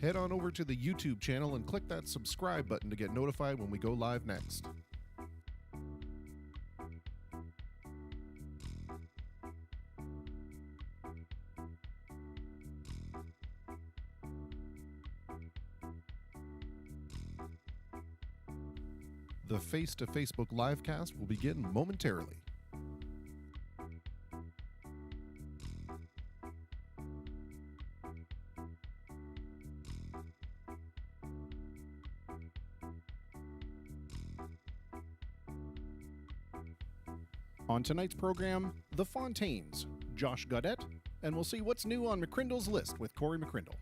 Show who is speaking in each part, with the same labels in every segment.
Speaker 1: Head on over to the YouTube channel and click that subscribe button to get notified when we go live next. The Face to Facebook livecast will begin momentarily. On tonight's program, The Fontaines, Josh Gaudette, and we'll see what's new on McCrindle's list with Corey McCrindle.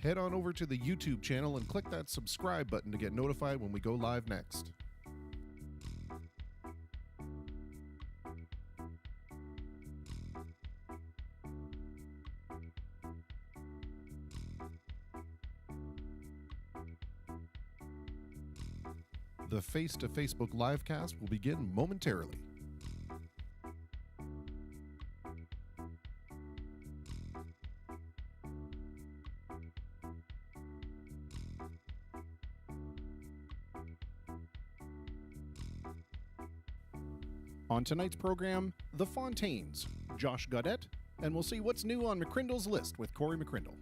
Speaker 1: Head on over to the YouTube channel and click that subscribe button to get notified when we go live next. The Face to Facebook livecast will begin momentarily. On tonight's program, The Fontaines, Josh Gaudette, and we'll see what's new on McCrindle's list with Corey McCrindle.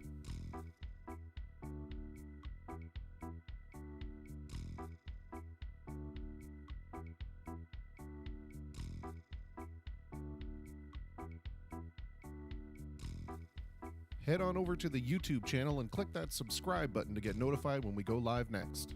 Speaker 1: Head on over to the YouTube channel and click that subscribe button to get notified when we go live next.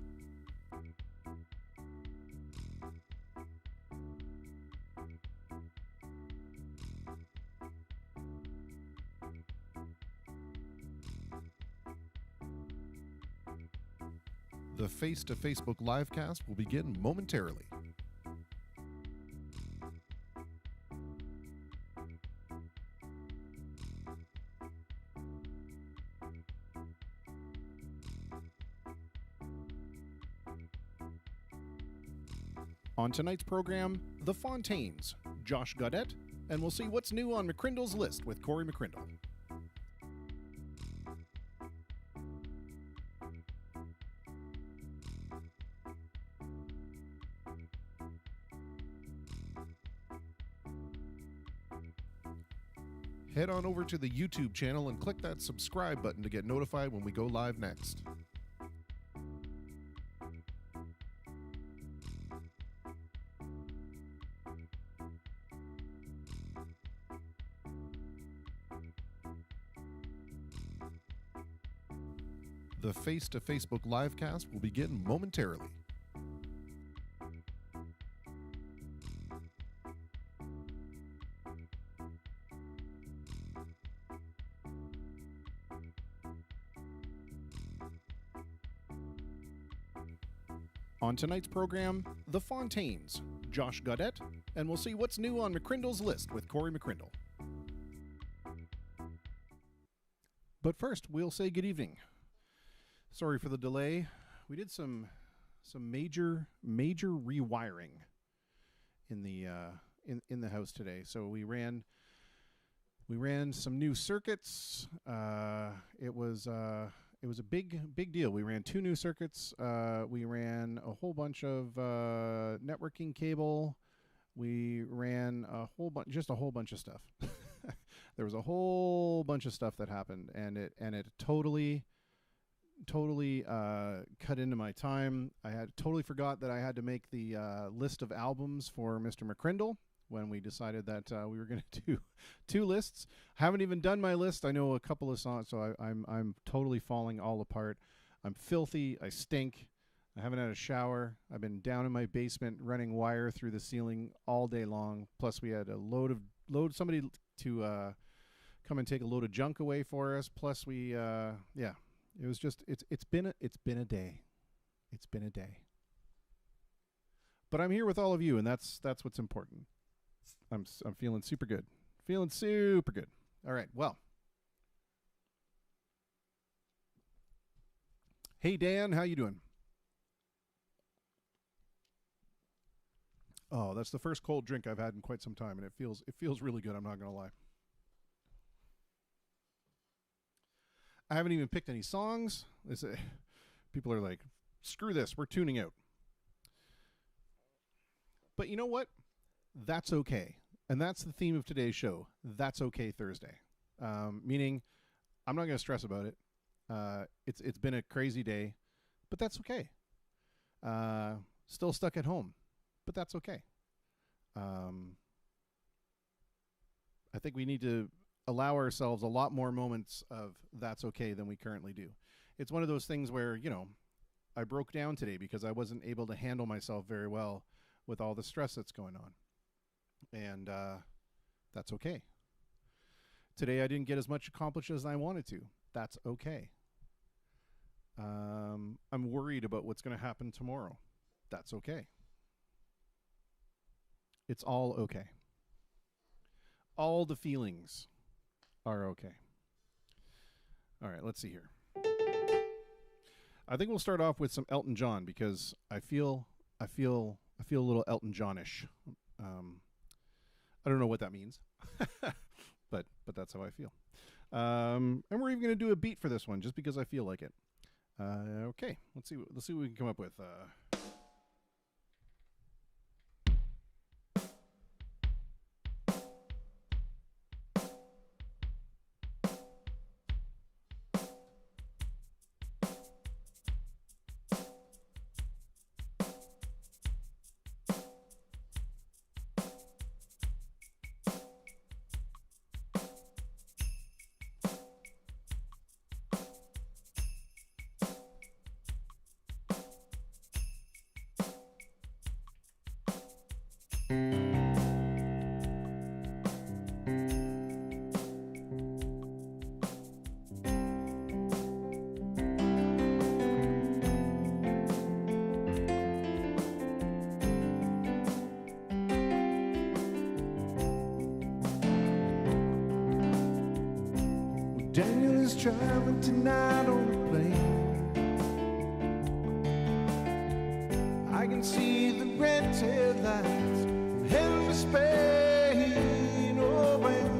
Speaker 1: The Face to Facebook livecast will begin momentarily. On tonight's program, The Fontaines, Josh Gaudette, and we'll see what's new on McCrindle's list with Corey McCrindle. Head on over to the YouTube channel and click that subscribe button to get notified when we go live next. The Face to Facebook livecast will begin momentarily. On tonight's program, The Fontaines, Josh Gaudette, and we'll see what's new on McCrindle's list with Corey McCrindle. But first, we'll say good evening. Sorry for the delay. We did some major rewiring in the house today. So we ran some new circuits. It was a big deal. We ran 2 new circuits. We ran a whole bunch of networking cable. We ran a whole bunch of stuff. There was a whole bunch of stuff that happened, and it totally cut into my time. I had totally forgot that I had to make the list of albums for Mr. McCrindle when we decided that we were going to do 2 lists. Haven't even done my list. I know a couple of songs, so I'm totally falling all apart. I'm filthy. I stink. I haven't had a shower. I've been down in my basement running wire through the ceiling all day long. Plus, we had a load somebody to come and take a load of junk away for us. Plus, we it was just it's been a day. It's been a day. But I'm here with all of you, and that's what's important. I'm feeling super good. Feeling super good. All right. Well, Hey Dan, how you doing? Oh, that's the first cold drink I've had in quite some time, and it feels really good. I'm not gonna lie. I haven't even picked any songs. People are like, screw this, we're tuning out. But you know what? That's okay. And that's the theme of today's show. That's okay Thursday. Meaning, I'm not going to stress about it. It's been a crazy day, but that's okay. Still stuck at home, but that's okay. I think we need to allow ourselves a lot more moments of that's okay than we currently do. It's one of those things where, I broke down today because I wasn't able to handle myself very well with all the stress that's going on. And that's okay. Today I didn't get as much accomplished as I wanted to. That's okay. I'm worried about what's going to happen tomorrow. That's okay. It's all okay. All the feelings are okay. All right, let's see here. I think we'll start off with some Elton John because I feel a little Elton Johnish. I don't know what that means, but that's how I feel. And we're even going to do a beat for this one just because I feel like it. Okay, let's see what we can come up with.
Speaker 2: Daniel is traveling tonight on a plane. I can see the red taillights heading for Spain. Oh, well,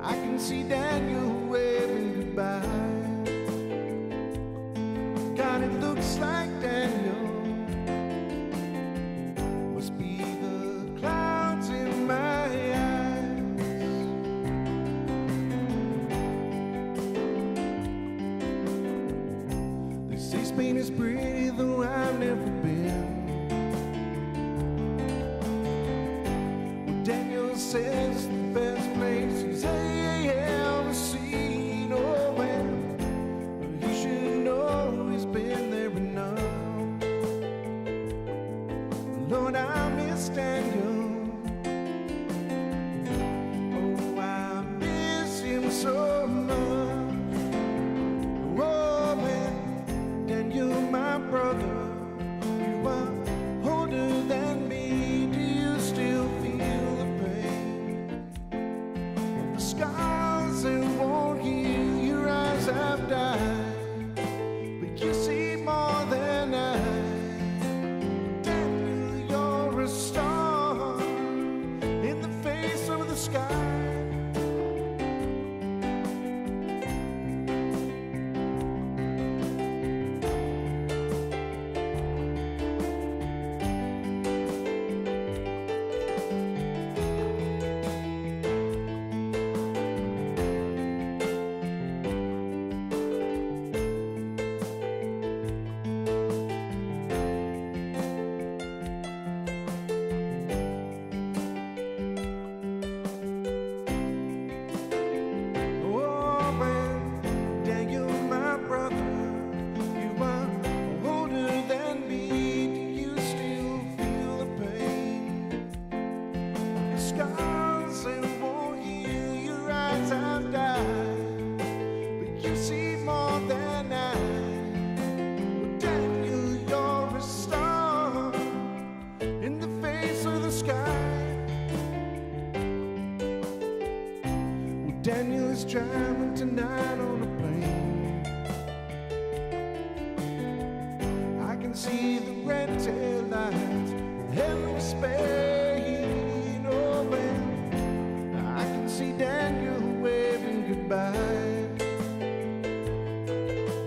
Speaker 2: I can see Daniel waving goodbye. God, it looks like Daniel must be the clouds in my eyes. Spain is pretty, though I've never been. Well, Daniel says the best place he's ever seen. Oh, well, he should know he's been there enough. Lord, I miss Daniel. Oh, I miss him so much. Brother, you are older than me. Do you still feel the pain? The scars that won't heal, your eyes have died, but you see more than I. Daniel, you're a star in the face of the sky. Daniel is traveling tonight on a plane. in Spain. Oh man, I can see Daniel waving goodbye.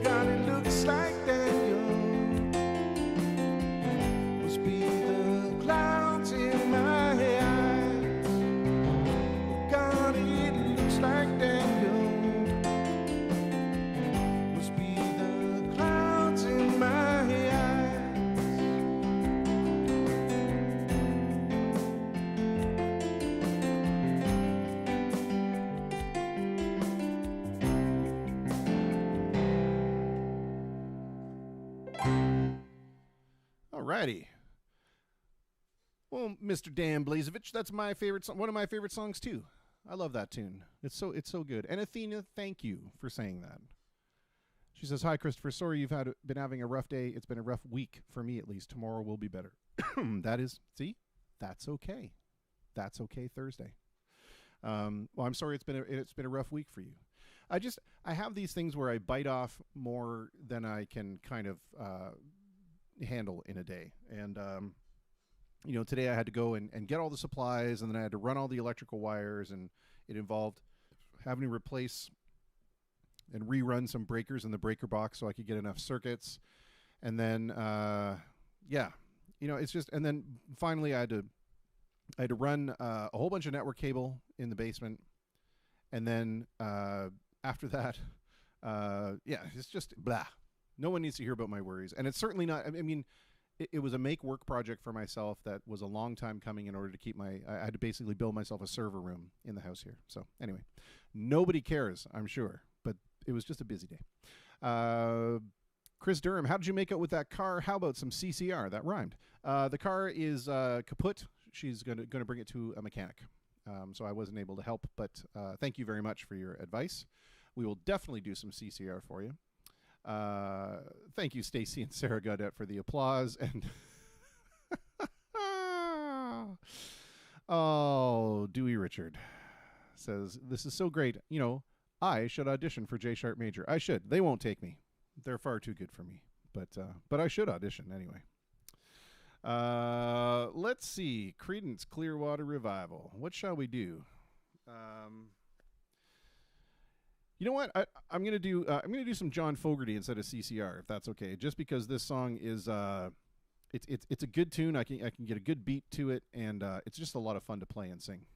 Speaker 2: God, it looks like Daniel must be the clouds in my eyes. God, it looks like Daniel must be the clouds in my eyes.
Speaker 1: Alrighty. Well, Mr. Dan Blazevich, that's my favorite song, one of my favorite songs too. I love that tune. It's so good. And Athena, thank you for saying that. She says, "Hi, Christopher. Sorry you've been having a rough day. It's been a rough week for me, at least. Tomorrow will be better." That's okay. That's okay. Thursday. Well, I'm sorry it's been a rough week for you. I have these things where I bite off more than I can kind of handle in a day. And today I had to go and get all the supplies, and then I had to run all the electrical wires, and it involved having to replace and rerun some breakers in the breaker box so I could get enough circuits. And then it's just, and then finally I had to run a whole bunch of network cable in the basement. And then after that, it's just blah. No one needs to hear about my worries. And it's certainly not, I mean, it was a make work project for myself that was a long time coming in order to keep I had to basically build myself a server room in the house here. So anyway, nobody cares, I'm sure, but it was just a busy day. Chris Durham, how did you make out with that car? How about some CCR? That rhymed. The car is kaput. She's going to bring it to a mechanic. So I wasn't able to help, but thank you very much for your advice. We will definitely do some CCR for you. Thank you, Stacy and Sarah Gaudette, for the applause. And oh, Dewey Richard says, "This is so great. I should audition for J Sharp Major. I should. They won't take me. They're far too good for me. But I should audition anyway." Let's see. Creedence Clearwater Revival. What shall we do? You know what? I'm gonna do some John Fogerty instead of CCR, if that's okay. Just because this song is it's a good tune. I can get a good beat to it, and it's just a lot of fun to play and sing.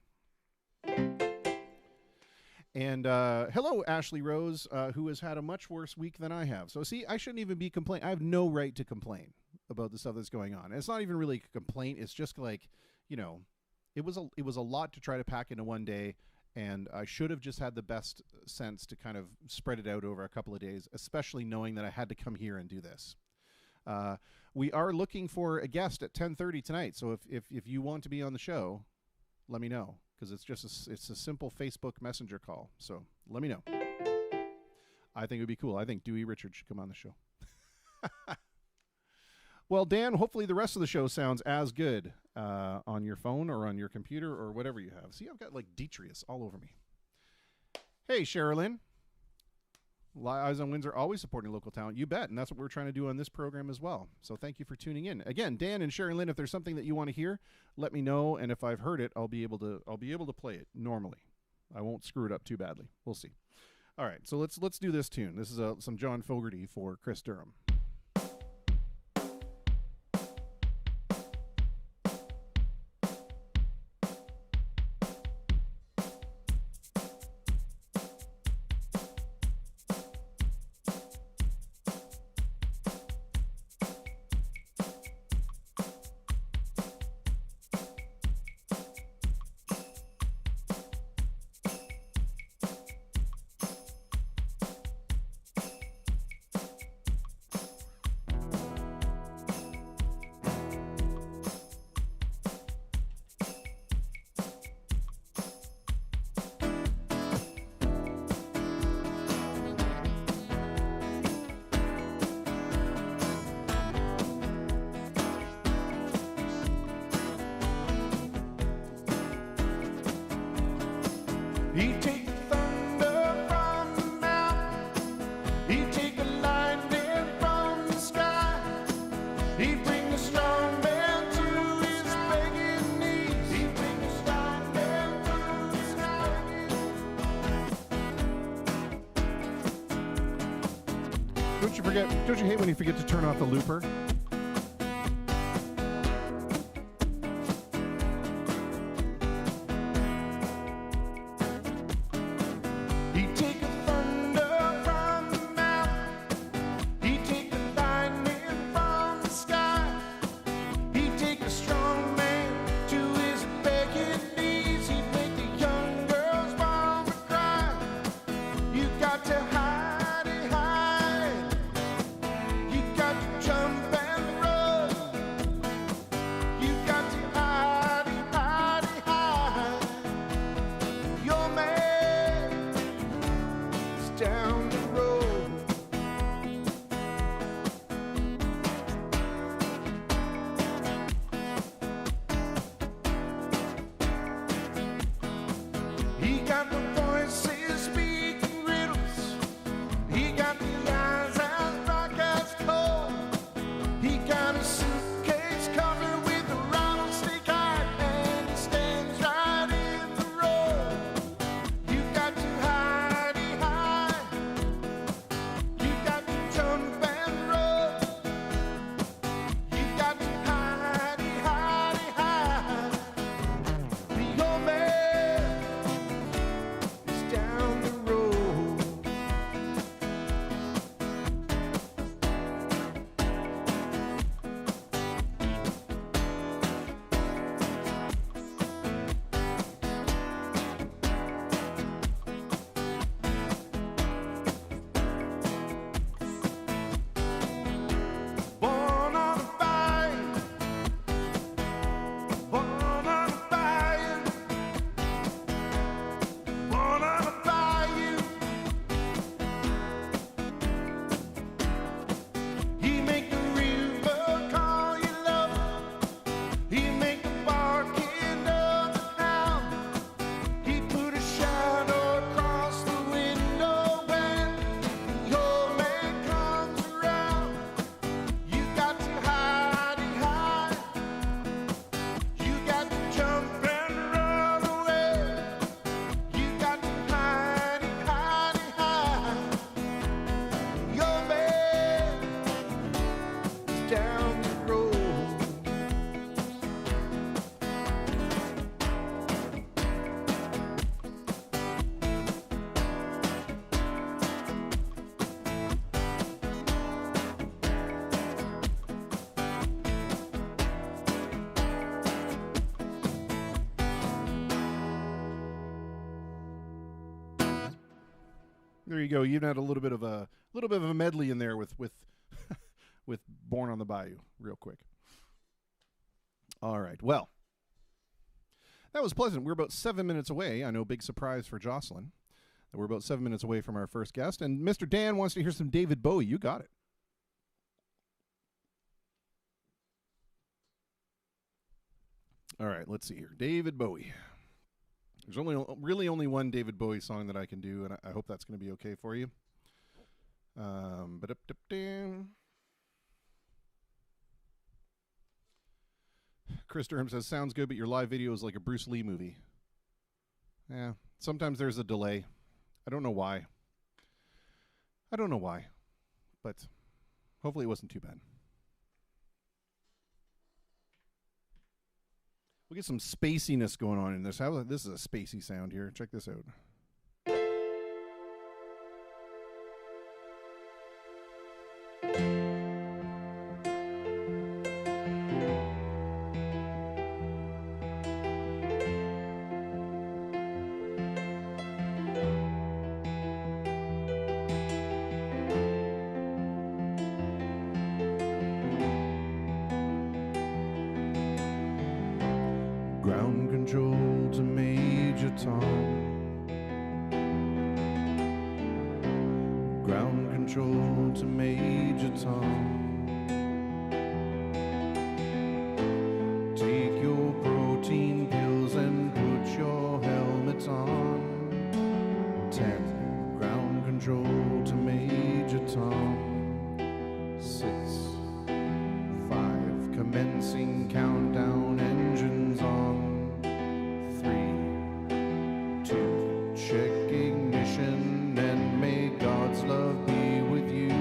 Speaker 1: And hello, Ashley Rose, who has had a much worse week than I have. So see, I shouldn't even be complaining. I have no right to complain about the stuff that's going on. And it's not even really a complaint. It's just like, it was a lot to try to pack into one day. And I should have just had the best sense to kind of spread it out over a couple of days, especially knowing that I had to come here and do this. We are looking for a guest at 10:30 tonight. So if you want to be on the show, let me know, because it's a simple Facebook Messenger call. So let me know. I think it would be cool. I think Dewey Richard should come on the show. Well, Dan, hopefully the rest of the show sounds as good on your phone or on your computer or whatever you have. See, I've got like Detrius all over me. Hey, Sherilyn. Eyes on Windsor, always supporting local talent. You bet, and that's what we're trying to do on this program as well. So thank you for tuning in. Again, Dan and Sherilyn, if there's something that you want to hear, let me know, and if I've heard it, I'll be able to play it normally. I won't screw it up too badly. We'll see. All right, so let's do this tune. This is some John Fogerty for Chris Durham.
Speaker 2: He take the thunder from the mountain. He take the lightning from the sky. He bring the strong man to his
Speaker 1: forget? Don't you hate when you forget to turn off the looper?
Speaker 2: He'd take the thunder from the mountain. He'd take the lightning from the sky. He'd take a strong man to his begging knees. He'd make the young girls want to cry. You got to hide it, hide. You got to jump and run. You got to hide it, hide it, hide. Your man is down the road. He got the voices speaking riddles. He got the eyes as dark as coal. He got a suitcase covered with a rattlesnake hide, and he stands right in the road. You got to hide it, hide. You got to jump and run. You got to hide it, hide it, hide. The old man is down the road. Born on a bayou, born on a bayou, born on a bayou. He make the river call you lover. He make the barking of the town. He put a shadow across the window when the old man comes around. You got to hide it, hide. You got to jump and run away. You got to hide it, hide it, hide. Your man is down the road.
Speaker 1: There you go. You even had a little bit of a medley in there with with Born on the Bayou, real quick. All right. Well, that was pleasant. We're about 7 minutes away. I know, big surprise for Jocelyn. We're about 7 minutes away from our first guest, and Mr. Dan wants to hear some David Bowie. You got it. All right, let's see here. David Bowie. There's really only one David Bowie song that I can do, and I hope that's going to be okay for you. Chris Durham says, sounds good, but your live video is like a Bruce Lee movie. Yeah, sometimes there's a delay. I don't know why. But hopefully it wasn't too bad. We'll get some spaciness going on in this. This is a spacey sound here. Check this out.
Speaker 2: Ground control to Major Tom. Ground control to Major Tom. Take your protein pills and put your helmets on. 10. Ground control to Major Tom. 6. 5. Commencing countdown, engines on. 3, 2, check ignition, and may God's love be with you.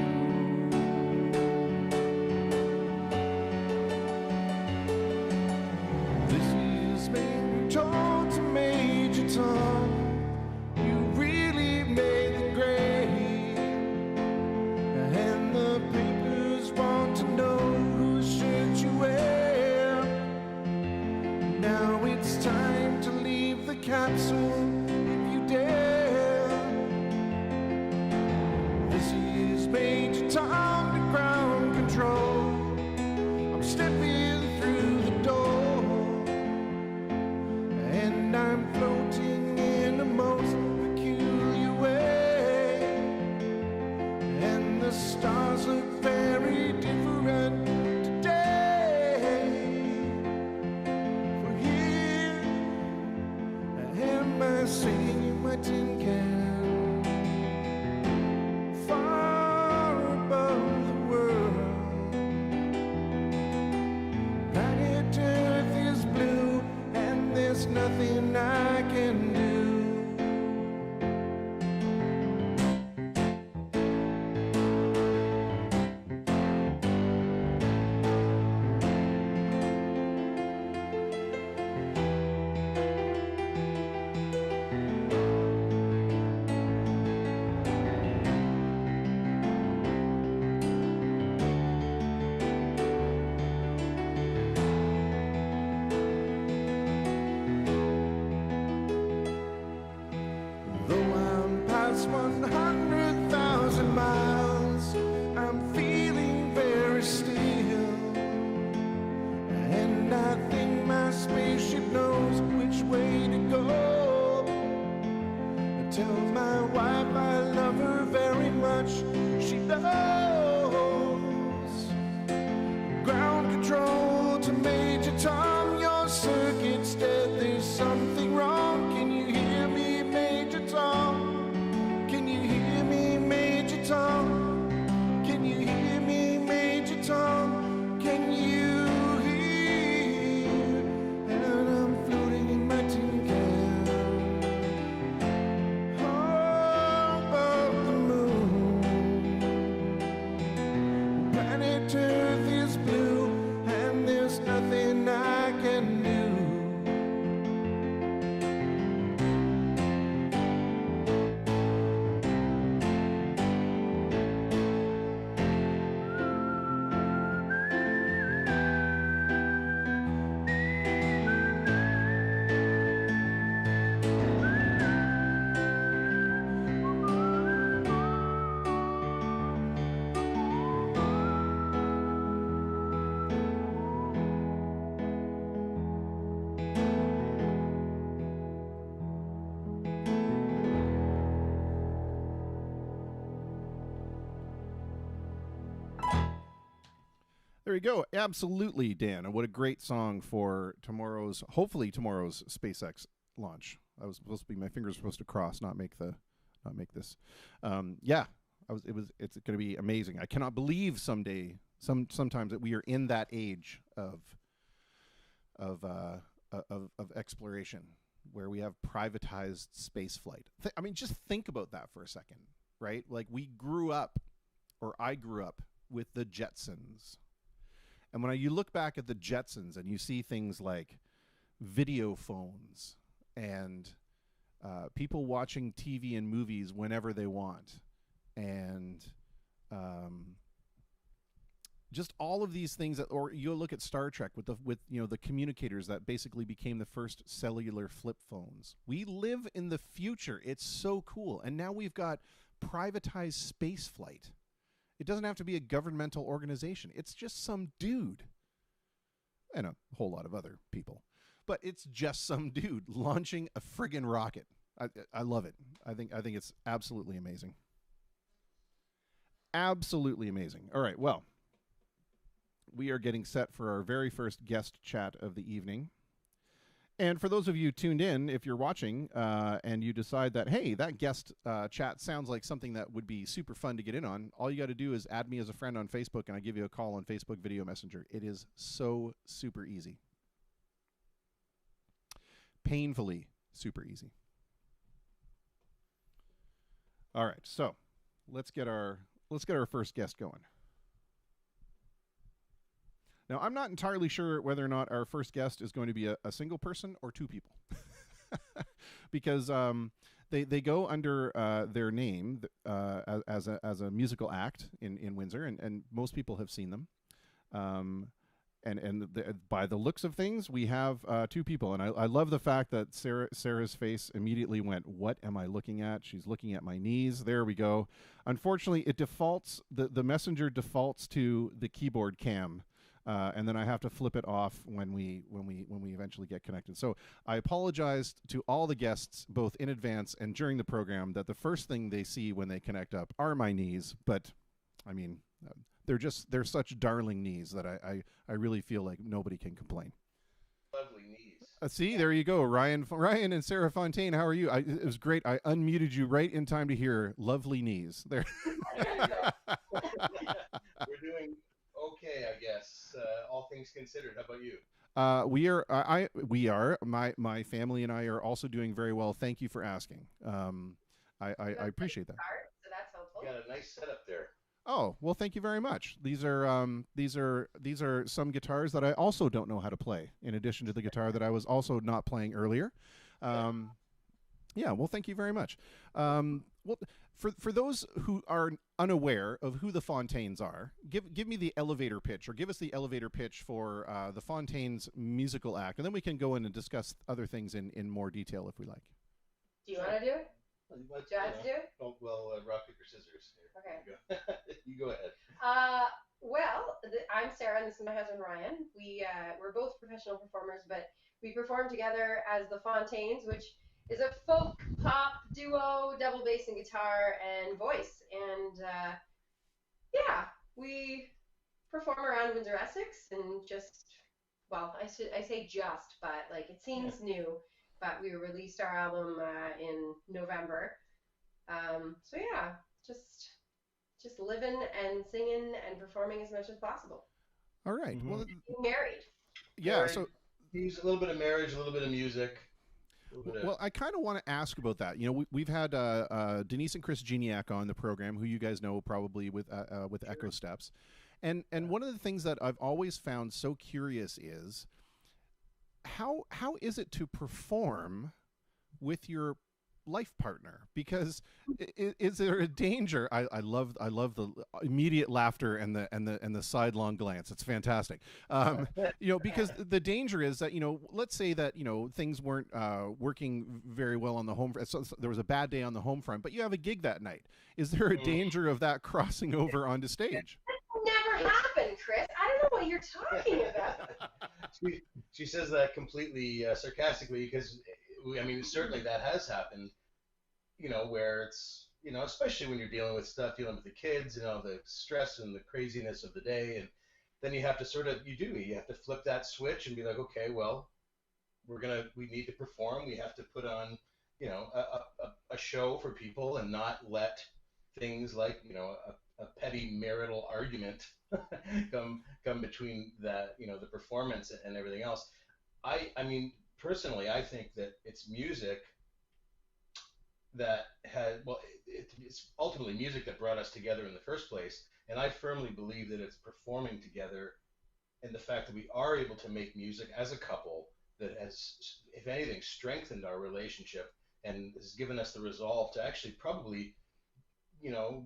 Speaker 2: capsule if you dare. This is Major Tom to ground control. I'm stepping through the door, and I'm floating in a most peculiar way, and the stars look very different today. For here am I singing in my tin can, far above the world. Planet Earth is blue, and there's nothing I can do. Though I'm past 100,000 miles, I'm feeling very still, and I think my spaceship knows which way to go. I tell my wife I love her very much, she knows. Ground control to Major Tom, your circuit's dead, there's something wrong. Can you hear me, Major Tom? Can you hear me, Major Tom? Can you hear me, Major Tom? Can you hear? And I'm floating in my tin can, above the moon. Planet Earth is blue, and there's nothing I can do.
Speaker 1: There you go. Absolutely, Dan. And what a great song for hopefully tomorrow's SpaceX launch. I was supposed to be, my fingers were supposed to cross, not make this. Yeah, it's going to be amazing. I cannot believe sometimes that we are in that age of exploration where we have privatized space flight. I mean, just think about that for a second, right? Like I grew up with the Jetsons. And when you look back at the Jetsons and you see things like video phones and people watching TV and movies whenever they want, and just all of these things or you look at Star Trek with the communicators that basically became the first cellular flip phones. We live in the future. It's so cool. And now we've got privatized space flight. It doesn't have to be a governmental organization. It's just some dude and a whole lot of other people. But it's just some dude launching a friggin' rocket. I love it. I think it's absolutely amazing. Absolutely amazing. All right, well, we are getting set for our very first guest chat of the evening. And for those of you tuned in, if you're watching and you decide that, hey, that guest chat sounds like something that would be super fun to get in on, all you got to do is add me as a friend on Facebook, and I give you a call on Facebook Video Messenger. It is so super easy. Painfully super easy. All right, so let's get our first guest going. Now, I'm not entirely sure whether or not our first guest is going to be a single person or two people. Because they go under their name as a musical act in Windsor, and most people have seen them. by the looks of things, we have two people, and I love the fact that Sarah's face immediately went, "What am I looking at?" She's looking at my knees. There we go. Unfortunately, it defaults the messenger defaults to the keyboard cam. And then I have to flip it off when we eventually get connected. So I apologize to all the guests, both in advance and during the program, that the first thing they see when they connect up are my knees. But I mean, they're such darling knees that I really feel like nobody can complain.
Speaker 3: Lovely knees.
Speaker 1: See, there you go, Ryan and Sarah Fontaine. How are you? It was great. I unmuted you right in time to hear lovely knees. There.
Speaker 3: We're doing okay, I guess. All things considered. How about you?
Speaker 1: We are. My family and I are also doing very well. Thank you for asking. I appreciate that.
Speaker 4: So that's helpful.
Speaker 3: You got a nice setup there.
Speaker 1: Oh, well, thank you very much. These are some guitars that I also don't know how to play, in addition to the guitar that I was also not playing earlier. Yeah, well, thank you very much. Well, for those who are unaware of who the Fontaines are, give me the elevator pitch, or give us the elevator pitch for the Fontaines musical act, and then we can go in and discuss other things in more detail if we like.
Speaker 4: Do you want to do it?
Speaker 3: Well,
Speaker 4: Do you want to do it?
Speaker 3: Oh, well, rock, paper, scissors.
Speaker 4: Okay.
Speaker 3: Here you go ahead.
Speaker 4: Well, I'm Sarah, and this is my husband Ryan. We're both professional performers, but we perform together as the Fontaines, which is a folk pop duo, double bass and guitar and voice. And yeah, we perform around Windsor, Essex, and I say just, but like it seems new. But we released our album in November. So yeah, just living and singing and performing as much as possible.
Speaker 1: All right.
Speaker 3: Mm-hmm.
Speaker 1: Well,
Speaker 4: Being married.
Speaker 1: yeah.
Speaker 3: Married,
Speaker 1: So
Speaker 3: use a little bit of marriage, a little bit of music.
Speaker 1: Well, I kind of want to ask about that. You know, we've had Denise and Chris Geniak on the program, who you guys know probably with Echo Steps, and one of the things that I've always found so curious is how is it to perform with your life partner? Because is there a danger? I love the immediate laughter and the sidelong glance. It's fantastic. You know, because the danger is that, you know, let's say that, you know, things weren't working very well on the home front. So there was a bad day on the home front, but you have a gig that night. Is there a danger of that crossing over onto stage?
Speaker 4: Never happened, Chris. I don't know what you're talking about.
Speaker 3: She says that completely sarcastically, because I mean, certainly that has happened, you know, where it's, you know, especially when you're dealing with the kids, you know, the stress and the craziness of the day. And then you have to you have to flip that switch and be like, okay, well, we need to perform. We have to put on, you know, a show for people and not let things like, you know, a petty marital argument come between that, you know, the performance and everything else. I mean, personally, I think that it's music that it's ultimately music that brought us together in the first place. And I firmly believe that it's performing together and the fact that we are able to make music as a couple that has, if anything, strengthened our relationship and has given us the resolve to actually probably, you know,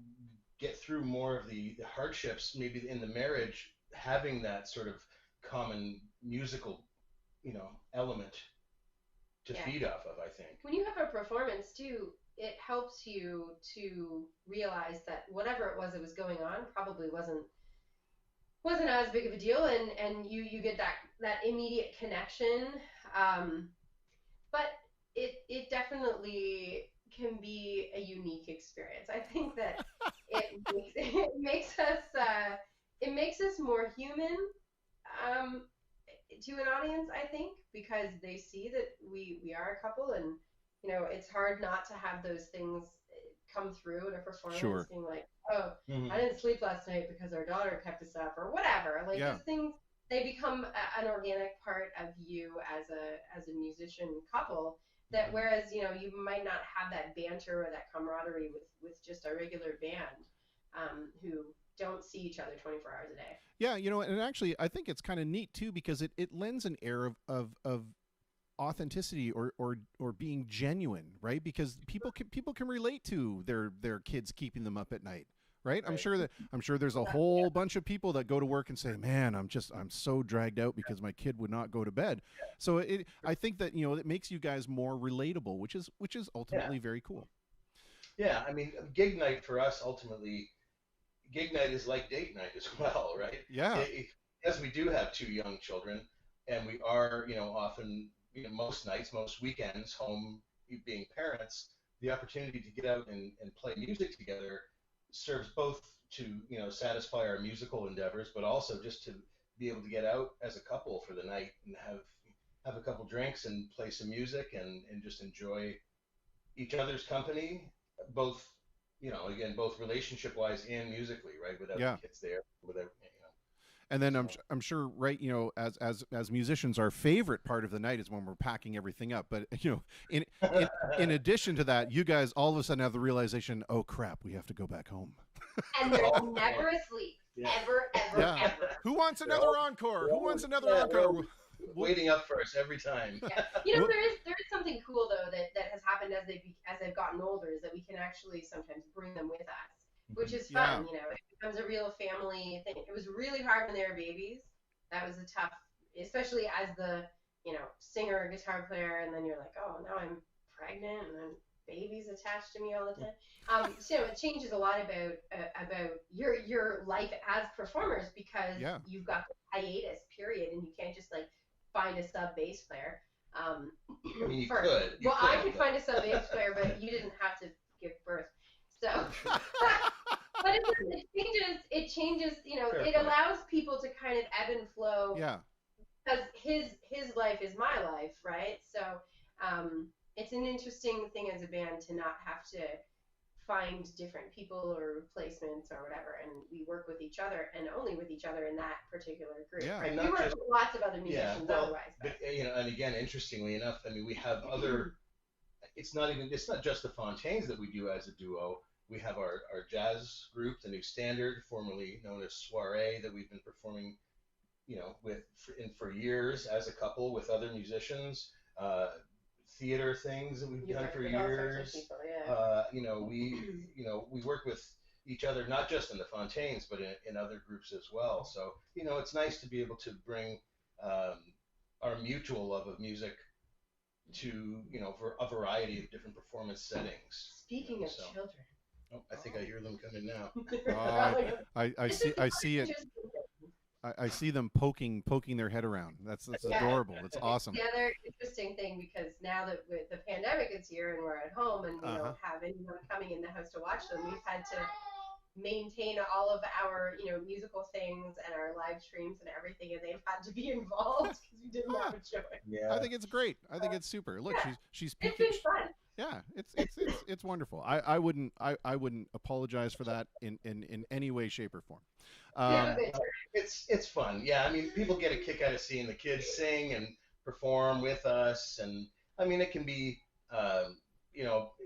Speaker 3: get through more of the hardships maybe in the marriage, having that sort of common musical, you know, element to feed off of, I think.
Speaker 4: When you have a performance too, it helps you to realize that whatever it was going on probably wasn't as big of a deal, and you get that immediate connection. But it definitely can be a unique experience. I think that it makes us more human to an audience, I think, because they see that we are a couple, and you know, it's hard not to have those things come through in a performance.
Speaker 1: Sure.
Speaker 4: Being like, oh, I didn't sleep last night because our daughter kept us up, or whatever. Like those things, they become an organic part of you as a musician couple. That whereas, you know, you might not have that banter or that camaraderie with just a regular band who don't see each other 24 hours a day.
Speaker 1: Yeah, you know, and actually I think it's kind of neat too, because it lends an air of authenticity or being genuine, right? Because people can relate to their kids keeping them up at night, right?
Speaker 3: Right.
Speaker 1: I'm sure there's a whole bunch of people that go to work and say, "Man, I'm so dragged out because my kid would not go to bed." So I think that it makes you guys more relatable, which is ultimately very cool.
Speaker 3: Yeah, I mean, gig night for us ultimately, gig night is like date night as well, right?
Speaker 1: Yeah,
Speaker 3: Yes, we do have two young children, and we are, often, most nights, most weekends, home being parents, the opportunity to get out and play music together serves both to, satisfy our musical endeavors, but also just to be able to get out as a couple for the night and have a couple drinks and play some music and just enjoy each other's company, both, again, both relationship wise and musically, right? Without
Speaker 1: yeah.
Speaker 3: the kids there, without,
Speaker 1: And then
Speaker 3: so.
Speaker 1: I'm sure, right? As musicians, our favorite part of the night is when we're packing everything up. But in in addition to that, you guys all of a sudden have the realization, oh crap, we have to go back home.
Speaker 4: And there's never a sleep.
Speaker 3: Yeah.
Speaker 4: Ever,
Speaker 1: Yeah.
Speaker 4: ever.
Speaker 1: Who wants another encore? Who wants another
Speaker 3: Yeah,
Speaker 1: encore?
Speaker 3: waiting up for us every time.
Speaker 4: Yeah. There is something cool though that has happened as they've gotten older, is that we can actually sometimes bring them with us, which is fun. It becomes a real family thing. It was really hard when they were babies. That was a tough, especially as the singer, guitar player, and then you're like, oh, now I'm pregnant and then babies attached to me all the time. So it changes a lot about your life as performers, because you've got the hiatus period and you can't just like find a sub bass player.
Speaker 3: I mean,
Speaker 4: I could find a sub bass player, but you didn't have to give birth. So, but it changes. It allows people to kind of ebb and flow.
Speaker 1: Yeah.
Speaker 4: Because his life is my life, right? So, it's an interesting thing as a band to not have to find different people or replacements or whatever, and we work with each other and only with each other in that particular group.
Speaker 1: Yeah.
Speaker 4: Right? We work with lots of other musicians otherwise.
Speaker 3: But and again, interestingly enough, I mean, we have other. It's not just the Fontaines that we do as a duo. We have our jazz group, the New Standard, formerly known as Soiree, that we've been performing, for years as a couple with other musicians. Theater things that we've done for years.
Speaker 4: People, yeah.
Speaker 3: We work with each other, not just in the Fontaines, but in other groups as well. So, it's nice to be able to bring our mutual love of music to, for a variety of different performance settings.
Speaker 4: Speaking of children.
Speaker 3: Oh, I think I hear them coming now.
Speaker 1: I see it. I see them poking their head around. That's adorable. It's awesome.
Speaker 4: The other interesting thing, because now that the pandemic is here and we're at home and we don't have anyone coming in the house to watch them, we've had to maintain all of our musical things and our live streams and everything, and they've had to be involved because we didn't have a choice.
Speaker 3: Yeah.
Speaker 1: I think it's great. I think it's super. Look, she's
Speaker 4: It's
Speaker 1: peeking.
Speaker 4: been fun.
Speaker 1: Yeah, it's wonderful. I wouldn't apologize for that in any way, shape, or form.
Speaker 3: It's fun. Yeah, I mean, people get a kick out of seeing the kids sing and perform with us, and I mean, it can be,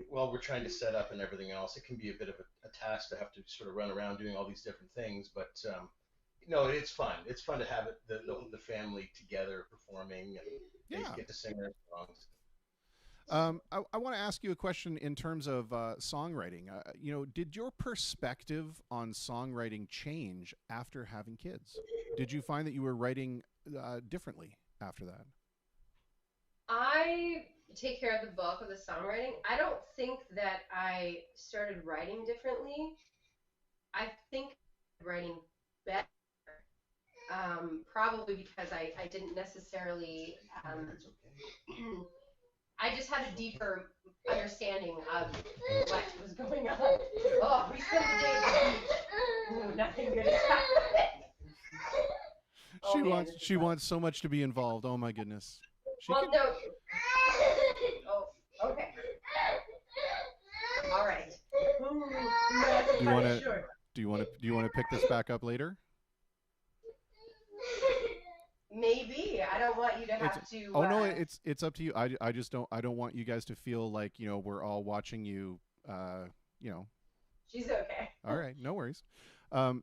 Speaker 3: while we're trying to set up and everything else, it can be a bit of a task to have to sort of run around doing all these different things. But it's fun. It's fun to have the family together performing, and they get to sing their songs.
Speaker 1: I want to ask you a question in terms of songwriting. Did your perspective on songwriting change after having kids? Did you find that you were writing differently after that?
Speaker 4: I take care of the bulk of the songwriting. I don't think that I started writing differently. I think writing better. Probably because I didn't necessarily.
Speaker 3: That's okay.
Speaker 4: I just had a deeper understanding of what was going on. Oh, we spent the day at the beach. Ooh, nothing good has happened.
Speaker 1: She wants so much to be involved. Oh my goodness.
Speaker 4: No. Oh, okay. All right.
Speaker 1: Do you want to pick this back up later?
Speaker 4: Maybe. I don't want you to have to.
Speaker 1: Oh no, it's up to you. I just don't want you guys to feel like we're all watching you.
Speaker 4: She's okay.
Speaker 1: All right, no worries.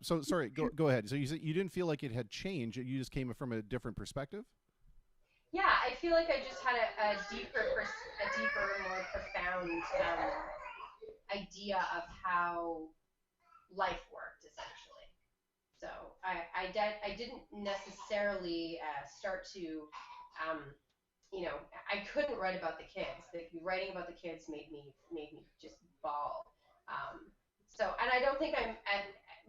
Speaker 1: So sorry, go ahead. So you said you didn't feel like it had changed. You just came from a different perspective.
Speaker 4: Yeah, I feel like I just had a deeper, more profound idea of how life worked essentially. So I didn't necessarily start to, um, I couldn't write about the kids. Like writing about the kids made me just bawl. And I don't think I'm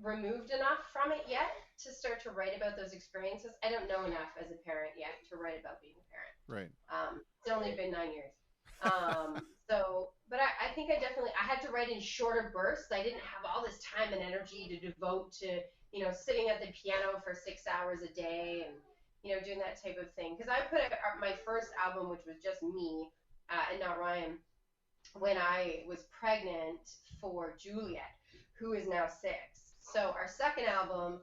Speaker 4: removed enough from it yet to start to write about those experiences. I don't know enough as a parent yet to write about being a parent.
Speaker 1: Right.
Speaker 4: It's only been 9 years. But I think I had to write in shorter bursts. I didn't have all this time and energy to devote to, sitting at the piano for 6 hours a day and, doing that type of thing. Because I put out my first album, which was just me and not Ryan, when I was pregnant for Juliet, who is now 6. So our second album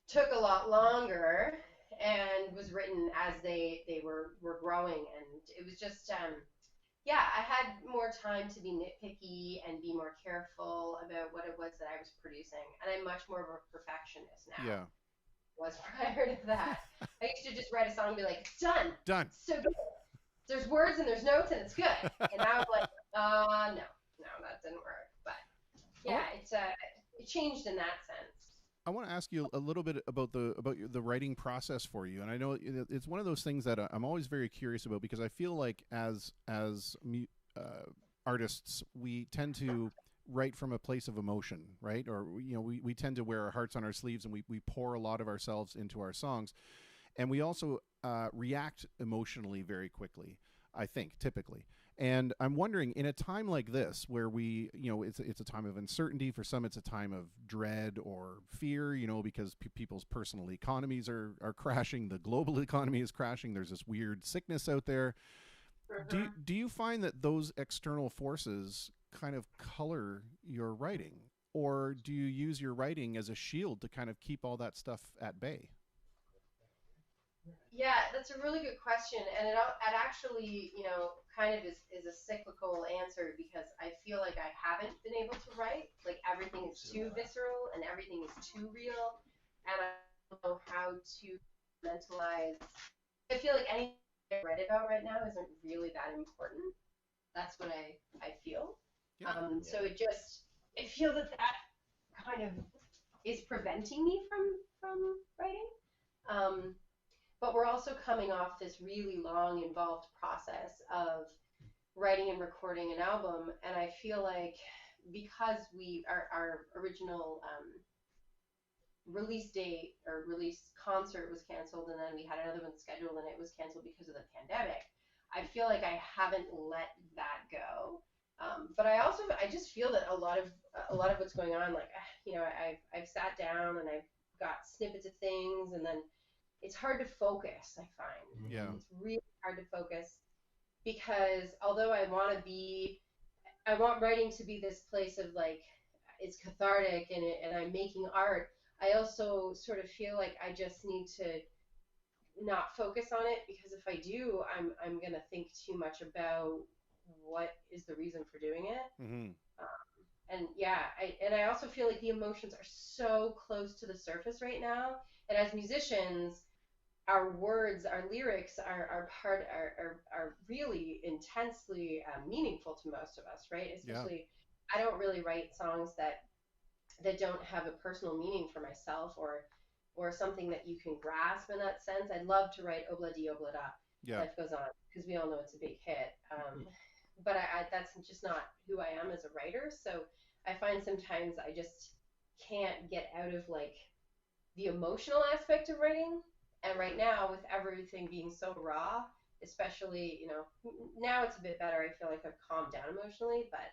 Speaker 4: took a lot longer and was written as they were growing, and it was just I had more time to be nitpicky and be more careful about what it was that I was producing, and I'm much more of a perfectionist now.
Speaker 1: Yeah.
Speaker 4: Was prior to that. I used to just write a song and be like, it's done.
Speaker 1: Done.
Speaker 4: So good. There's words and there's notes and it's good. And now I'm like, no, that didn't work. But yeah, it changed in that sense.
Speaker 1: I want to ask you a little bit about the writing process for you, and I know it's one of those things that I'm always very curious about, because I feel like as artists we tend to write from a place of emotion, right? Or we tend to wear our hearts on our sleeves, and we pour a lot of ourselves into our songs, and we also react emotionally very quickly, I think, typically. And I'm wondering, in a time like this, where it's a time of uncertainty, for some it's a time of dread or fear, because people's personal economies are crashing, the global economy is crashing, there's this weird sickness out there. Do you find that those external forces kind of color your writing, or do you use your writing as a shield to kind of keep all that stuff at bay?
Speaker 4: Yeah, that's a really good question, and it actually, kind of is a cyclical answer, because I feel like I haven't been able to write. Like everything is too visceral and everything is too real, and I don't know how to mentalize. I feel like anything I write about right now isn't really that important. That's what I feel.
Speaker 1: Yeah.
Speaker 4: So I feel that kind of is preventing me from writing. But we're also coming off this really long, involved process of writing and recording an album, and I feel like because our original release date or release concert was canceled, and then we had another one scheduled, and it was canceled because of the pandemic, I feel like I haven't let that go. But I just feel that a lot of what's going on, like I've sat down and I've got snippets of things, and then it's hard to focus, I find.
Speaker 1: Yeah.
Speaker 4: It's really hard to focus, because although I want writing to be this place of like, it's cathartic and I'm making art, I also sort of feel like I just need to not focus on it, because if I do, I'm going to think too much about what is the reason for doing it.
Speaker 1: Mm-hmm.
Speaker 4: I also feel like the emotions are so close to the surface right now, and as musicians, our words, our lyrics are really intensely meaningful to most of us, right? Especially, I don't really write songs that don't have a personal meaning for myself, or something that you can grasp in that sense. I'd love to write Obla Di Obla Da, Life Goes On, because we all know it's a big hit. But that's just not who I am as a writer. So I find sometimes I just can't get out of like the emotional aspect of writing. And right now, with everything being so raw, especially, now it's a bit better. I feel like I've calmed down emotionally, but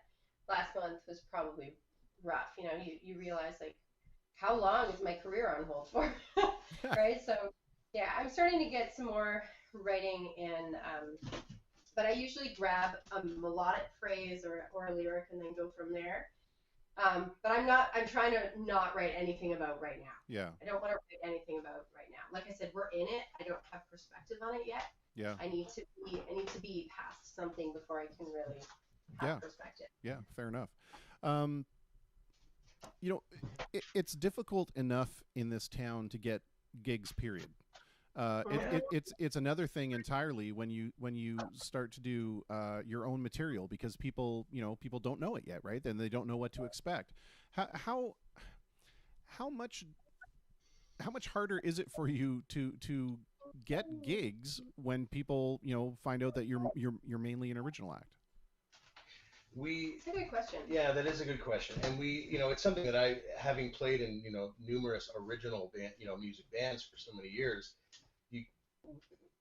Speaker 4: last month was probably rough. You realize like, how long is my career on hold for? Right? So yeah, I'm starting to get some more writing in, but I usually grab a melodic phrase or a lyric and then go from there. But I'm trying to not write anything about right now.
Speaker 1: Yeah.
Speaker 4: I don't want to write anything about right now. Like I said, we're in it. I don't have perspective on it yet.
Speaker 1: Yeah.
Speaker 4: I need to be past something before I can really have perspective.
Speaker 1: Yeah, fair enough. It's difficult enough in this town to get gigs, period. It's another thing entirely when you start to do your own material, because people don't know it yet, right? And they don't know what to expect. How how much harder is it for you to get gigs when people find out that you're mainly an original act?
Speaker 3: We
Speaker 4: It's a good question.
Speaker 3: Yeah, that is a good question, and it's something that I, having played in numerous original music bands for so many years, you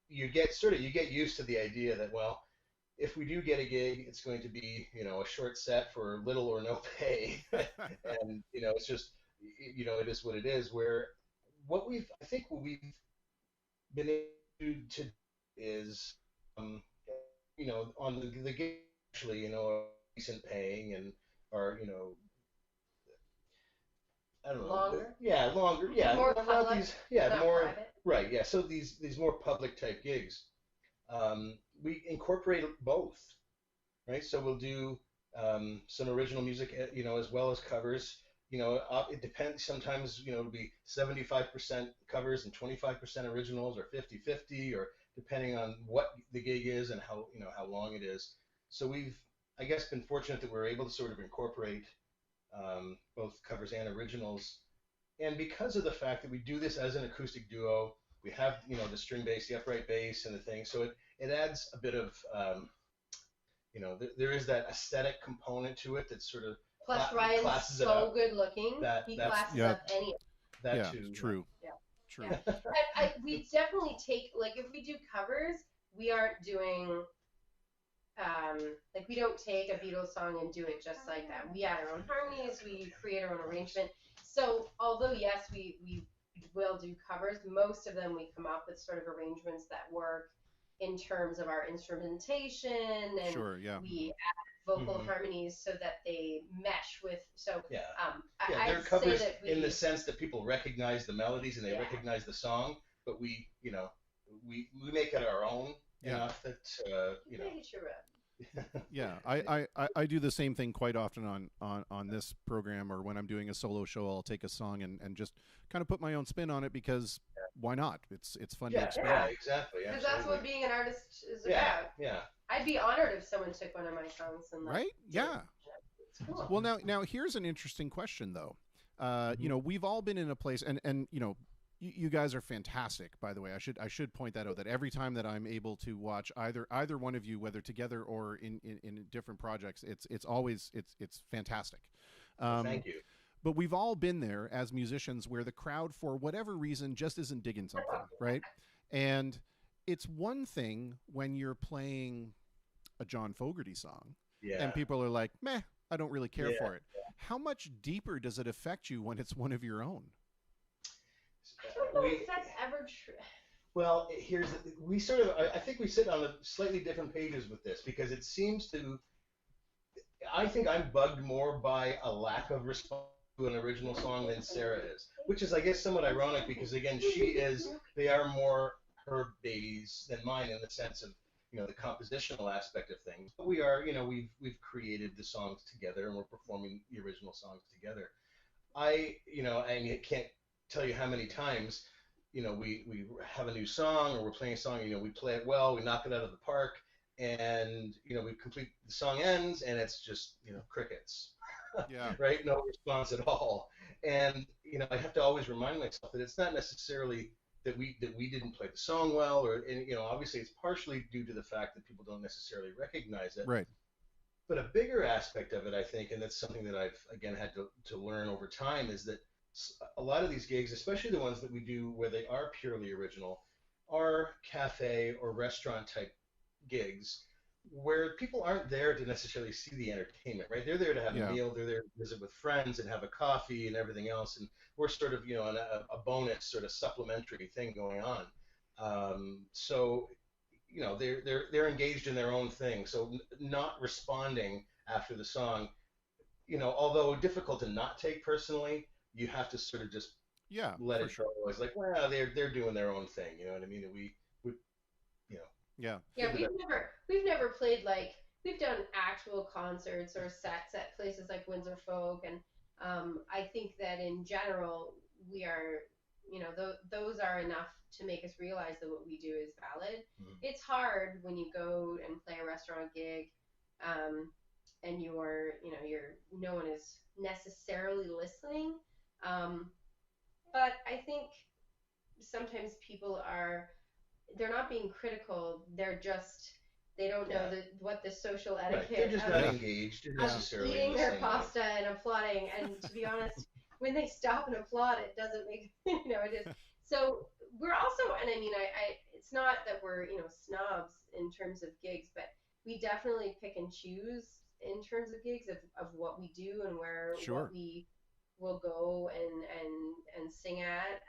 Speaker 3: you get used to the idea that, well, if we do get a gig, it's going to be a short set for little or no pay, and it's just it is what it is. Where what we've been able to is on the gig actually decent paying and are I don't know.
Speaker 4: Longer?
Speaker 3: Yeah, longer. Yeah,
Speaker 4: More
Speaker 3: not
Speaker 4: public,
Speaker 3: these. Yeah,
Speaker 4: not
Speaker 3: more.
Speaker 4: private.
Speaker 3: Right. Yeah. So these more public type gigs, we incorporate both. Right. So we'll do some original music, as well as covers. It depends. Sometimes it'll be 75% covers and 25% originals, or 50-50, or depending on what the gig is and how long it is. So we've, I guess, been fortunate that we're able to sort of incorporate both covers and originals. And because of the fact that we do this as an acoustic duo, we have the string bass, the upright bass, and the thing. So it adds a bit of there is that aesthetic component to it that sort of
Speaker 4: Plus, Ryan's so good looking. He
Speaker 3: that's
Speaker 4: classes up any.
Speaker 3: that too.
Speaker 1: True.
Speaker 4: Yeah.
Speaker 1: True.
Speaker 4: Yeah. We definitely take, like, if we do covers, we aren't doing like, we don't take a Beatles song and do it just like that. We add our own harmonies, we create our own arrangement. So although yes, we will do covers, most of them we come up with sort of arrangements that work in terms of our instrumentation, and
Speaker 1: Sure, yeah.
Speaker 4: we add vocal harmonies so that they mesh with. So
Speaker 3: Yeah.
Speaker 4: I'd
Speaker 3: they're covers
Speaker 4: say that
Speaker 3: in the sense that people recognize the melodies and they
Speaker 4: Yeah.
Speaker 3: recognize the song, but we make it our own enough that
Speaker 4: Make it your own.
Speaker 1: Yeah, I do the same thing quite often on this program, or when I'm doing a solo show, I'll take a song and just kind of put my own spin on it, because why not? It's fun to
Speaker 3: Yeah,
Speaker 1: experiment.
Speaker 3: exactly.
Speaker 4: Because that's what being an artist is
Speaker 3: Yeah,
Speaker 4: about.
Speaker 3: yeah.
Speaker 4: I'd be honored if someone took one of my songs and
Speaker 1: Right? Yeah.
Speaker 4: It's cool.
Speaker 1: Well, now here's an interesting question, though. We've all been in a place, and you guys are fantastic, by the way. I should point that out, that every time that I'm able to watch either one of you, whether together or in different projects, it's always fantastic.
Speaker 3: Thank you.
Speaker 1: But we've all been there as musicians where the crowd, for whatever reason, just isn't digging something, right? And it's one thing when you're playing a John Fogerty song,
Speaker 3: Yeah.
Speaker 1: and people are like, meh, I don't really care for it.
Speaker 3: Yeah.
Speaker 1: How much deeper does it affect you when it's one of your own?
Speaker 4: I don't know if that's ever true.
Speaker 3: Well, I think we sit on a slightly different pages with this, because it seems to, I think I'm bugged more by a lack of response to an original song than Sarah is, which is, I guess, somewhat ironic, because again, they are more her babies than mine in the sense of, the compositional aspect of things. But we are, we've created the songs together and we're performing the original songs together. I can't tell you how many times, we have a new song, or we're playing a song, we play it well, we knock it out of the park, and, we complete, the song ends, and it's just, crickets.
Speaker 1: Yeah.
Speaker 3: Right? No response at all. And, I have to always remind myself that it's not necessarily that we didn't play the song well, and obviously it's partially due to the fact that people don't necessarily recognize it.
Speaker 1: Right.
Speaker 3: But a bigger aspect of it, I think, and that's something that I've, again, had to learn over time, is that a lot of these gigs, especially the ones that we do where they are purely original, are cafe or restaurant type gigs where people aren't there to necessarily see the entertainment, right? They're there to have a meal, they're there to visit with friends and have a coffee and everything else, and we're sort of, a bonus sort of supplementary thing going on. So, they're engaged in their own thing. So not responding after the song, although difficult to not take personally, you have to sort of just let it go. It's like, well, they're doing their own thing. You know what I mean? And we
Speaker 1: Yeah.
Speaker 4: Yeah, we've never played, like, we've done actual concerts or sets at places like Windsor Folk, and I think that in general we are, those are enough to make us realize that what we do is valid.
Speaker 3: Mhm.
Speaker 4: It's hard when you go and play a restaurant gig, and no one is necessarily listening. But I think sometimes people they're not being critical. They don't know what the social
Speaker 3: Right.
Speaker 4: etiquette
Speaker 3: They're just
Speaker 4: of
Speaker 3: not engaged
Speaker 4: of
Speaker 3: necessarily.
Speaker 4: eating
Speaker 3: in the
Speaker 4: their
Speaker 3: same way.
Speaker 4: pasta and applauding. And to be honest, when they stop and applaud, it doesn't make it is. So we're also, and I mean, I it's not that we're snobs in terms of gigs, but we definitely pick and choose in terms of gigs of what we do and where
Speaker 1: Sure.
Speaker 4: what we will go and sing at.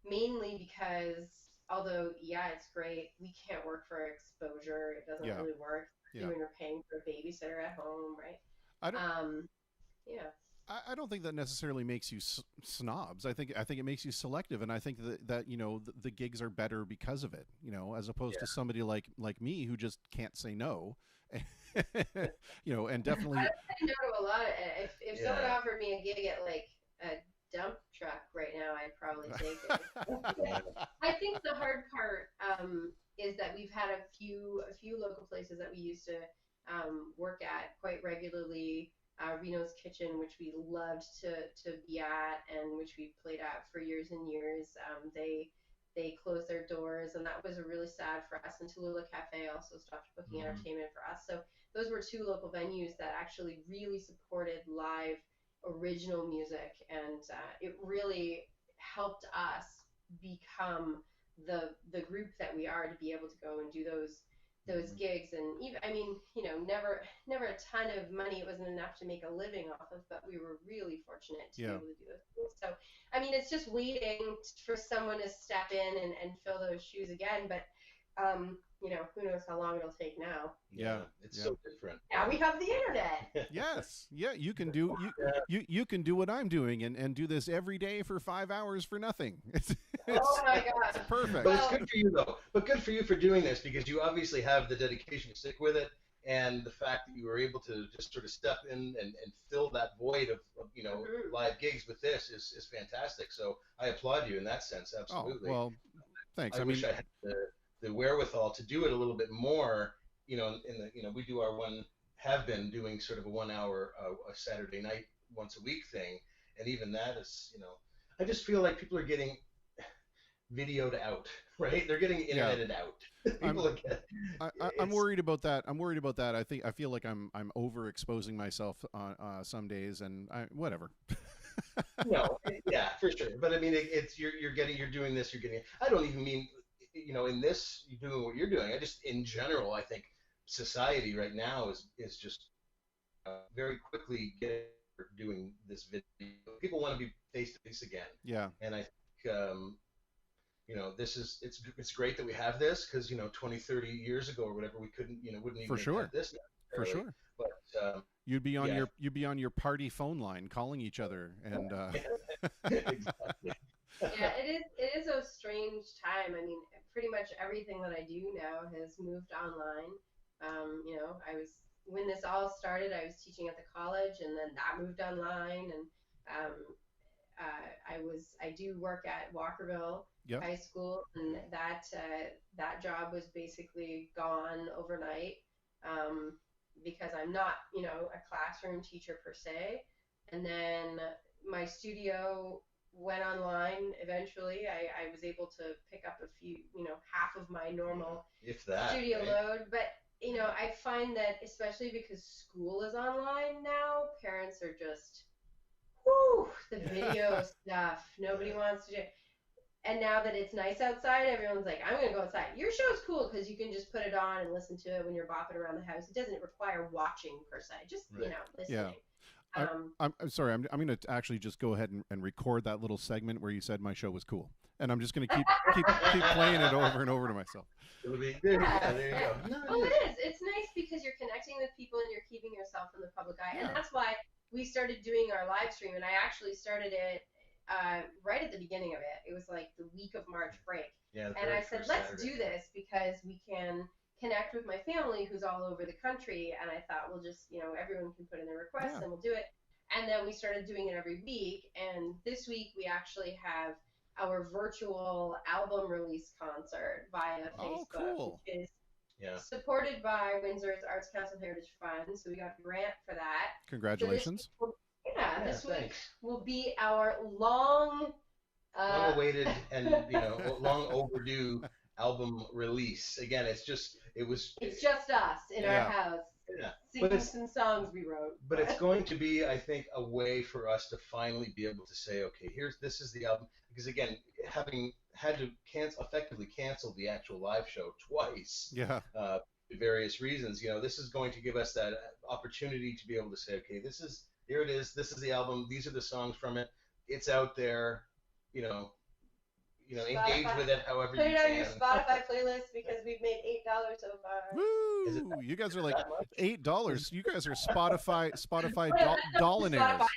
Speaker 4: Mainly because although it's great, we can't work for exposure. It doesn't
Speaker 1: Yeah.
Speaker 4: really work
Speaker 1: Yeah.
Speaker 4: when you're paying for a babysitter at home, right?
Speaker 1: I don't.
Speaker 4: Yeah.
Speaker 1: I don't think that necessarily makes you snobs. I think it makes you selective, and I think that the gigs are better because of it. As opposed to somebody like me who just can't say no. And definitely.
Speaker 4: I say no to a lot of. If someone offered me a gig at like a dump truck right now, I'd probably take it. I think the hard part is that we've had a few local places that we used to work at quite regularly. Reno's Kitchen, which we loved to be at, and which we played at for years and years. They closed their doors, and that was really sad for us. And Tallulah Cafe also stopped booking entertainment for us. So those were two local venues that actually really supported live original music, and it really helped us become the group that we are, to be able to go and do those gigs. And even, I mean, never a ton of money. It wasn't enough to make a living off of, but we were really fortunate to be able to do those things. So, I mean, it's just waiting for someone to step in and fill those shoes again. But, who knows how long it'll take now.
Speaker 1: Yeah.
Speaker 3: It's so different.
Speaker 4: Now we have the internet.
Speaker 1: Yes. Yeah. You can do you can do what I'm doing and do this every day for 5 hours for nothing.
Speaker 4: Oh my God.
Speaker 1: It's perfect.
Speaker 3: But it's good for you though. But good for you for doing this, because you obviously have the dedication to stick with it, and the fact that you were able to just sort of step in and fill that void of live gigs with this is fantastic. So I applaud you in that sense. Absolutely.
Speaker 1: Oh, well, thanks.
Speaker 3: I wish I had the wherewithal to do it a little bit more. We do have been doing sort of a 1 hour a Saturday night once a week thing, and even that is, I just feel like people are getting videoed out, right? They're getting interneted out.
Speaker 1: I'm worried about that. I feel like I'm overexposing myself on some days, and whatever.
Speaker 3: No, yeah, for sure. But I mean, it's you're doing this. You're getting. I don't even mean, in this, you're doing what you're doing. I just, in general, I think society right now is just very quickly doing this video. People want to be face to face again.
Speaker 1: Yeah.
Speaker 3: And I think this is it's great that we have this, because 20, 30 years ago or whatever, we couldn't wouldn't even
Speaker 1: for sure
Speaker 3: have this
Speaker 1: for sure.
Speaker 3: But
Speaker 1: you'd be on your party phone line calling each other and.
Speaker 3: Exactly.
Speaker 4: Yeah, it is a strange time. I mean, pretty much everything that I do now has moved online. When this all started, I was teaching at the college, and then that moved online, and I do work at Walkerville High School, and that job was basically gone overnight, because I'm not a classroom teacher per se. And then my studio went online eventually. I was able to pick up a few, half of my normal studio load. But, I find that, especially because school is online now, parents are just, the video stuff. Nobody wants to do it. And now that it's nice outside, everyone's like, I'm going to go outside. Your show's cool because you can just put it on and listen to it when you're bopping around the house. It doesn't require watching per se, just, listening.
Speaker 1: Yeah. I'm sorry. I'm going to actually just go ahead and record that little segment where you said my show was cool, and I'm just going to keep playing it over and over to myself.
Speaker 3: There you go.
Speaker 4: Well, it is. It's nice because you're connecting with people and you're keeping yourself in the public eye, and that's why we started doing our live stream. And I actually started it right at the beginning of it. It was like the week of March break, and I said, let's do this because we can connect with my family who's all over the country. And I thought, we'll just, everyone can put in their requests and we'll do it. And then we started doing it every week. And this week we actually have our virtual album release concert via Facebook, which is supported by Windsor's Arts Council Heritage Fund. So we got a grant for that.
Speaker 1: Congratulations.
Speaker 4: So Yeah, this week
Speaker 3: thanks.
Speaker 4: will be our long.
Speaker 3: Long-awaited and long overdue album release. Again, it's just
Speaker 4: us in our
Speaker 1: Yeah.
Speaker 4: house
Speaker 3: yeah.
Speaker 4: singing
Speaker 3: But it's
Speaker 4: some songs we wrote.
Speaker 3: but it's going to be, I think, a way for us to finally be able to say, okay, this is the album. Because again, having had to effectively cancel the actual live show twice,
Speaker 1: Yeah.
Speaker 3: for various reasons, this is going to give us that opportunity to be able to say, okay, here it is. This is the album. These are the songs from it. It's out there. Engage
Speaker 4: Spotify.
Speaker 3: with it however
Speaker 4: Put
Speaker 3: you
Speaker 4: it on
Speaker 3: can.
Speaker 4: your Spotify playlist because we've made $8 so far.
Speaker 3: Is it
Speaker 1: Woo! You guys are like
Speaker 3: that much?
Speaker 1: $8. You guys are Spotify
Speaker 4: Spotify,
Speaker 1: dollionaires.
Speaker 4: that's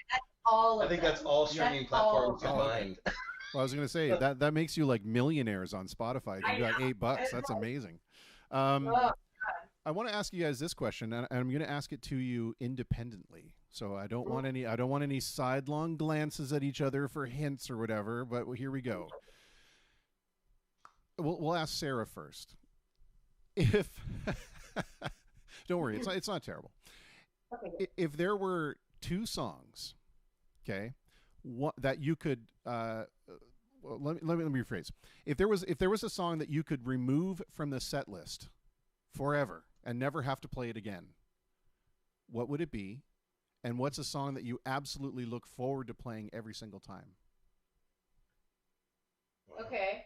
Speaker 4: all of
Speaker 3: I think
Speaker 4: them.
Speaker 3: that's all streaming platforms
Speaker 4: all.
Speaker 3: combined.
Speaker 1: Well, I was going to say that makes you like millionaires on Spotify. If you got $8, that's amazing.
Speaker 4: Oh,
Speaker 1: I want to ask you guys this question, and I'm going to ask it to you independently. So I don't want any sidelong glances at each other for hints or whatever. But here we go. We'll ask Sarah first. If don't worry, it's not terrible.
Speaker 4: okay.
Speaker 1: If there were two songs, okay, that you could let me rephrase. If there was a song that you could remove from the set list forever and never have to play it again, what would it be? And what's a song that you absolutely look forward to playing every single time?
Speaker 4: Okay.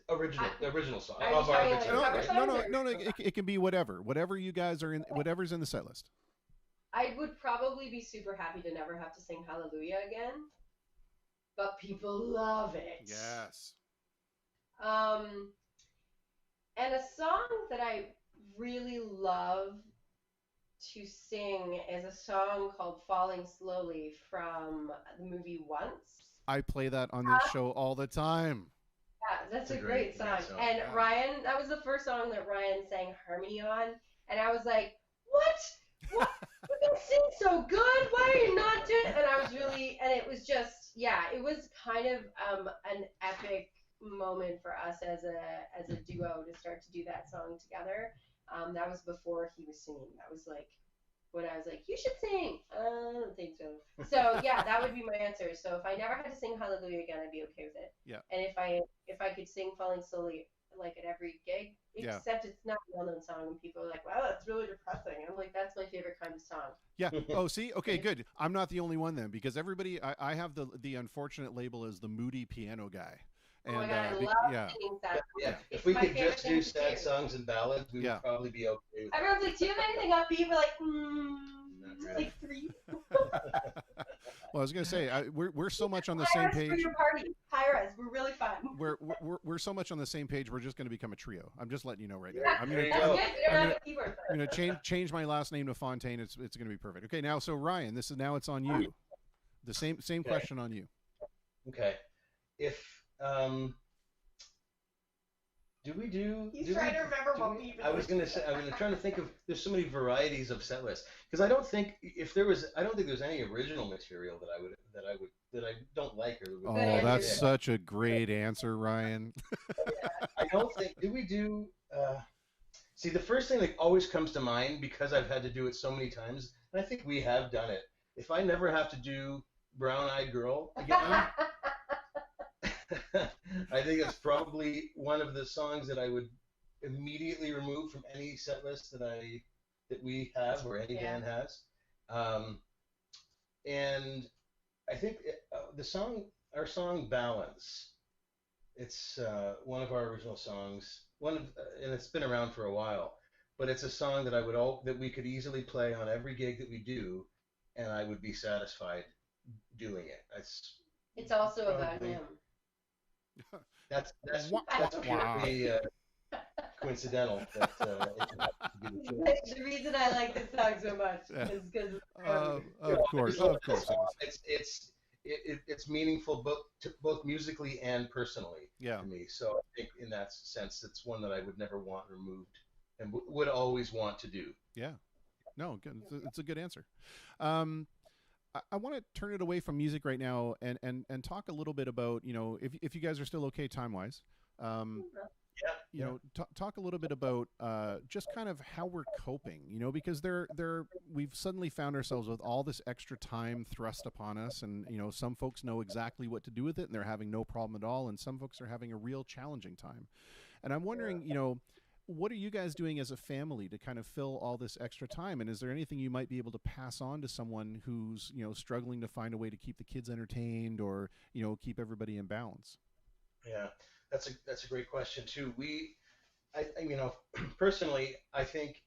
Speaker 3: The original song.
Speaker 4: Are you
Speaker 3: Of our
Speaker 4: talking
Speaker 3: original,
Speaker 4: like
Speaker 3: right?
Speaker 4: cover
Speaker 1: No. It can be whatever you guys are in, whatever's in the set list.
Speaker 4: I would probably be super happy to never have to sing Hallelujah again, but people love it.
Speaker 1: Yes.
Speaker 4: And a song that I really love to sing is a song called Falling Slowly from the movie Once.
Speaker 1: I play that on this show all the time.
Speaker 4: Yeah, that's
Speaker 3: It's
Speaker 4: a great song. And
Speaker 3: yeah.
Speaker 4: Ryan, that was the first song that Ryan sang harmony on, and I was like, what? You can sing so good. Why are you not doing it? And I was really, and it was just, yeah, it was kind of an epic moment for us as a duo to start to do that song together. That was before he was singing. That was like when I was like, you should sing. I don't think so. So yeah, that would be my answer. So if I never had to sing Hallelujah again, I'd be okay with it.
Speaker 1: Yeah.
Speaker 4: And if I could sing Falling Slowly like at every gig,
Speaker 1: Yeah.
Speaker 4: except it's not a well-known song, and people are like, wow, that's really depressing. And I'm like, that's my favorite kind of song.
Speaker 1: Yeah. Oh, see? Okay, good. I'm not the only one then, because everybody, I have the unfortunate label as the moody piano guy. And
Speaker 4: Oh my God, I
Speaker 1: be-
Speaker 4: love
Speaker 1: yeah.
Speaker 4: singing sad
Speaker 3: Yeah,
Speaker 4: songs.
Speaker 3: if
Speaker 4: It's
Speaker 3: we
Speaker 4: my
Speaker 3: could
Speaker 4: favorite
Speaker 3: just
Speaker 4: thing
Speaker 3: do
Speaker 4: to
Speaker 3: sad songs and ballads, we
Speaker 1: Yeah.
Speaker 3: would probably be okay with
Speaker 4: Everyone's like, do you have anything upbeat? We're like,
Speaker 3: Not really.
Speaker 4: like 3.
Speaker 1: Well, I was gonna say we're so much on the same
Speaker 4: Hire us for
Speaker 1: page.
Speaker 4: your party. Hire us. We're really fun.
Speaker 1: We're so much on the same page. We're just gonna become a trio. I'm just letting you know right now.
Speaker 4: Yeah,
Speaker 1: I'm
Speaker 3: There
Speaker 1: gonna
Speaker 3: you go.
Speaker 4: that's good. We don't
Speaker 1: I'm
Speaker 4: have a keyboard
Speaker 1: I'm
Speaker 4: for
Speaker 1: gonna
Speaker 4: it.
Speaker 1: change my last name to Fontaine. It's gonna be perfect. Okay, now so Ryan, it's on you. The same
Speaker 3: Okay.
Speaker 1: question on you.
Speaker 3: Okay. If do we do?
Speaker 4: He's
Speaker 3: do
Speaker 4: trying
Speaker 3: we,
Speaker 4: to remember
Speaker 3: do
Speaker 4: what
Speaker 3: we-
Speaker 4: we even
Speaker 3: I was gonna say. I'm trying to think of. There's so many varieties of set lists because I don't think there's any original material that I don't like or.
Speaker 1: Oh,
Speaker 4: Good
Speaker 1: that's
Speaker 4: answer.
Speaker 1: such a great answer, Ryan.
Speaker 3: I don't think. Do we do? See, the first thing that always comes to mind because I've had to do it so many times, and I think we have done it. If I never have to do Brown Eyed Girl again, I think it's probably one of the songs that I would immediately remove from any set list that we have or any
Speaker 4: Yeah.
Speaker 3: band has. And I think our song Balance. It's one of our original songs. And it's been around for a while, but it's a song that that we could easily play on every gig that we do, and I would be satisfied doing it.
Speaker 4: It's also about
Speaker 3: Probably.
Speaker 4: him.
Speaker 3: That's
Speaker 1: Wah, wah.
Speaker 3: purely coincidental. That it happened to be the choice.
Speaker 4: The reason I like this song so much is because
Speaker 1: Of course.
Speaker 3: It's meaningful both musically and personally
Speaker 1: Yeah.
Speaker 3: to me. So I think in that sense, it's one that I would never want removed and would always want to do.
Speaker 1: Yeah. No, good. It's a good answer. I want to turn it away from music right now and talk a little bit about, if you guys are still okay time-wise. you know, talk a little bit about just kind of how we're coping, you know, because we've suddenly found ourselves with all this extra time thrust upon us, and you know, some folks know exactly what to do with it and they're having no problem at all, and some folks are having a real challenging time. And I'm wondering, you know, what are you guys doing as a family to kind of fill all this extra time? And is there anything you might be able to pass on to someone who's, you know, struggling to find a way to keep the kids entertained, or, you know, keep everybody in balance?
Speaker 3: Yeah, that's a great question too. You know, personally, I think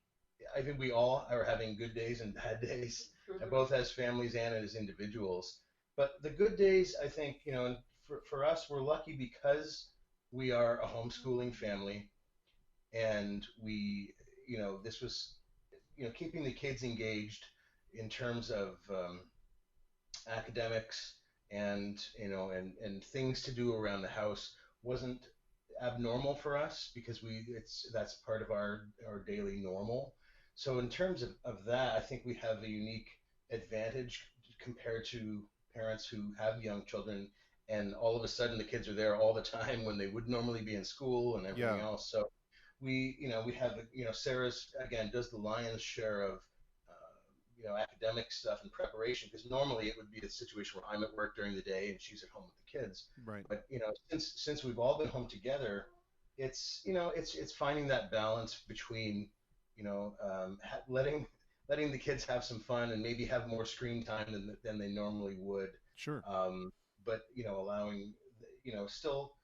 Speaker 3: we all are having good days and bad days, both as families and as individuals. But the good days, I think, you know, and for us, we're lucky because we are a homeschooling family, and you know, this was, you know, keeping the kids engaged in terms of academics and, you know, and things to do around the house wasn't abnormal for us because that's part of our daily normal. So in terms of that, I think we have a unique advantage compared to parents who have young children, and all of a sudden the kids are there all the time when they would normally be in school and everything
Speaker 1: Yeah,
Speaker 3: else. So you know, we have, you know, Sarah's again does the lion's share of you know, academic stuff and preparation, because normally it would be a situation where I'm at work during the day and she's at home with the kids.
Speaker 1: right.
Speaker 3: But you know, since we've all been home together, it's, you know, it's finding that balance between, you know, letting the kids have some fun and maybe have more screen time than they normally would,
Speaker 1: Sure.
Speaker 3: um, but you know, allowing, you know, still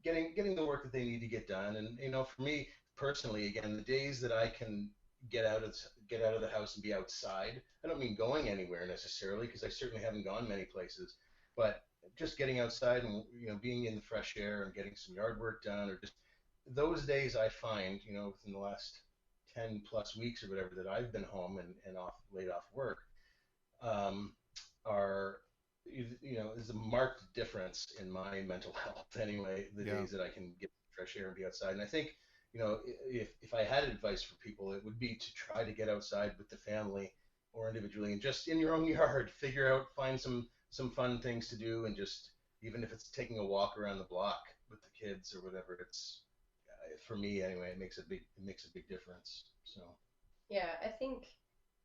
Speaker 3: getting the work that they need to get done. And you know, for me personally, again, the days that I can get out of the house and be outside. I don't mean going anywhere necessarily, because I certainly haven't gone many places, but just getting outside and, you know, being in the fresh air and getting some yard work done, or just those days I find, you know, within the last 10 plus weeks or whatever that I've been home and off laid off work, um, are, you know, is a marked difference in my mental health anyway, the
Speaker 1: Yeah.
Speaker 3: days that I can get fresh air and be outside. And I think, you know, if I had advice for people, it would be to try to get outside with the family or individually, and just in your own yard, find some fun things to do, and just, even if it's taking a walk around the block with the kids or whatever, it's, for me anyway, it makes a big difference. So
Speaker 4: Yeah, I think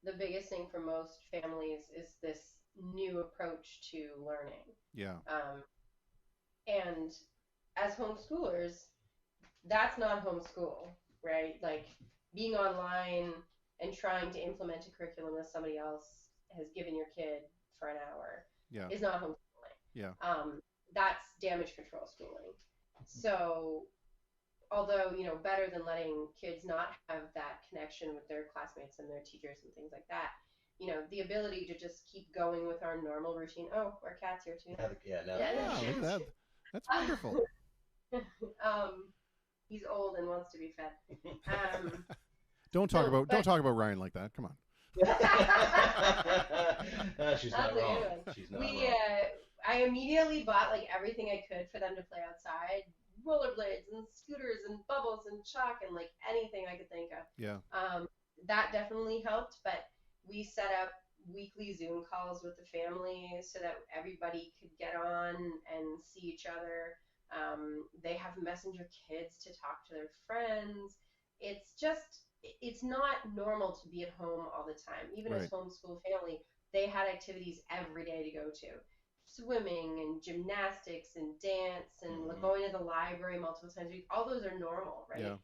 Speaker 4: the biggest thing for most families is this new approach to learning.
Speaker 1: Yeah.
Speaker 4: And as homeschoolers, that's not homeschool, right? Like being online and trying to implement a curriculum that somebody else has given your kid for an hour
Speaker 1: Yeah.
Speaker 4: is not homeschooling.
Speaker 1: Yeah.
Speaker 4: That's damage control schooling. So, although, you know, better than letting kids not have that connection with their classmates and their teachers and things like that, you know, the ability to just keep going with our normal routine. Oh, our cat's here too.
Speaker 3: now
Speaker 4: Yeah,
Speaker 1: Yeah. Look at that. That's wonderful.
Speaker 4: he's old and wants to be fed. Um,
Speaker 1: Don't
Speaker 4: no, but
Speaker 1: talk about Ryan like that. Come on.
Speaker 3: She's
Speaker 4: that's
Speaker 3: not
Speaker 4: a good
Speaker 3: wrong.
Speaker 4: one.
Speaker 3: She's not
Speaker 4: We,
Speaker 3: wrong.
Speaker 4: I immediately bought like everything I could for them to play outside, rollerblades and scooters and bubbles and chalk and like anything I could think of.
Speaker 1: Yeah.
Speaker 4: That definitely helped, but we set up weekly Zoom calls with the family so that everybody could get on and see each other. They have messenger kids to talk to their friends. It's just, it's not normal to be at home all the time. Even as
Speaker 1: Right.
Speaker 4: homeschool family, they had activities every day to go to. Swimming and gymnastics and dance and
Speaker 3: Mhm.
Speaker 4: going to the library multiple times a week. All those are normal, right?
Speaker 1: Yeah.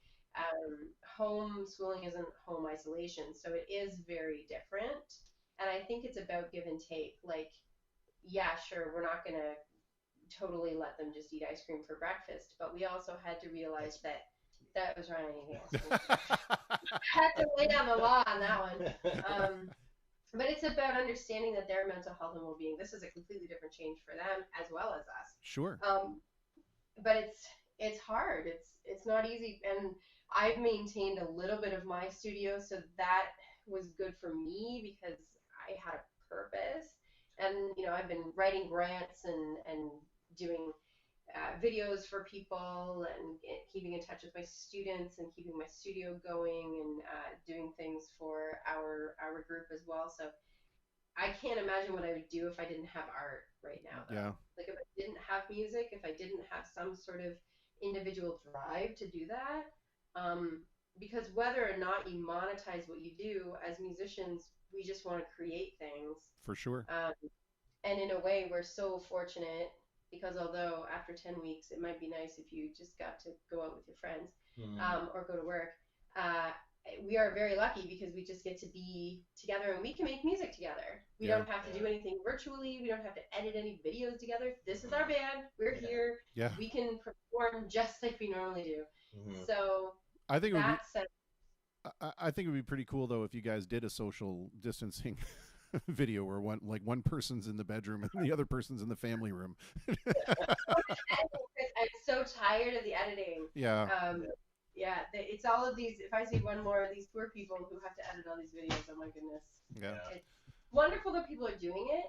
Speaker 4: Homeschooling isn't home isolation, so it is very different. And I think it's about give and take. Like, yeah, sure, we're not going to totally let them just eat ice cream for breakfast, but we also had to realize that that was Ryan eating ice cream. Had to lay down the law on that one. But it's about understanding that their mental health and well-being. This is a completely different change for them as well as us.
Speaker 1: Sure.
Speaker 4: But it's hard. It's not easy, and I've maintained a little bit of my studio, so that was good for me because I had a purpose. And you know, I've been writing grants and doing videos for people and keeping in touch with my students and keeping my studio going and doing things for our group as well. So I can't imagine what I would do if I didn't have art right now, though.
Speaker 1: Yeah.
Speaker 4: Like if I didn't have music, if I didn't have some sort of individual drive to do that. Because whether or not you monetize what you do as musicians, we just want to create things.
Speaker 1: For sure.
Speaker 4: And in a way, we're so fortunate because although after 10 weeks, it might be nice if you just got to go out with your friends or go to work. We are very lucky because we just get to be together and we can make music together. We don't have to do anything virtually. We don't have to edit any videos together. This is our band. We're here.
Speaker 1: Yeah.
Speaker 4: We can perform just like we normally do. So
Speaker 1: I think
Speaker 4: that's
Speaker 1: I think it would be pretty cool though if you guys did a social distancing video where one person's in the bedroom and the other person's in the family room.
Speaker 4: I'm so tired of the editing.
Speaker 1: Yeah.
Speaker 4: It's all of these. If I see one more of these poor people who have to edit all these videos, oh my goodness.
Speaker 1: Yeah.
Speaker 4: It's wonderful that people are doing it,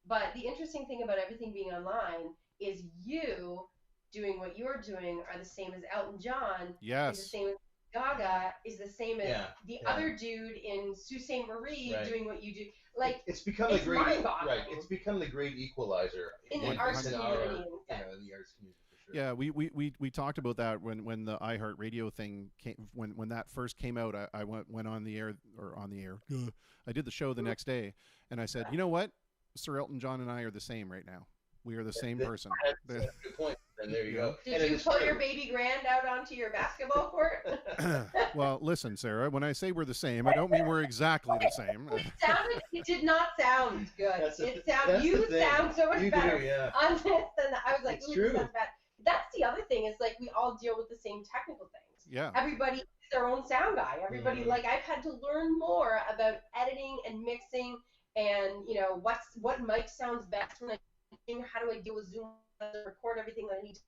Speaker 4: but the interesting thing about everything being online is you doing what you're doing are the same as Elton John.
Speaker 1: Yes.
Speaker 4: Is the same as Gaga, is the same as the other dude in Sault Ste. Marie doing what you do. Like
Speaker 3: it's become
Speaker 4: it's
Speaker 3: the great
Speaker 4: mind-boggling.
Speaker 3: It's become the great equalizer
Speaker 4: in the arts community.
Speaker 3: The arts community.
Speaker 1: Yeah, we talked about that when the iHeartRadio thing came, when that first came out. I went on the air. I did the show the next day, and I said, you know what, Sir Elton John and I are the same right now. We are the same person.
Speaker 3: That's a good point. And there you go.
Speaker 4: Did you pull your baby grand out onto your basketball court?
Speaker 1: Well, listen, Sarah, when I say we're the same, I don't mean we're exactly the same.
Speaker 4: It did not sound good. You sound so much better on this than I was like,
Speaker 3: it's true.
Speaker 4: Sounds bad. That's the other thing is like we all deal with the same technical things.
Speaker 1: Yeah.
Speaker 4: Everybody is their own sound guy. Everybody like I've had to learn more about editing and mixing and what mic sounds best when I how do I deal with Zoom record everything that I need to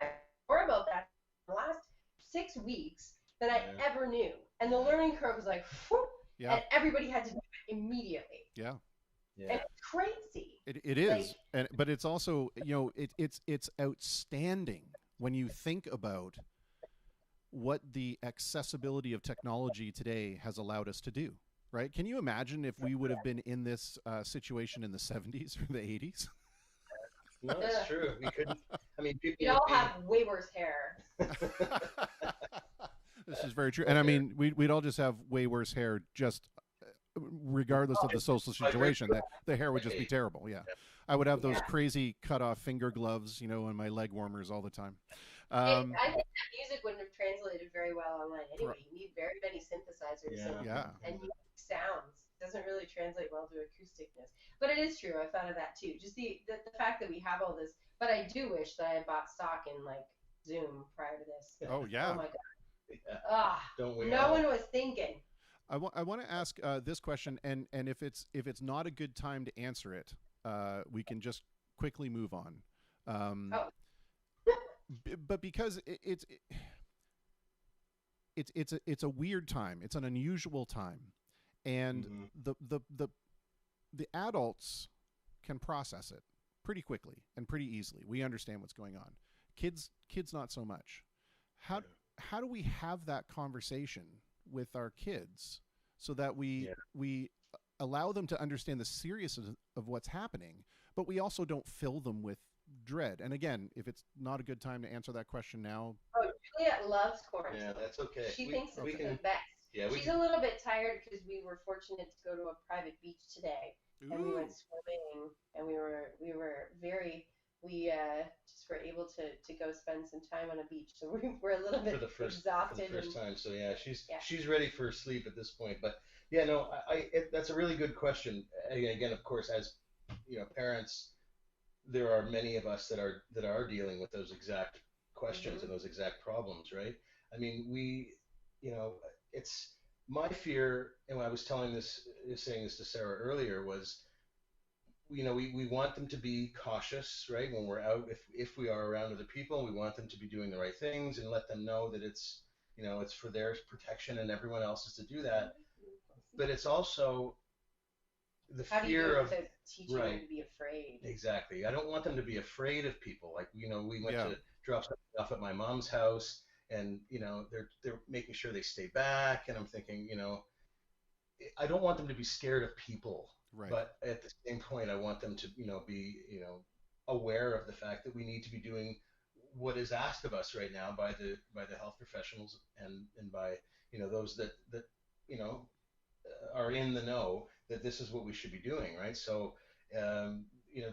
Speaker 4: I more about that in the last 6 weeks than I ever knew. And the learning curve was like whew, and everybody had to do it immediately.
Speaker 1: Yeah.
Speaker 4: And it's crazy.
Speaker 1: It is, but it's also it's outstanding when you think about what the accessibility of technology today has allowed us to do. Right? Can you imagine if we would have been in this situation in the 70s or the 80s?
Speaker 3: No, it's true. We couldn't. I mean, people.
Speaker 4: We all have way worse hair.
Speaker 1: This is very true, and I mean, we'd all just have way worse hair just. Regardless of the social situation, the hair would just be terrible. Yeah, I would have those crazy cut-off finger gloves, and my leg warmers all the time.
Speaker 4: I think that music wouldn't have translated very well online anyway. You need very many synthesizers and unique sounds. It doesn't really translate well to acousticness. But it is true. I thought of that too. Just the fact that we have all this. But I do wish that I had bought stock in like Zoom prior to this.
Speaker 1: Oh yeah.
Speaker 4: Oh my god.
Speaker 3: Don't we?
Speaker 4: No one was thinking.
Speaker 1: I want to ask this question, and if it's not a good time to answer it, we can just quickly move on. But because it's a weird time, it's an unusual time, and the adults can process it pretty quickly and pretty easily. We understand what's going on. Kids not so much. How do we have that conversation with our kids so that we allow them to understand the seriousness of what's happening, but we also don't fill them with dread? And again, if it's not a good time to answer that question now.
Speaker 4: Oh, Juliet loves quarantine.
Speaker 3: Yeah, that's okay.
Speaker 4: She thinks it's the best. Yeah, she's a little bit tired because we were fortunate to go to a private beach today.
Speaker 1: Ooh.
Speaker 4: And we went swimming, and we just were able to go spend some time on a beach. So we're a little bit exhausted.
Speaker 3: For the first time. So she's ready for sleep at this point. But that's a really good question. Again, of course, as parents, there are many of us that are dealing with those exact questions and those exact problems, right? I mean, it's my fear, and I was saying this to Sarah earlier, was we want them to be cautious, right? When we're out, if we are around other people, we want them to be doing the right things and let them know that it's for their protection and everyone else's to do that. But it's also the fear of
Speaker 4: teaching them to be afraid.
Speaker 3: Exactly. I don't want them to be afraid of people. Like, we went to drop something off at my mom's house, and they're making sure they stay back, and I'm thinking, I don't want them to be scared of people. Right. But at the same point, I want them to be aware of the fact that we need to be doing what is asked of us right now by the health professionals and by those that you know are in the know that this is what we should be doing, right? So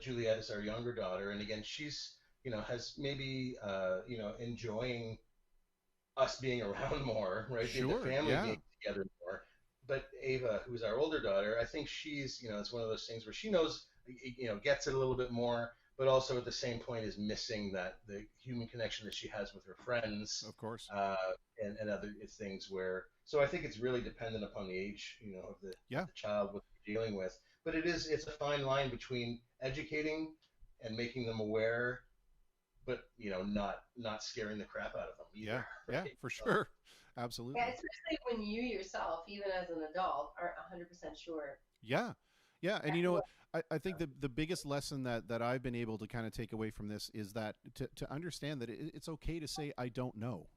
Speaker 3: Juliet is our younger daughter, and again, she's has maybe enjoying us being around more, right? The
Speaker 1: Sure.
Speaker 3: family
Speaker 1: Yeah.
Speaker 3: being together more. But Ava, who's our older daughter, I think she's, it's one of those things where she knows, gets it a little bit more, but also at the same point is missing that the human connection that she has with her friends,
Speaker 1: Of course.
Speaker 3: and other things where. So I think it's really dependent upon the age,
Speaker 1: Yeah.
Speaker 3: of the child, what they're dealing with. But it's a fine line between educating and making them aware, but not scaring the crap out of them
Speaker 1: Yeah.
Speaker 3: either,
Speaker 1: Yeah.
Speaker 3: right?
Speaker 1: For
Speaker 3: So,
Speaker 1: sure.
Speaker 4: Yeah,
Speaker 1: Absolutely.
Speaker 4: especially when you yourself, even as an adult, aren't 100% sure.
Speaker 1: Yeah. Yeah. And
Speaker 4: What,
Speaker 1: I think the biggest lesson that I've been able to kind of take away from this is that to understand that it's okay to say I don't know.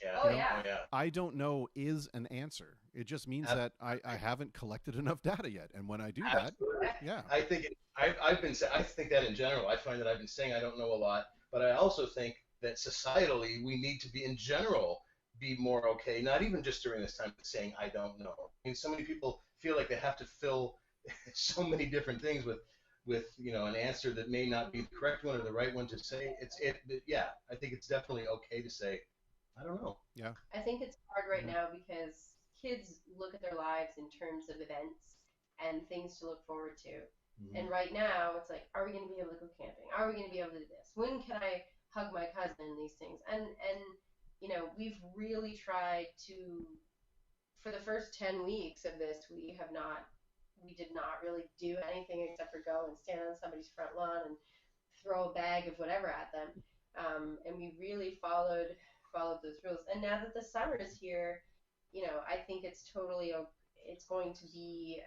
Speaker 3: yeah,
Speaker 4: oh
Speaker 1: You know,
Speaker 3: oh
Speaker 4: yeah,
Speaker 3: yeah.
Speaker 1: I don't know is an answer. It just means
Speaker 3: Ab-
Speaker 1: that I haven't collected enough data yet. And when I do that,
Speaker 3: Absolutely.
Speaker 1: yeah,
Speaker 3: I think I think that in general. I find that I've been saying I don't know a lot, but I also think that societally we need to be in general be more okay, not even just during this time, but saying I don't know. I mean, so many people feel like they have to fill so many different things with an answer that may not be the correct one or the right one to say. Yeah. I think it's definitely okay to say I don't know.
Speaker 1: yeah,
Speaker 4: I think it's hard right
Speaker 3: Yeah.
Speaker 4: now because kids look at their lives in terms of events and things to look forward to.
Speaker 3: Hmm.
Speaker 4: And right now, it's like, are we going to be able to go camping? Are we going to be able to do this? When can I hug my cousin? These things, and we've really tried to. For the first 10 weeks of this, we did not really do anything except for go and stand on somebody's front lawn and throw a bag of whatever at them. And we really followed those rules. And now that the summer is here, I think it's going to be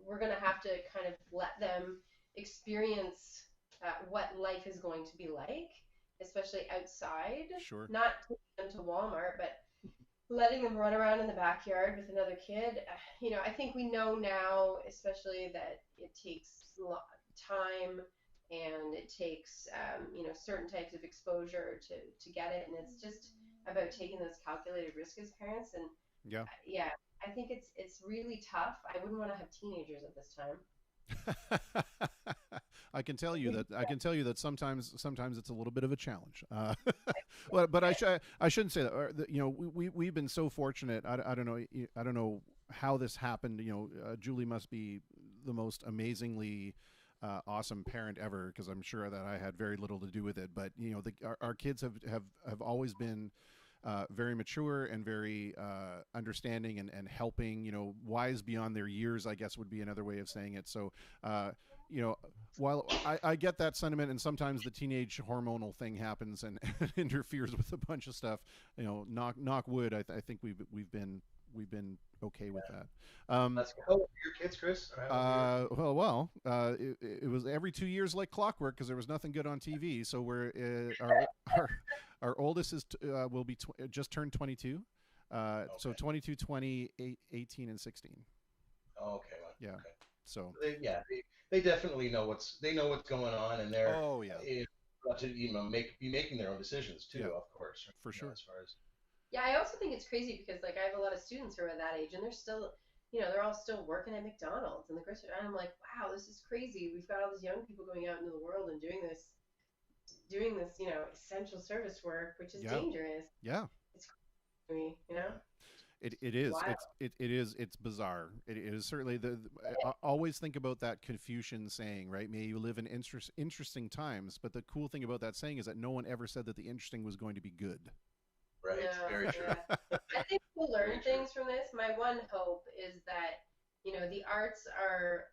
Speaker 4: we're going to have to kind of let them experience what life is going to be like, especially outside.
Speaker 1: sure,
Speaker 4: Not taking them to Walmart, but letting them run around in the backyard with another kid. I think we know now, especially that it takes time and it takes certain types of exposure to get it, and it's just about taking those calculated risks as parents. And
Speaker 1: yeah.
Speaker 4: yeah, I think it's really tough. I wouldn't want to have teenagers at this time.
Speaker 1: I can tell you that sometimes it's a little bit of a challenge. But I shouldn't say that. We've been so fortunate. I don't know. I don't know how this happened. Julie must be the most amazingly awesome parent ever, because I'm sure that I had very little to do with it. But our kids have always been very mature and very understanding and helping, wise beyond their years, I guess would be another way of saying it. So, while I get that sentiment, and sometimes the teenage hormonal thing happens and interferes with a bunch of stuff, knock wood. I think we've been okay with that.
Speaker 3: That's how old are your kids, Chris? Or how old are
Speaker 1: It was every 2 years like clockwork because there was nothing good on TV. So our oldest is will be just turned 22. So
Speaker 3: Okay.
Speaker 1: 22, 20, 18, and 16.
Speaker 3: Oh, okay. Well,
Speaker 1: Yeah.
Speaker 3: okay.
Speaker 1: So.
Speaker 3: They definitely know what's going on, and they're
Speaker 1: Oh yeah,
Speaker 3: able to be making their own decisions too,
Speaker 1: yeah,
Speaker 3: of course.
Speaker 1: for sure.
Speaker 3: As far as
Speaker 4: Yeah, I also think it's crazy because like I have a lot of students who are that age and they're still, they're all still working at McDonald's and the grocery. And I'm like, wow, this is crazy. We've got all these young people going out into the world and doing this, essential service work, which is
Speaker 1: Yeah,
Speaker 4: dangerous.
Speaker 1: yeah.
Speaker 4: It's crazy, you know.
Speaker 1: It is.
Speaker 4: Wow.
Speaker 1: It's bizarre. It is certainly I always think about that Confucian saying, right? May you live in interesting times. But the cool thing about that saying is that no one ever said that the interesting was going to be good.
Speaker 3: right,
Speaker 4: No,
Speaker 3: very true.
Speaker 4: yeah. I think we'll learn
Speaker 3: Very true.
Speaker 4: things from this. My one hope is that, the arts are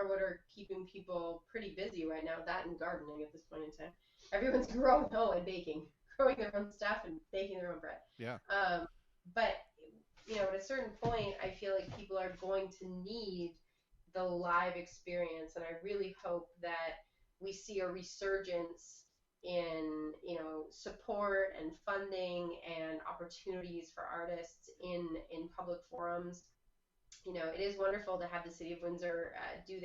Speaker 4: what are keeping people pretty busy right now. That and gardening at this point in time. Everyone's growing and baking, growing their own stuff and baking their own bread.
Speaker 1: Yeah.
Speaker 4: But at a certain point, I feel like people are going to need the live experience, and I really hope that we see a resurgence in support and funding and opportunities for artists in public forums. It is wonderful to have the City of Windsor do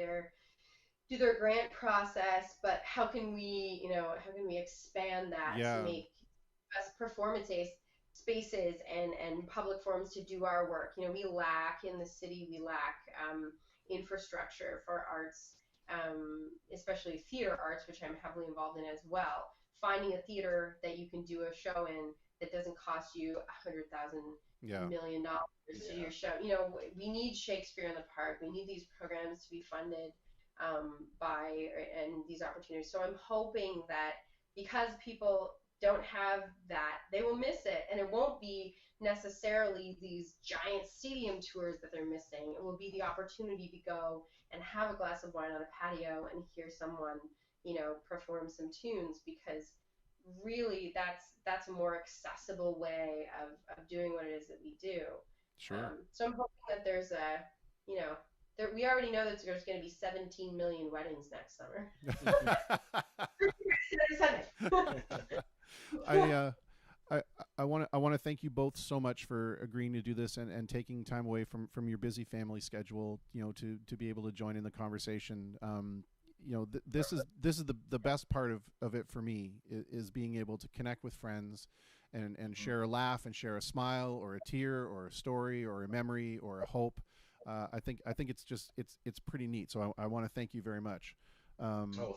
Speaker 4: do their grant process, but how can we, how can we expand that to
Speaker 1: Yeah.
Speaker 4: make us spaces and public forums to do our work. We lack in the city, we lack infrastructure for arts, especially theater arts, which I'm heavily involved in as well. Finding a theater that you can do a show in that doesn't cost you
Speaker 1: Yeah.
Speaker 4: $100,000 to do your show. We need Shakespeare in the Park. We need these programs to be funded and these opportunities. So I'm hoping that because people don't have that, they will miss it, and it won't be necessarily these giant stadium tours that they're missing. It will be the opportunity to go and have a glass of wine on a patio and hear someone, perform some tunes, because really that's a more accessible way of doing what it is that we do.
Speaker 1: Sure.
Speaker 4: So I'm hoping that there's we already know that there's going to be 17 million weddings next summer.
Speaker 1: I want to thank you both so much for agreeing to do this and taking time away from your busy family schedule, to be able to join in the conversation. This is the best part of it for me, is being able to connect with friends and share a laugh and share a smile or a tear or a story or a memory or a hope. I think it's pretty neat. So I want to thank you very much.
Speaker 3: Thank you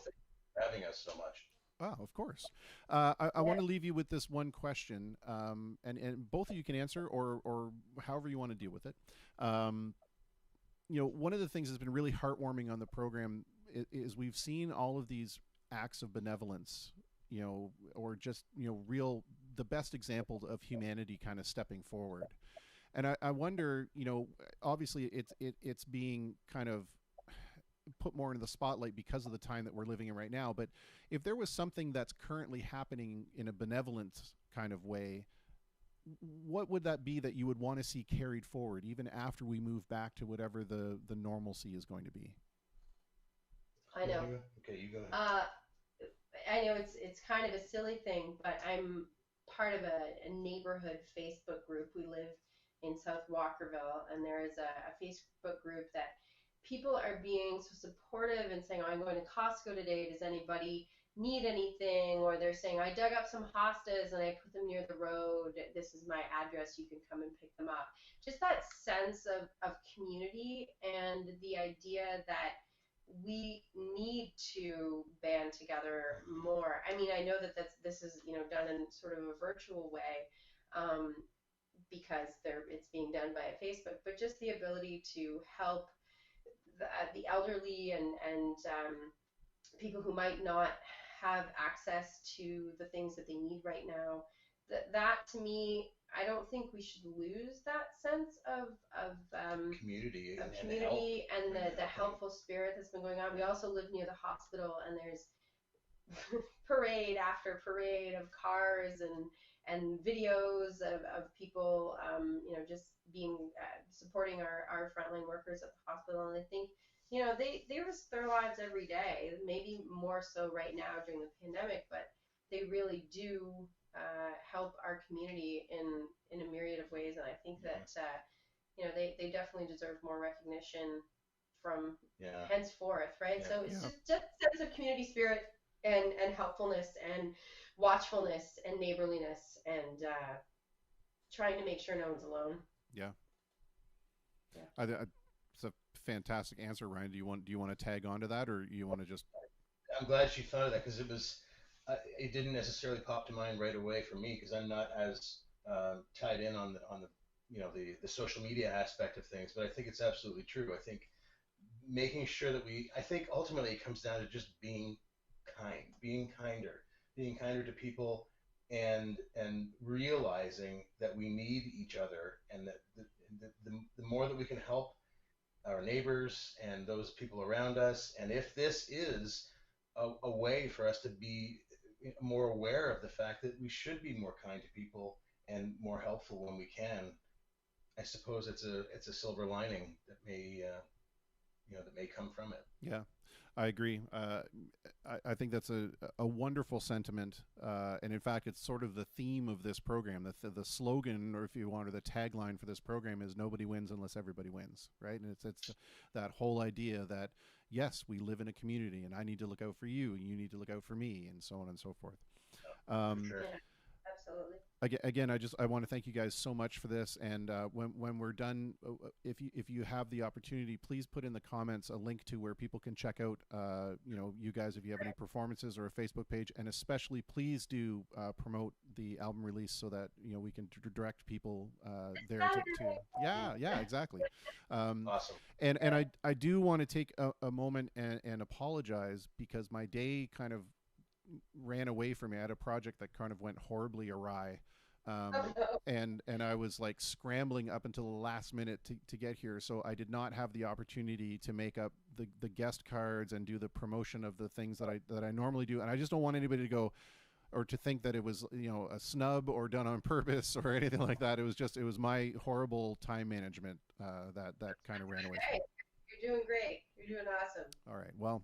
Speaker 3: for having us so much.
Speaker 1: Oh, of course. I want to leave you with this one question, and both of you can answer or however you want to deal with it. One of the things that's been really heartwarming on the program is we've seen all of these acts of benevolence, or just, the best example of humanity kind of stepping forward. And I wonder, obviously it's being kind of put more into the spotlight because of the time that we're living in right now. But if there was something that's currently happening in a benevolent kind of way, what would that be that you would want to see carried forward even after we move back to whatever the normalcy is going to be?
Speaker 4: I know.
Speaker 3: Okay, you go ahead.
Speaker 4: I know it's kind of a silly thing, but I'm part of a neighborhood Facebook group. We live in South Walkerville, and there is a Facebook group that people are being so supportive and saying, oh, I'm going to Costco today. Does anybody need anything? Or they're saying, I dug up some hostas and I put them near the road. This is my address. You can come and pick them up. Just that sense of community and the idea that we need to band together more. I mean, I know that this is done in sort of a virtual way, because it's being done by Facebook, but just the ability to help the elderly and people who might not have access to the things that they need right now. That to me, I don't think we should lose that sense of
Speaker 3: community
Speaker 4: and the helpful spirit that's been going on. We also live near the hospital, and there's parade after parade of cars and videos of people, just being supporting our frontline workers at the hospital. And I think, they risk their lives every day, maybe more so right now during the pandemic, but they really do help our community in a myriad of ways. And I think that, they definitely deserve more recognition from henceforth, right? So it's just sense of community spirit and helpfulness and watchfulness and neighborliness and trying to make sure no one's alone.
Speaker 1: Yeah. It's a fantastic answer, Ryan. Do you want to tag on to that, or you want to just?
Speaker 3: I'm glad she thought of that, because it didn't necessarily pop to mind right away for me, because I'm not as tied in on the social media aspect of things. But I think it's absolutely true. I think making sure that I think ultimately it comes down to just being kind, being kinder to people, and realizing that we need each other, and that the more that we can help our neighbors and those people around us, and if this is a way for us to be more aware of the fact that we should be more kind to people and more helpful when we can, I suppose it's a silver lining that may come from it.
Speaker 1: Yeah. I agree. I think that's a wonderful sentiment, and in fact, it's sort of the theme of this program. The slogan, or if you want, or the tagline for this program is "Nobody wins unless everybody wins." Right, and it's that whole idea that yes, we live in a community, and I need to look out for you, and you need to look out for me, and so on and so forth.
Speaker 3: For sure.
Speaker 4: Yeah, absolutely.
Speaker 1: Again, I want to thank you guys so much for this. And when we're done, if you have the opportunity, please put in the comments a link to where people can check out, you guys, if you have any performances or a Facebook page, and especially please do promote the album release so that we can direct people there to yeah, exactly.
Speaker 3: Awesome.
Speaker 1: And I do want to take a moment and apologize because my day kind of ran away from me. I had a project that kind of went horribly awry. And I was like scrambling up until the last minute to get here. So I did not have the opportunity to make up the guest cards and do the promotion of the things that I normally do. And I just don't want anybody to go or to think that it was, a snub or done on purpose or anything like that. It was my horrible time management that kind of ran away from me.
Speaker 4: You're doing great. You're doing awesome.
Speaker 1: All right. Well,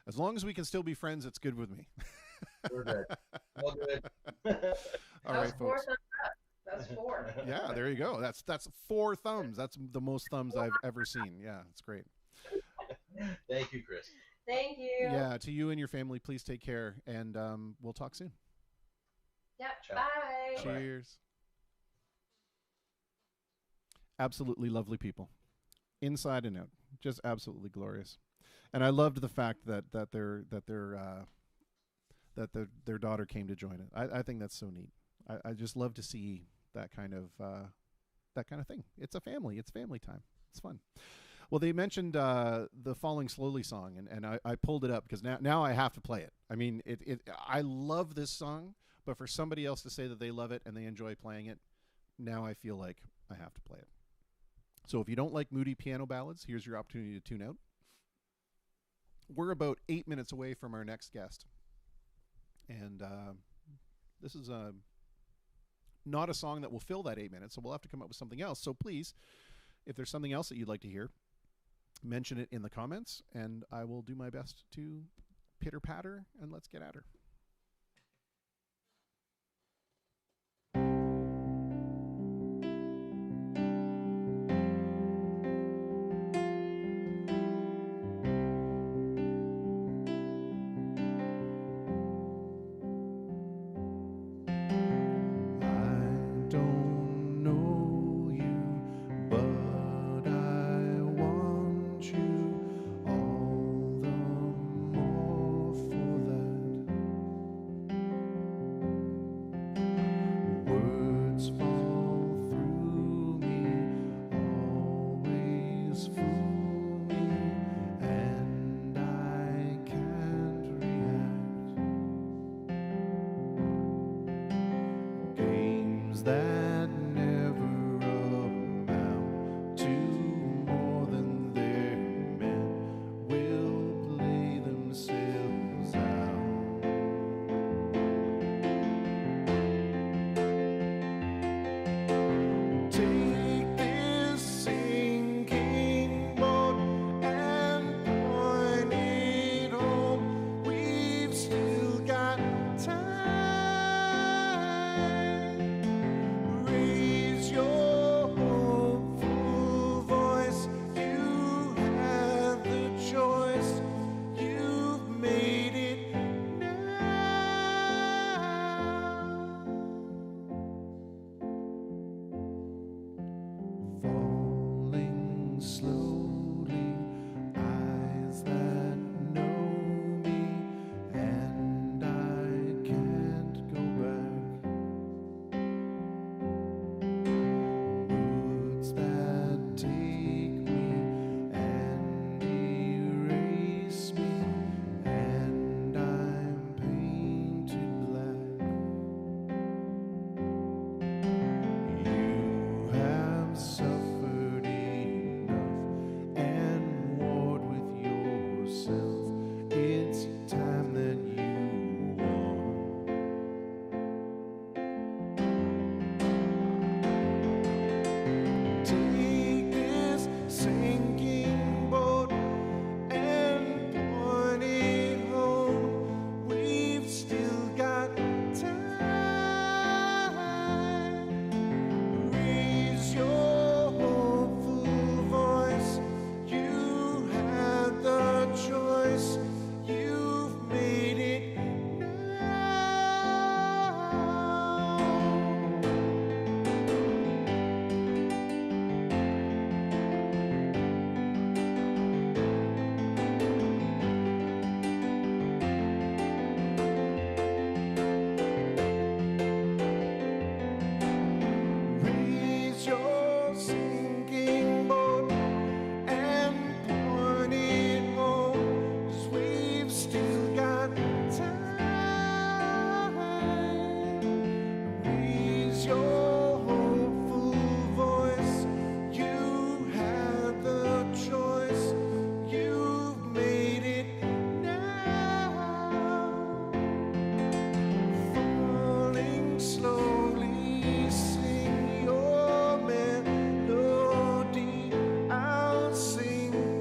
Speaker 1: as long as we can still be friends, it's good with me.
Speaker 3: We're good. All good.
Speaker 1: All right, folks.
Speaker 4: That's 4.
Speaker 1: Yeah, there you go. That's 4 thumbs. That's the most thumbs I've ever seen. Yeah, it's great.
Speaker 3: Thank you, Chris.
Speaker 4: Thank you.
Speaker 1: Yeah, to you and your family, please take care, and we'll talk soon.
Speaker 4: Yeah.
Speaker 3: Ciao.
Speaker 4: Bye.
Speaker 1: Cheers. Absolutely lovely people, inside and out, just absolutely glorious. And I loved the fact that their daughter came to join it. I think that's so neat. I just love to see that kind of thing. It's a family. It's family time. It's fun. Well, they mentioned the Falling Slowly song, and I pulled it up because now I have to play it. I mean, I love this song, but for somebody else to say that they love it and they enjoy playing it, now I feel like I have to play it. So if you don't like moody piano ballads, here's your opportunity to tune out. We're about 8 minutes away from our next guest. And this is not a song that will fill that 8 minutes, so we'll have to come up with something else. So please, if there's something else that you'd like to hear, mention it in the comments, and I will do my best to pitter-patter, and let's get at her. That never amount to more than their men will play themselves out. Take this sinking boat and point it home. We've still got time.
Speaker 2: sinking boat and point it home, 'cause we've still got time. Raise your hopeful voice. You had the choice. You've made it now. Falling slowly, sing your melody. I'll sing along.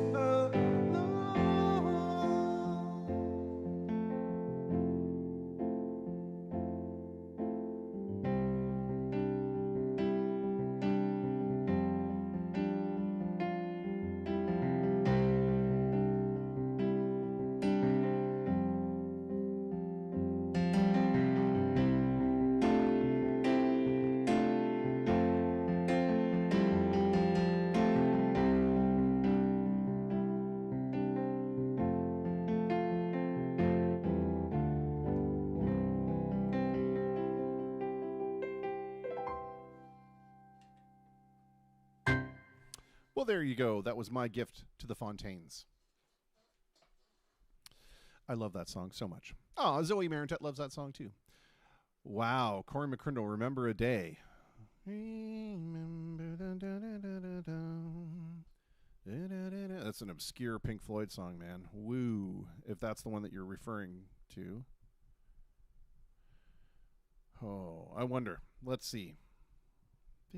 Speaker 1: Well, there you go. That was my gift to the Fontaines. I love that song so much. Oh, Zoe Marentet loves that song too. Wow, Corey McCrindle, Remember a Day. Remember That's an obscure Pink Floyd song, man. Woo, if that's the one that you're referring to. Oh, I wonder. Let's see. I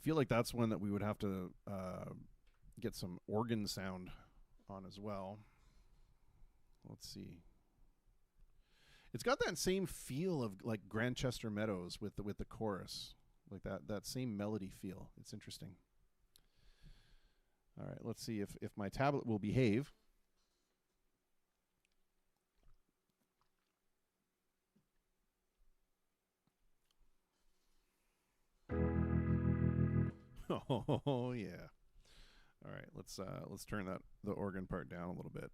Speaker 1: feel like that's one that we would have to get some organ sound on as well. Let's see. It's got that same feel of like Grantchester Meadows with the chorus, like that same melody feel. It's interesting. All right, let's see if my tablet will behave. Oh yeah. All right, let's turn the organ part down a little bit.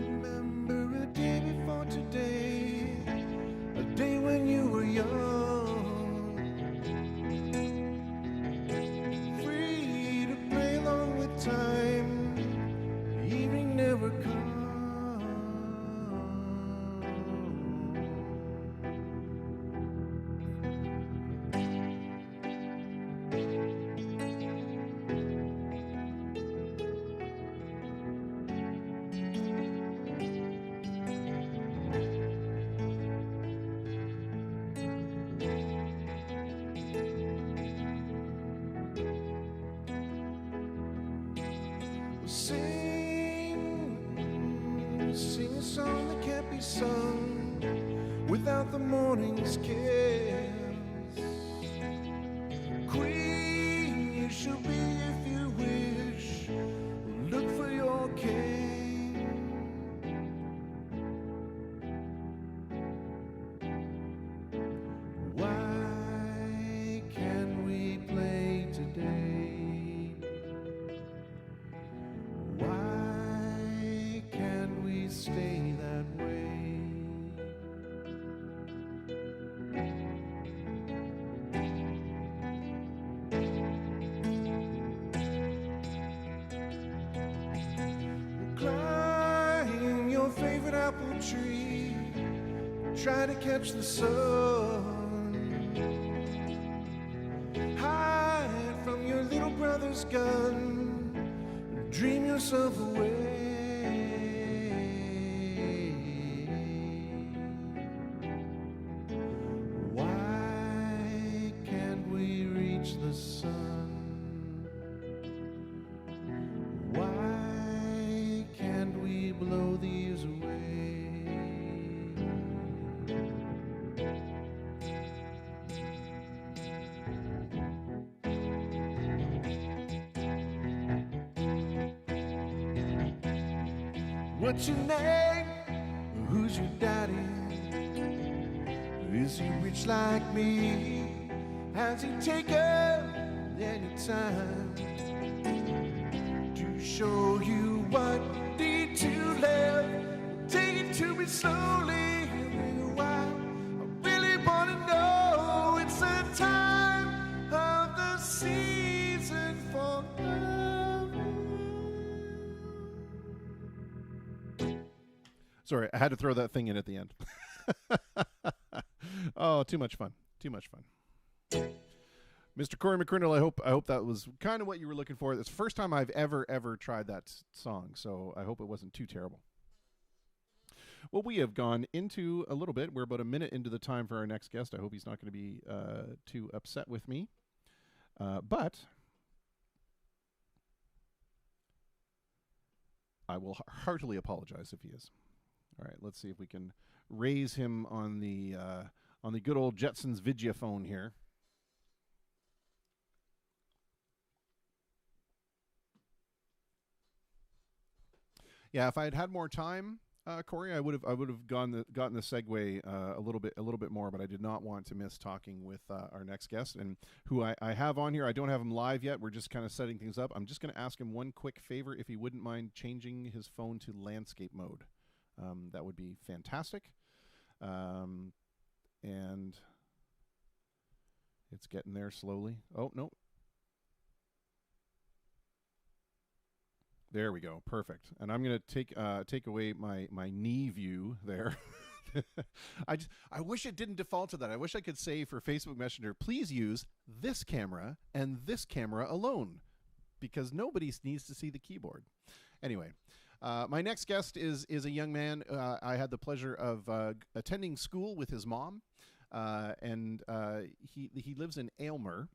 Speaker 2: Remember a day before today, a day when you were young, free to play along with time, evening never comes. Sing a song that can't be sung without the morning's kiss. Queen you should be if you wish. Look for your king. Why can't we play today? Why can't we stay that way? Climb your favorite apple tree, try to catch the sun. Hide from your little brother's gun, dream yourself away. Why can't we reach the sun? Why can't we blow these away? What's your name? Who's your daddy? Is he rich like me? Has he taken any time to show you what need to live? Take it to me slowly, while I really want to know it's the time of the season for love.
Speaker 1: Sorry, I had to throw that thing in at the end. Oh, too much fun. Too much fun. Mr. Corey McCrindle, I hope that was kind of what you were looking for. It's the first time I've ever tried that song, so I hope it wasn't too terrible. Well, we have gone into a little bit. We're about a minute into the time for our next guest. I hope he's not going to be too upset with me. But I will heartily apologize if he is. All right, let's see if we can raise him on the good old Jetsons Vidya phone here. Yeah, if I had had more time, Corey, I would have gotten the segue a little bit more, but I did not want to miss talking with our next guest, and who I have on here. I don't have him live yet. We're just kind of setting things up. I'm just going to ask him one quick favor, if he wouldn't mind changing his phone to landscape mode. That would be fantastic. And it's getting there slowly. Oh, no. There we go. Perfect. And I'm going to take away my knee view there. I wish it didn't default to that. I wish I could say for Facebook Messenger, please use this camera and this camera alone, because nobody needs to see the keyboard. Anyway, my next guest is a young man. I had the pleasure of attending school with his mom, and he lives in Aylmer,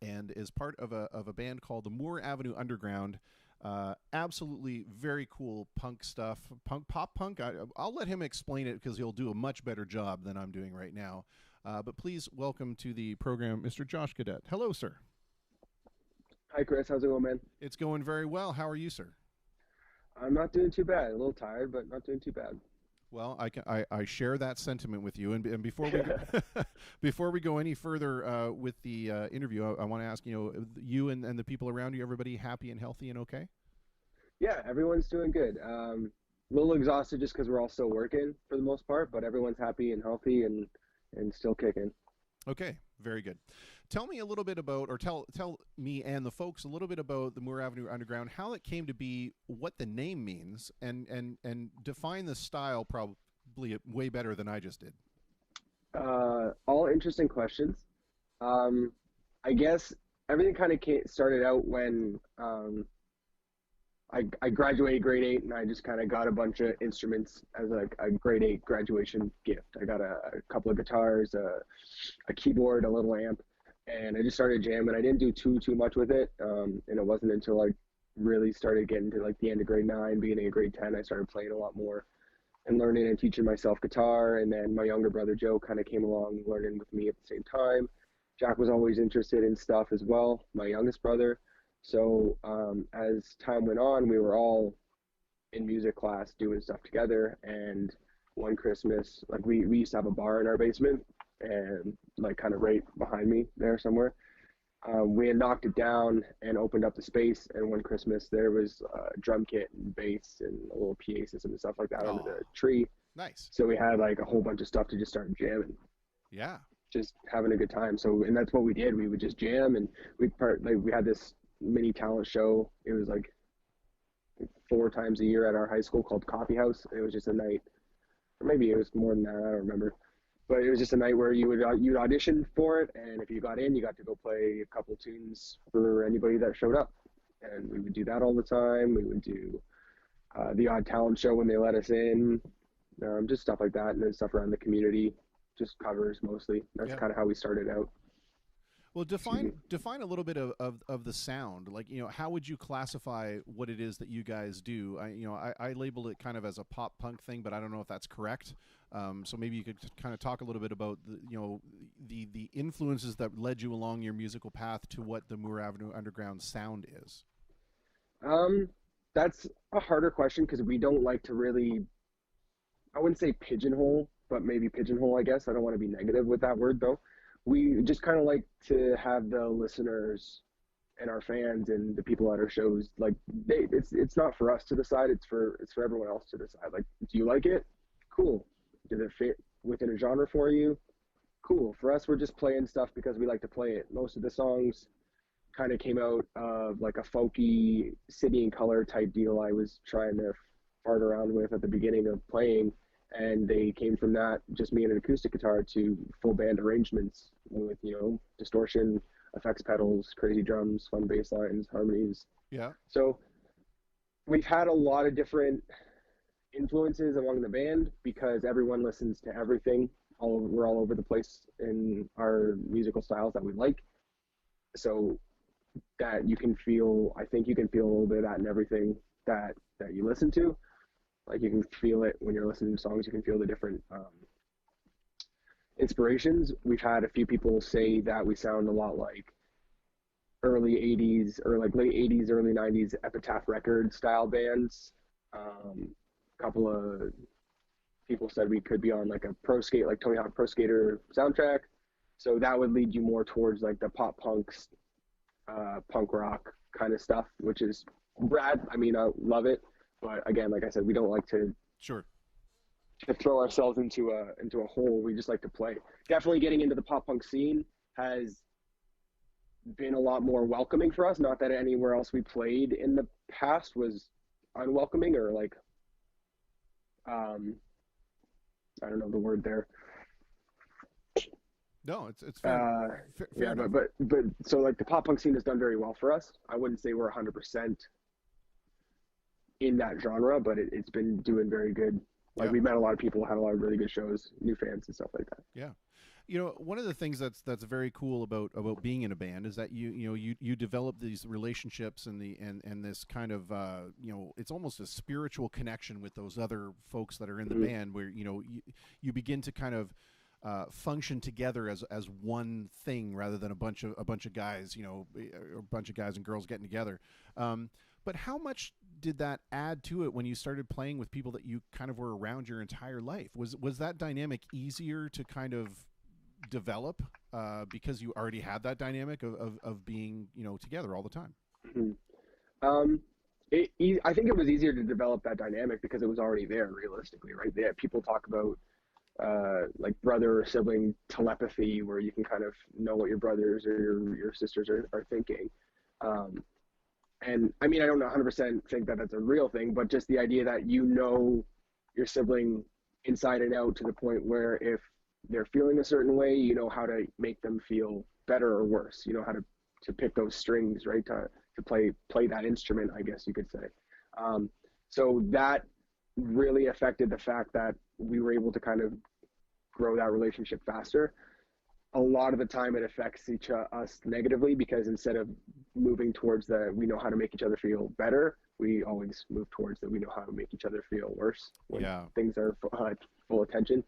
Speaker 1: and is part of a band called the Moore Avenue Underground. Absolutely very cool punk stuff, pop punk. I'll let him explain it because he'll do a much better job than I'm doing right now. But please welcome to the program, Mr. Josh Cadet. Hello, sir.
Speaker 5: Hi, Chris. How's it going, man?
Speaker 1: It's going very well. How are you, sir?
Speaker 5: I'm not doing too bad. A little tired, but not doing too bad.
Speaker 1: Well, I share that sentiment with you. And before we before we go any further with the interview, I want to ask, you and the people around you, everybody happy and healthy and okay?
Speaker 5: Yeah, everyone's doing good. A little exhausted just because we're all still working for the most part, but everyone's happy and healthy and still kicking.
Speaker 1: Okay, very good. Tell me a little bit about, or tell me and the folks a little bit about the Moore Avenue Underground, how it came to be, what the name means, and define the style probably way better than I just did.
Speaker 5: All interesting questions. I guess everything kind of started out when I graduated grade 8, and I just kind of got a bunch of instruments as a grade 8 graduation gift. I got a couple of guitars, a keyboard, a little amp, and I just started jamming. I didn't do too much with it, and it wasn't until I really started getting to like the end of grade 9, beginning of grade 10, I started playing a lot more and learning and teaching myself guitar. And then my younger brother Joe kind of came along learning with me at the same time. Jack was always interested in stuff as well, my youngest brother. So as time went on, we were all in music class doing stuff together. And one Christmas, like we used to have a bar in our basement, and like kind of right behind me there somewhere. We had knocked it down and opened up the space, and one Christmas there was a drum kit and bass and a little PA system and stuff like that under the tree.
Speaker 1: Nice.
Speaker 5: So we had like a whole bunch of stuff to just start jamming.
Speaker 1: Yeah.
Speaker 5: Just having a good time. So, and that's what we did. We would just jam, and we had this mini talent show. It was like 4 times a year at our high school called Coffee House. It was just a night, or maybe it was more than that, I don't remember. But it was just a night where you'd audition for it, and if you got in, you got to go play a couple tunes for anybody that showed up. And we would do that all the time. We would do the odd talent show when they let us in, just stuff like that, and then stuff around the community, just covers mostly. That's kind of how we started out.
Speaker 1: Well, define a little bit of the sound. Like, how would you classify what it is that you guys do? I labeled it kind of as a pop punk thing, but I don't know if that's correct. So maybe you could kind of talk a little bit about the influences that led you along your musical path to what the Moore Avenue Underground sound is.
Speaker 5: That's a harder question because we don't like to really, I wouldn't say pigeonhole, but maybe pigeonhole, I guess. I don't want to be negative with that word though. we just kind of like to have the listeners and our fans and the people at our shows, like, it's not for us to decide, it's for everyone else to decide. Like, do you like it? Cool. Did it fit within a genre for you? Cool. For us, we're just playing stuff because we like to play it. Most of the songs kind of came out of like a folky City and Color type deal I was trying to fart around with at the beginning of playing, and they came from that, just me and an acoustic guitar, to full band arrangements with, you know, distortion, effects pedals, crazy drums, fun bass lines, harmonies.
Speaker 1: Yeah.
Speaker 5: So we've had a lot of different influences among the band because everyone listens to everything. We're all over the place in our musical styles that we like. So that you can feel, I think you can feel a little bit of that in everything that you listen to. Like, you can feel it when you're listening to songs. You can feel the different inspirations. We've had a few people say that we sound a lot like early 80s or like late 80s, early 90s Epitaph Record style bands. A couple of people said we could be on like a like Tony Hawk Pro Skater soundtrack. So that would lead you more towards like the pop punks, punk rock kind of stuff, which is rad. I mean, I love it. But again, like I said, we don't like to
Speaker 1: Sure.
Speaker 5: to throw ourselves into a hole. We just like to play. Definitely getting into the pop punk scene has been a lot more welcoming for us. Not that anywhere else we played in the past was unwelcoming or like, I don't know the word there.
Speaker 1: No, it's fair. Fair
Speaker 5: Yeah,
Speaker 1: enough.
Speaker 5: but so like the pop punk scene has done very well for us. I wouldn't say we're 100% in that genre, but it's been doing very good. Like,
Speaker 1: Yeah.
Speaker 5: we met a lot of people, had a lot of really good shows, new fans and stuff like that.
Speaker 1: Yeah. You know, one of the things that's very cool about being in a band is that you develop these relationships and this kind of it's almost a spiritual connection with those other folks that are in the
Speaker 5: Mhm.
Speaker 1: band, where you begin to kind of function together as one thing rather than a bunch of guys, or a bunch of guys and girls getting together. But how much did that add to it when you started playing with people that you kind of were around your entire life? Was that dynamic easier to kind of develop because you already had that dynamic of being together all the time?
Speaker 5: Mhm. I think it was easier to develop that dynamic because it was already there, realistically, right? Yeah, people talk about like brother or sibling telepathy, where you can kind of know what your brothers or your sisters are thinking. And I mean, I don't 100% think that that's a real thing, but just the idea that your sibling inside and out, to the point where if they're feeling a certain way, you know how to make them feel better or worse. You know how to pick those strings, right? To play that instrument, I guess you could say. So that really affected the fact that we were able to kind of grow that relationship faster. A lot of the time it affects us negatively, because instead of moving towards we know how to make each other feel better, we always move towards we know how to make each other feel worse when
Speaker 1: Yeah.
Speaker 5: things are full attention.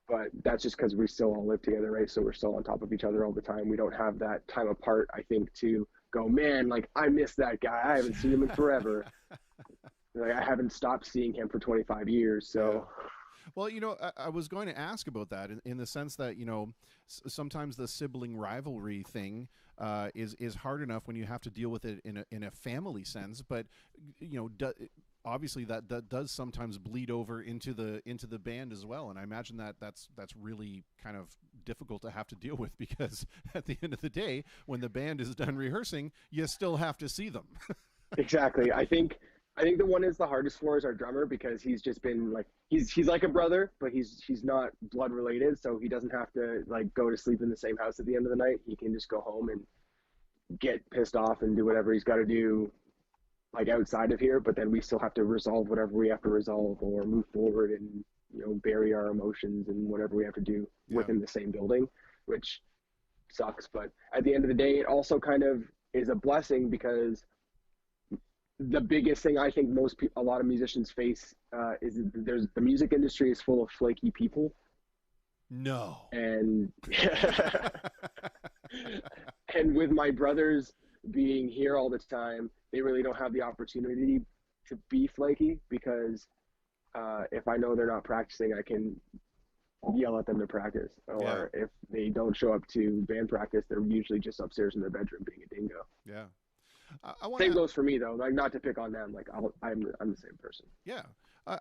Speaker 5: But that's just because we still all live together, right? So we're still on top of each other all the time. We don't have that time apart, I think, to go, man, like, I miss that guy. I haven't seen him in forever. Like, I haven't stopped seeing him for 25 years. So
Speaker 1: Well, I was going to ask about that in the sense that, sometimes the sibling rivalry thing is hard enough when you have to deal with it in a family sense, but obviously that does sometimes bleed over into the band as well, and I imagine that's really kind of difficult to have to deal with, because at the end of the day, when the band is done rehearsing, you still have to see them.
Speaker 5: exactly. I think the one is the hardest for is our drummer, because he's just been like, he's like a brother, but he's not blood related, so he doesn't have to like go to sleep in the same house at the end of the night. He can just go home and get pissed off and do whatever he's got to do, like, outside of here, but then we still have to resolve whatever we have to resolve, or move forward and bury our emotions and whatever we have to do within the same building, which sucks. But at the end of the day, it also kind of is a blessing, because the biggest thing I think a lot of musicians face is the music industry is full of flaky people.
Speaker 1: No.
Speaker 5: And and with my brothers being here all the time, they really don't have the opportunity to be flaky, because if I know they're not practicing, I can yell at them to practice, or if they don't show up to band practice, they're usually just upstairs in their bedroom being a dingo.
Speaker 1: Yeah.
Speaker 5: Same goes for me though. Like, not to pick on them. Like, I'm the same person.
Speaker 1: Yeah.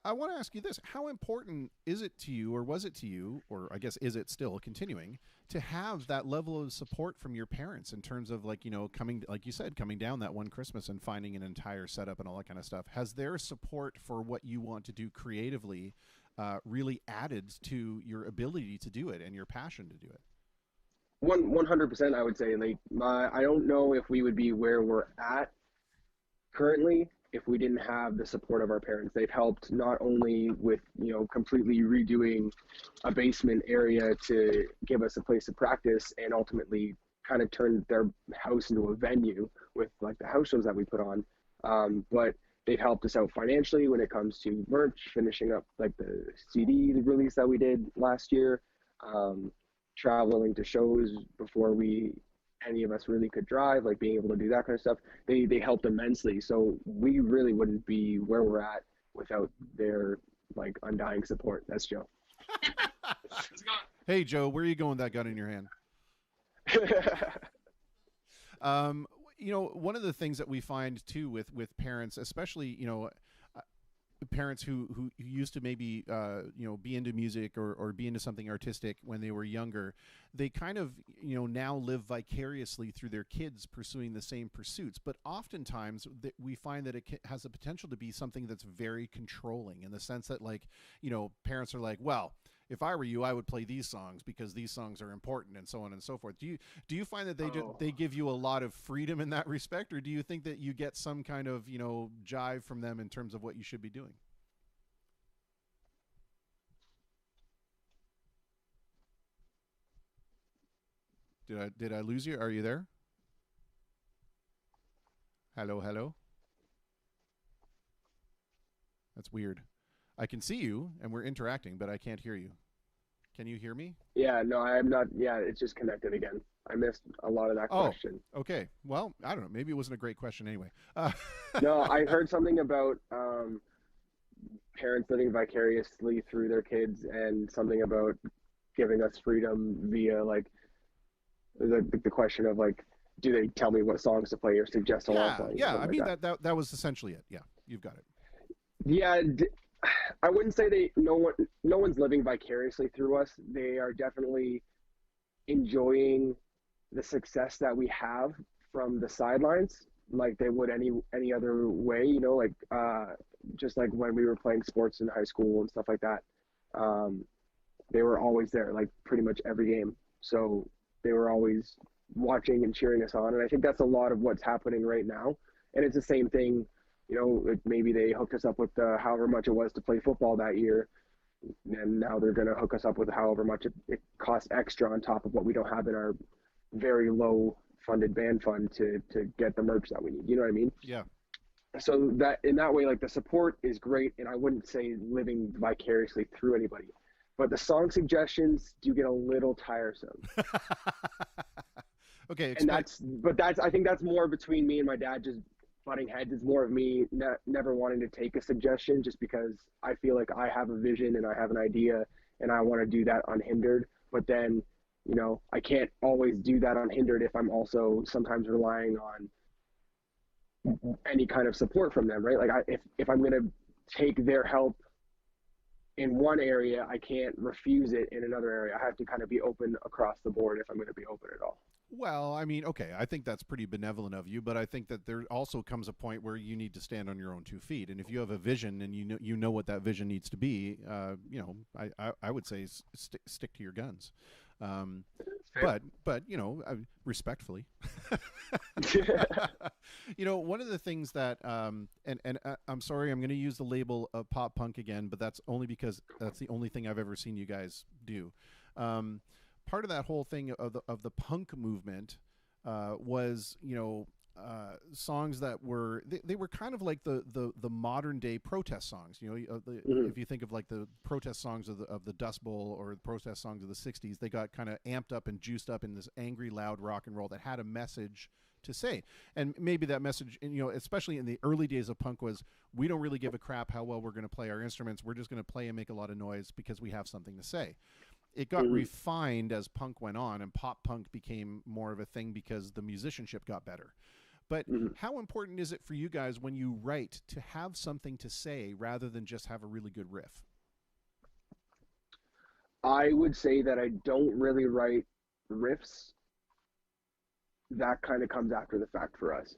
Speaker 1: I want to ask you this. How important is it to you, or was it to you, or I guess is it still continuing, to have that level of support from your parents in terms of, like, you know, coming, like you said, coming down that one Christmas and finding an entire setup and all that kind of stuff? Has their support for what you want to do creatively really added to your ability to do it and your passion to do it?
Speaker 5: 100%, I would say. Like, I don't know if we would be where we're at currently if we didn't have the support of our parents. They've helped not only with, you know, completely redoing a basement area to give us a place to practice, and ultimately kind of turned their house into a venue with, like, the house shows that we put on. But they've helped us out financially when it comes to merch, finishing up, like, the CD release that we did last year, traveling to shows before any of us really could drive, like being able to do that kind of stuff. They helped immensely. So we really wouldn't be where we're at without their, like, undying support. That's Joe.
Speaker 1: Hey, Joe, where are you going with that gun in your hand? You know, one of the things that we find too with parents, especially, you know, parents who used to maybe you know, be into music or be into something artistic when they were younger, they kind of, you know, now live vicariously through their kids pursuing the same pursuits. But oftentimes we find that it has the potential to be something that's very controlling, in the sense that, like, you know, parents are like, well, if I were you, I would play these songs because these songs are important, and so on and so forth. Do you find that they give you a lot of freedom in that respect, or do you think that you get some kind of, you know, jive from them in terms of what you should be doing? Did I lose you? Are you there? Hello, hello. That's weird. I can see you and we're interacting, but I can't hear you. Can you hear me?
Speaker 5: Yeah, no, I'm not. Yeah, it's just connected again. I missed a lot of that question.
Speaker 1: Okay. Well, I don't know. Maybe it wasn't a great question anyway.
Speaker 5: No, I heard something about parents living vicariously through their kids, and something about giving us freedom via, like, the question of, like, do they tell me what songs to play or suggest a lot of playing?
Speaker 1: Yeah. I mean, that was essentially it. Yeah, you've got it.
Speaker 5: Yeah, I wouldn't say no one's living vicariously through us. They are definitely enjoying the success that we have from the sidelines, like they would any other way, you know, like just like when we were playing sports in high school and stuff like that. They were always there, like, pretty much every game. So they were always watching and cheering us on. And I think that's a lot of what's happening right now. And it's the same thing, you know, like, maybe they hooked us up with however much it was to play football that year, and now they're going to hook us up with however much it costs extra on top of what we don't have in our very low funded band fund to get the merch that we need. You know what I mean?
Speaker 1: Yeah.
Speaker 5: So that, in that way, like, the support is great, and I wouldn't say living vicariously through anybody, but the song suggestions do get a little tiresome.
Speaker 1: Okay.
Speaker 5: And I think that's more between me and my dad just butting heads. It's more of me never wanting to take a suggestion, just because I feel like I have a vision and I have an idea and I want to do that unhindered. But then, you know, I can't always do that unhindered if I'm also sometimes relying on any kind of support from them, right? Like, if I'm going to take their help in one area, I can't refuse it in another area. I have to kind of be open across the board if I'm going to be open at all.
Speaker 1: Well, I mean, okay, I think that's pretty benevolent of you, but I think that there also comes a point where you need to stand on your own 2 feet. And if you have a vision and you know what that vision needs to be, you know, I would say stick to your guns. But you know, respectfully, you know, one of the things that and I'm sorry, I'm going to use the label of pop punk again, but that's only because that's the only thing I've ever seen you guys do. Part of that whole thing of the punk movement was, you know, songs that were they were kind of like the modern day protest songs. You know, if you think of, like, the protest songs of the Dust Bowl or the protest songs of the '60s, they got kind of amped up and juiced up in this angry, loud rock and roll that had a message to say. And maybe that message, you know, especially in the early days of punk, was, we don't really give a crap how well we're going to play our instruments. We're just going to play and make a lot of noise because we have something to say. It got refined as punk went on, and pop punk became more of a thing because the musicianship got better. But how important is it for you guys when you write to have something to say rather than just have a really good riff?
Speaker 5: I would say that I don't really write riffs. That kind of comes after the fact for us.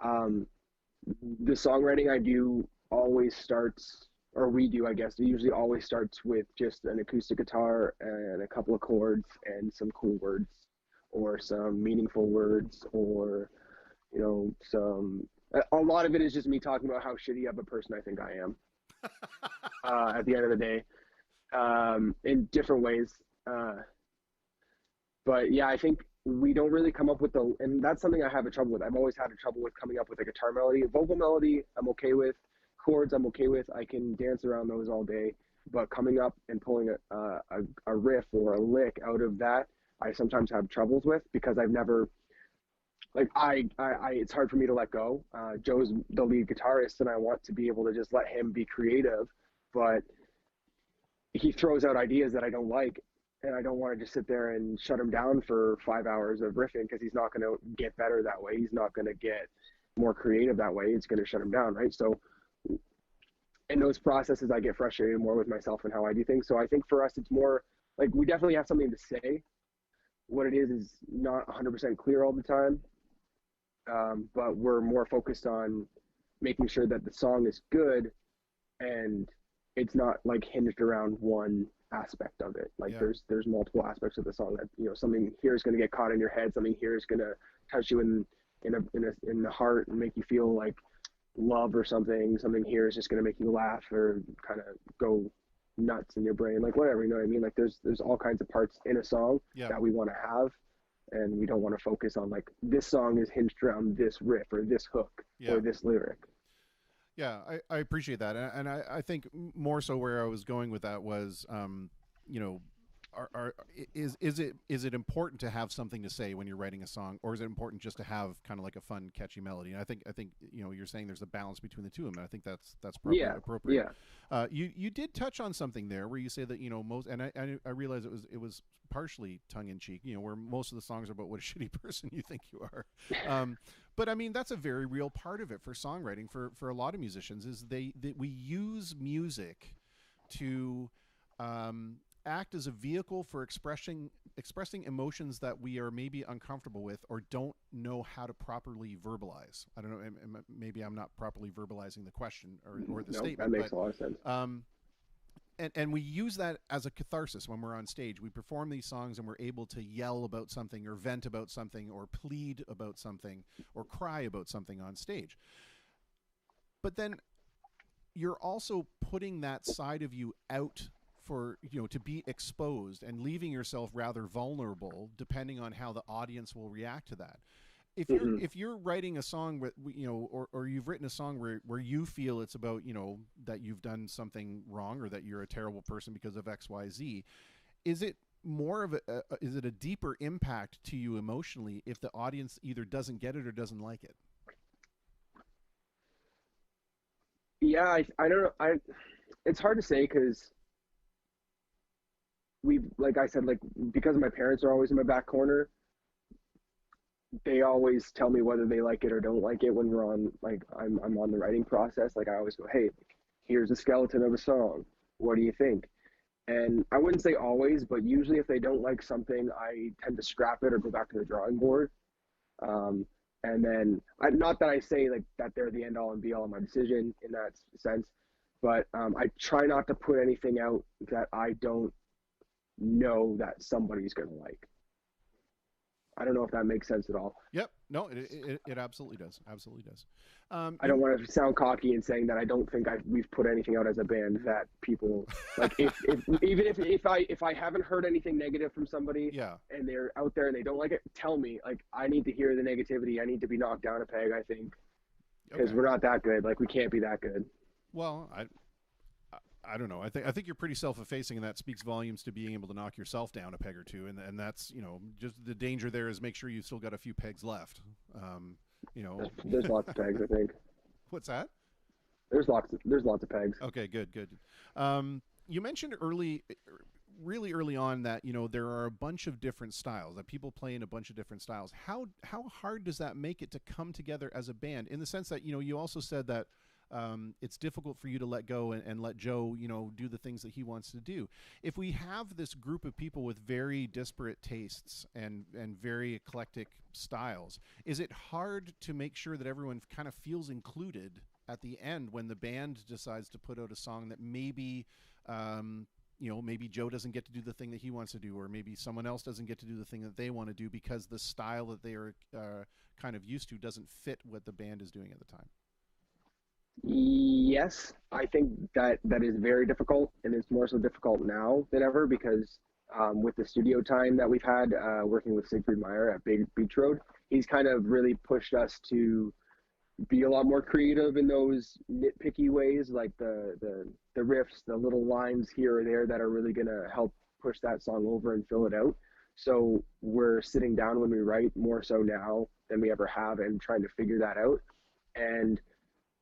Speaker 5: The songwriting I do always starts, or we do, I guess, it usually always starts with just an acoustic guitar and a couple of chords and some cool words or some meaningful words, or a lot of it is just me talking about how shitty of a person I think I am at the end of the day, in different ways. But yeah, I think we don't really come up with and that's something I have a trouble with. I've always had a trouble with coming up with a guitar melody. Vocal melody, I'm okay with. Chords, I'm okay with. I can dance around those all day. But coming up and pulling a riff or a lick out of that, I sometimes have troubles with, because I've never, it's hard for me to let go. Joe's the lead guitarist, and I want to be able to just let him be creative, but he throws out ideas that I don't like, and I don't want to just sit there and shut him down for 5 hours of riffing, because he's not going to get better that way. He's not going to get more creative that way. It's going to shut him down, right? So in those processes, I get frustrated more with myself and how I do things. So I think for us, it's more like we definitely have something to say. What it is not 100% clear all the time. But we're more focused on making sure that the song is good, and it's not like hinged around one aspect of it. Like there's multiple aspects of the song that, something here is going to get caught in your head. Something here is going to touch you in the heart and make you feel like love or something. Something here is just going to make you laugh or kind of go nuts in your brain, like whatever, you know what I mean? Like there's all kinds of parts in a song that we want to have, and we don't want to focus on like this song is hinged around this riff or this hook or this lyric.
Speaker 1: Yeah, I appreciate that, and I think more so where I was going with that was, is it important to have something to say when you're writing a song, or is it important just to have kind of like a fun, catchy melody? And I think you're saying there's a balance between the two of them. And I think that's probably appropriate. Yeah. You did touch on something there where you say that most, and I realize it was partially tongue in cheek. Where most of the songs are about what a shitty person you think you are. But I mean, that's a very real part of it for songwriting for a lot of musicians, is that we use music to act as a vehicle for expressing emotions that we are maybe uncomfortable with or don't know how to properly verbalize. I don't know, maybe I'm not properly verbalizing the question or the statement.
Speaker 5: That makes a lot of sense.
Speaker 1: And we use that as a catharsis when we're on stage. We perform these songs and we're able to yell about something or vent about something or plead about something or cry about something on stage. But then you're also putting that side of you out for, to be exposed and leaving yourself rather vulnerable depending on how the audience will react to that. If you're writing a song with, or you've written a song where you feel it's about, that you've done something wrong or that you're a terrible person because of X, Y, Z, is it more of is it a deeper impact to you emotionally if the audience either doesn't get it or doesn't like it?
Speaker 5: Yeah, I don't know. It's hard to say, because like I said, like, because my parents are always in my back corner, they always tell me whether they like it or don't like it when we're on, like, I'm on the writing process. Like, I always go, hey, here's a skeleton of a song. What do you think? And I wouldn't say always, but usually if they don't like something, I tend to scrap it or go back to the drawing board. And then, not that I say like that they're the end all and be all of my decision in that sense, but I try not to put anything out that I don't know that somebody's going to like. I don't know if that makes sense at all.
Speaker 1: Yep. No, it absolutely does. Absolutely does.
Speaker 5: I don't want to sound cocky in saying that I don't think we've put anything out as a band that people like. If I haven't heard anything negative from somebody, and they're out there and they don't like it, tell me. Like, I need to hear the negativity. I need to be knocked down a peg, I think, because we're not that good. Like, we can't be that good.
Speaker 1: Well, I don't know. I think you're pretty self-effacing, and that speaks volumes to being able to knock yourself down a peg or two. And that's, just the danger there is make sure you've still got a few pegs left.
Speaker 5: There's lots of pegs, I think.
Speaker 1: What's that?
Speaker 5: There's lots of pegs.
Speaker 1: Okay, good. You mentioned really early on that, you know, there are a bunch of different styles, that people play in a bunch of different styles. How hard does that make it to come together as a band? In the sense that, you know, you also said that it's difficult for you to let go and let Joe, you know, do the things that he wants to do. If we have this group of people with very disparate tastes and very eclectic styles, is it hard to make sure that everyone kind of feels included at the end when the band decides to put out a song that maybe, you know, maybe Joe doesn't get to do the thing that he wants to do, or maybe someone else doesn't get to do the thing that they want to do because the style that they are kind of used to doesn't fit what the band is doing at the time?
Speaker 5: Yes, I think that that is very difficult, and it's more so difficult now than ever because with the studio time that we've had working with Siegfried Meyer at Big Beach Road, he's kind of really pushed us to be a lot more creative in those nitpicky ways, like the riffs, the little lines here or there that are really gonna help push that song over and fill it out. So we're sitting down when we write more so now than we ever have and trying to figure that out. And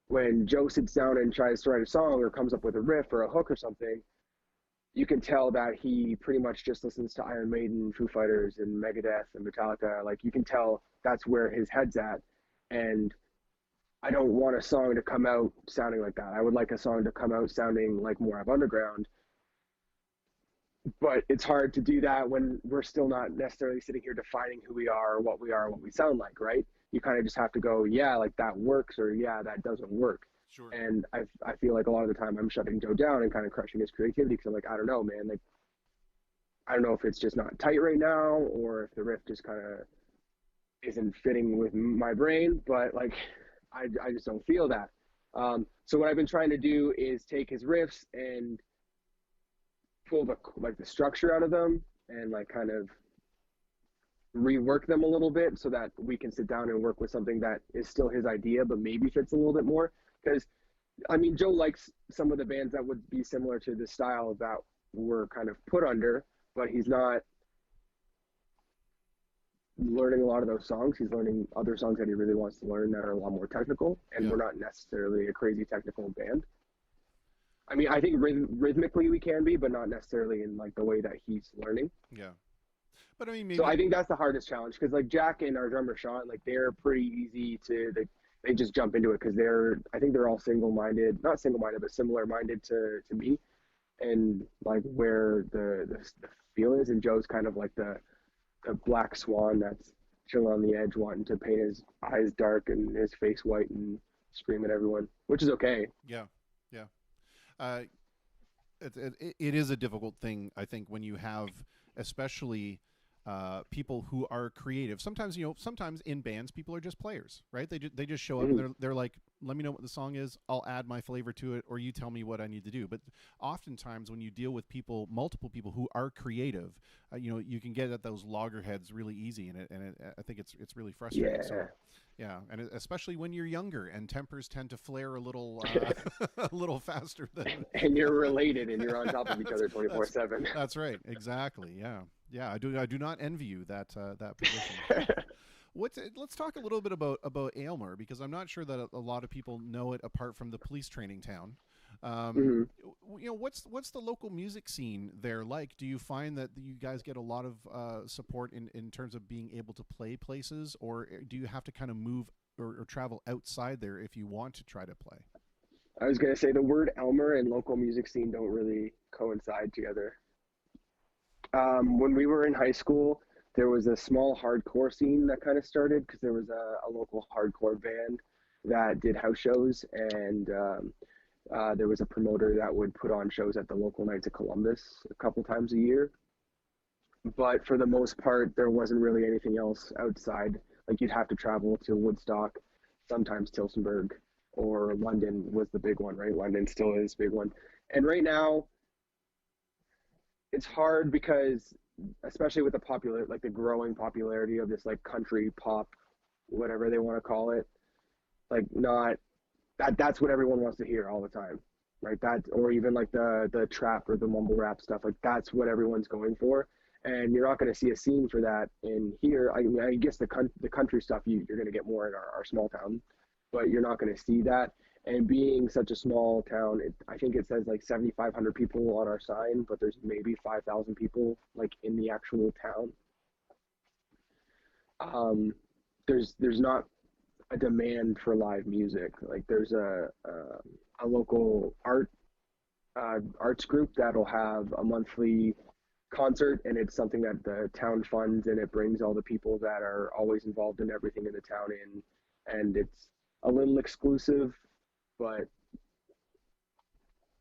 Speaker 5: when Joe sits down and tries to write a song or comes up with a riff or a hook or something, you can tell that he pretty much just listens to Iron Maiden, Foo Fighters, and Megadeth and Metallica. Like, you can tell that's where his head's at. And I don't want a song to come out sounding like that. I would like a song to come out sounding like Moab Underground. But it's hard to do that when we're still not necessarily sitting here defining who we are, what we are, what we sound like, right? You kind of just have to go, yeah, like that works, or yeah, that doesn't work.
Speaker 1: Sure.
Speaker 5: And I feel like a lot of the time I'm shutting Joe down and kind of crushing his creativity because I'm like, I don't know, man. Like, I don't know if it's just not tight right now or if the riff just kind of isn't fitting with my brain, but like, I just don't feel that. So what I've been trying to do is take his riffs and pull the structure out of them and like kind of rework them a little bit so that we can sit down and work with something that is still his idea but maybe fits a little bit more. Because I mean, Joe likes some of the bands that would be similar to the style that we're kind of put under, but he's not learning a lot of those songs. He's learning other songs that he really wants to learn that are a lot more technical, and
Speaker 1: Yeah.
Speaker 5: we're not necessarily a crazy technical band. I mean, I think rhythmically we can be, but not necessarily in like the way that he's learning.
Speaker 1: Yeah. But I mean, maybe.
Speaker 5: So I think that's the hardest challenge because like Jack and our drummer Sean, like they're pretty easy to they just jump into it because I think they're all not single-minded, but similar-minded to me, and like where the feel is. And Joe's kind of like the black swan that's chilling on the edge, wanting to paint his eyes dark and his face white and scream at everyone, which is okay.
Speaker 1: Yeah. Yeah. It is a difficult thing, I think, when you have especially people who are creative. Sometimes, you know, sometimes in bands, people are just players, right? They just show up and they're like, let me know what the song is. I'll add my flavor to it, or you tell me what I need to do. But oftentimes when you deal with multiple people who are creative, you know, you can get at those loggerheads really easy. And I think it's really frustrating.
Speaker 5: Yeah.
Speaker 1: So, yeah. And especially when you're younger and tempers tend to flare a little, a little faster than.
Speaker 5: And you're related and you're on top of each other 24/7.
Speaker 1: That's right. Exactly. Yeah. Yeah. I do not envy you that position. Let's talk a little bit about Aylmer, because I'm not sure that a lot of people know it apart from the police training town. You know, what's the local music scene there like? Do you find that you guys get a lot of support in terms of being able to play places, or do you have to kind of move or travel outside there if you want to try to play?
Speaker 5: I was going to say the word Elmer and local music scene don't really coincide together. When we were in high school, there was a small hardcore scene that kind of started because there was a local hardcore band that did house shows, and there was a promoter that would put on shows at the local Knights of Columbus a couple times a year. But for the most part, there wasn't really anything else outside. Like, you'd have to travel to Woodstock, sometimes Tillsonburg, or London was the big one, right? London still is a big one. And right now, it's hard because, especially with the growing popularity of this like country pop, whatever they want to call it, like that's what everyone wants to hear all the time, right? That, or even like the trap or the mumble rap stuff, like that's what everyone's going for. And you're not going to see a scene for that in here. I guess the country stuff you're going to get more in our small town, but you're not going to see that. And being such a small town, I think it says like 7,500 people on our sign, but there's maybe 5,000 people like in the actual town. Um, there's not a demand for live music. Like there's a local arts group that'll have a monthly concert, and it's something that the town funds, and it brings all the people that are always involved in everything in the town in, and it's a little exclusive, but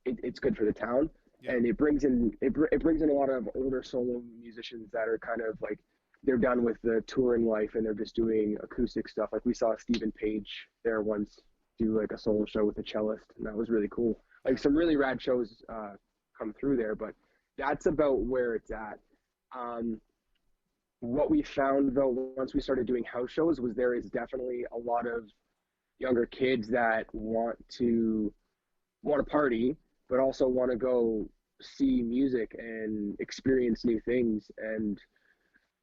Speaker 5: it's good for the town.
Speaker 1: Yeah.
Speaker 5: And it brings in a lot of older solo musicians that are kind of like they're done with the touring life and they're just doing acoustic stuff. Like we saw Stephen Page there once do like a solo show with a cellist, and that was really cool. Like some really rad shows come through there, but that's about where it's at. What we found though, once we started doing house shows, was there is definitely a lot of younger kids that want to party, but also want to go see music and experience new things. And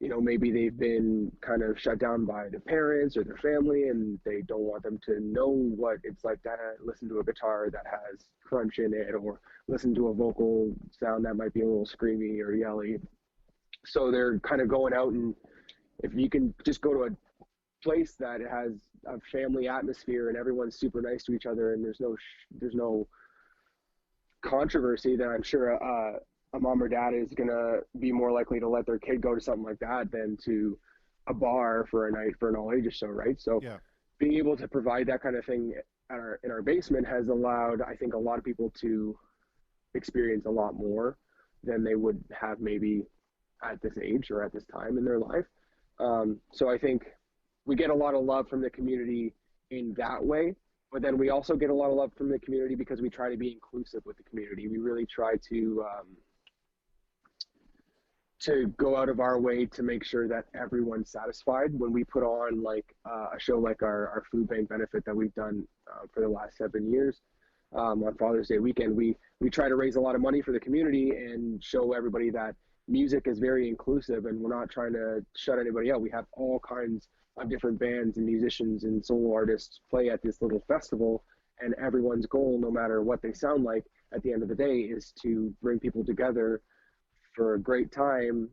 Speaker 5: maybe they've been kind of shut down by their parents or their family, and they don't want them to know what it's like to listen to a guitar that has crunch in it, or listen to a vocal sound that might be a little screamy or yelly. So they're kind of going out, and if you can just go to a place that has a family atmosphere and everyone's super nice to each other, and there's no controversy, then I'm sure a mom or dad is gonna be more likely to let their kid go to something like that than to a bar for a night for an all ages show, right? So
Speaker 1: Yeah.
Speaker 5: being able to provide that kind of thing in our basement has allowed, I think, a lot of people to experience a lot more than they would have maybe at this age or at this time in their life. So I think we get a lot of love from the community in that way, but then we also get a lot of love from the community because we try to be inclusive with the community. We really try to go out of our way to make sure that everyone's satisfied. When we put on like a show like our food bank benefit that we've done for the last 7 years on Father's Day weekend, we try to raise a lot of money for the community and show everybody that music is very inclusive and we're not trying to shut anybody out. We have all kinds of different bands and musicians and solo artists play at this little festival, and everyone's goal, no matter what they sound like, at the end of the day is to bring people together for a great time,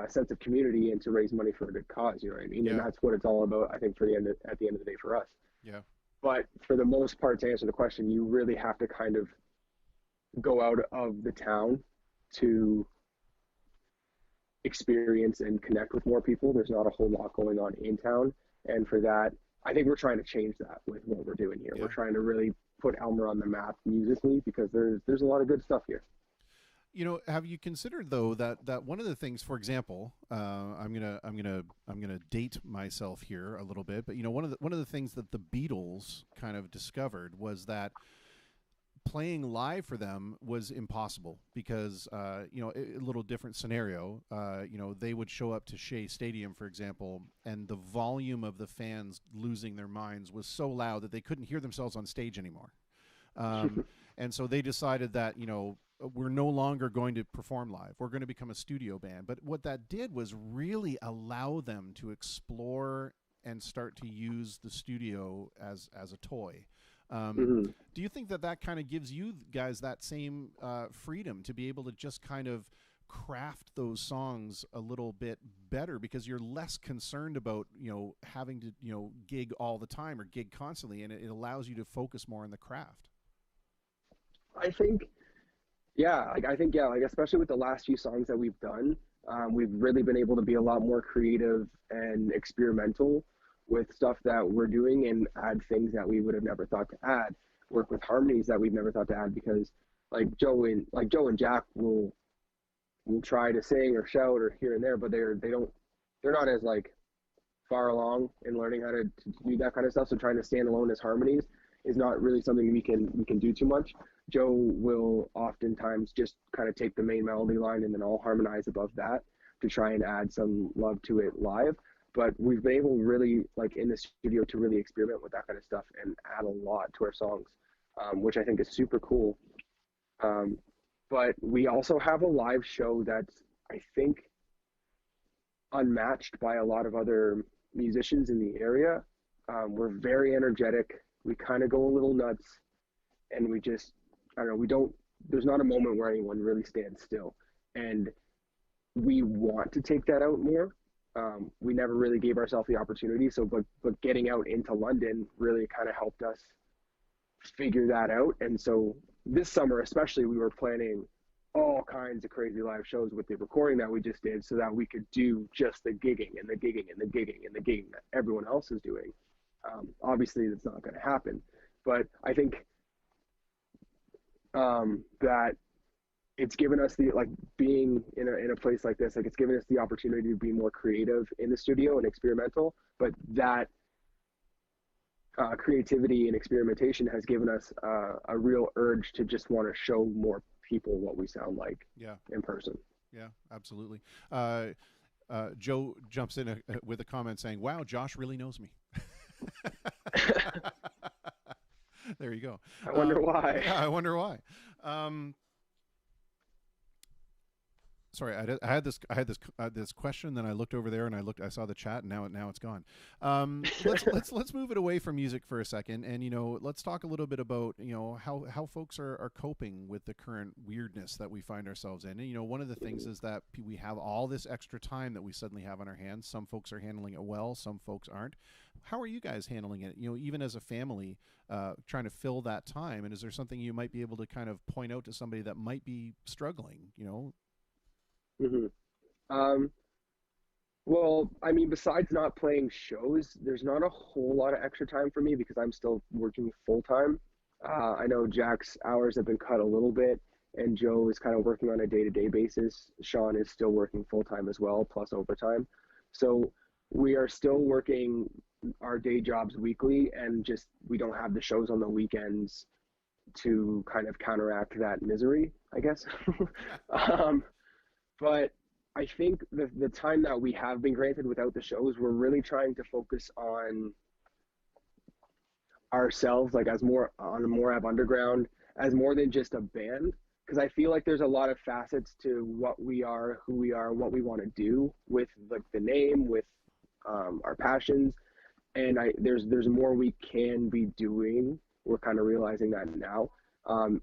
Speaker 5: sense of community, and to raise money for a good cause. You know what I mean?
Speaker 1: Yeah.
Speaker 5: And that's what it's all about, I think, at the end of the day for us.
Speaker 1: Yeah.
Speaker 5: But for the most part, to answer the question, you really have to kind of go out of the town to experience and connect with more people. There's not a whole lot going on in town. And for that, I think we're trying to change that with what we're doing here.
Speaker 1: Yeah.
Speaker 5: We're trying to really put Elmer on the map musically because there's a lot of good stuff here.
Speaker 1: Have you considered though that one of the things, for example, I'm gonna date myself here a little bit, but one of the things that the Beatles kind of discovered was that playing live for them was impossible because a little different scenario. They would show up to Shea Stadium, for example, and the volume of the fans losing their minds was so loud that they couldn't hear themselves on stage anymore. And so they decided that, we're no longer going to perform live. We're going to become a studio band. But what that did was really allow them to explore and start to use the studio as a toy. Do you think that kind of gives you guys that same freedom to be able to just kind of craft those songs a little bit better because you're less concerned about, having to, gig all the time or gig constantly, and it allows you to focus more on the craft?
Speaker 5: I think, especially with the last few songs that we've done, we've really been able to be a lot more creative and experimental with stuff that we're doing and add things that we would have never thought to add, work with harmonies that we've never thought to add, because like Joe and Jack will try to sing or shout or here and there, but they're not as like far along in learning how to do that kind of stuff. So trying to stand alone as harmonies is not really something we can do too much. Joe will oftentimes just kind of take the main melody line and then I'll harmonize above that to try and add some love to it live. But we've been able really, like in the studio, to really experiment with that kind of stuff and add a lot to our songs, which I think is super cool. But we also have a live show that's, I think, unmatched by a lot of other musicians in the area. We're very energetic. We kind of go a little nuts. and we just, I don't know, there's not a moment where anyone really stands still. And we want to take that out more. We never really gave ourselves the opportunity. So, but getting out into London really kind of helped us figure that out. And so this summer, especially, we were planning all kinds of crazy live shows with the recording that we just did so that we could do just the gigging and the gigging and the gigging and the gigging that everyone else is doing. Obviously, that's not going to happen. But I think that it's given us the, like, being in a place like this, like, it's given us the opportunity to be more creative in the studio and experimental, but that creativity and experimentation has given us a real urge to just want to show more people what we sound like in person.
Speaker 1: Yeah, absolutely. Joe jumps in with a comment saying, "Wow, Josh really knows me." There you go.
Speaker 5: I wonder why.
Speaker 1: Yeah, I wonder why. Sorry, I had this question. Then I looked over there and I saw the chat, and now it's gone. Let's move it away from music for a second, and let's talk a little bit about how folks are coping with the current weirdness that we find ourselves in. And one of the things is that we have all this extra time that we suddenly have on our hands. Some folks are handling it well, some folks aren't. How are you guys handling it? Even as a family, trying to fill that time. And is there something you might be able to kind of point out to somebody that might be struggling?
Speaker 5: Mm-hmm. Well, I mean, besides not playing shows, there's not a whole lot of extra time for me because I'm still working full time. I know Jack's hours have been cut a little bit, and Joe is kind of working on a day-to-day basis. Sean is still working full time as well, plus overtime. So we are still working our day jobs weekly, and just we don't have the shows on the weekends to kind of counteract that misery, I guess. But I think the time that we have been granted without the shows, we're really trying to focus on ourselves, like as more Moab Underground, as more than just a band. Because I feel like there's a lot of facets to what we are, who we are, what we want to do with like the name, with our passions, and there's more we can be doing. We're kind of realizing that now,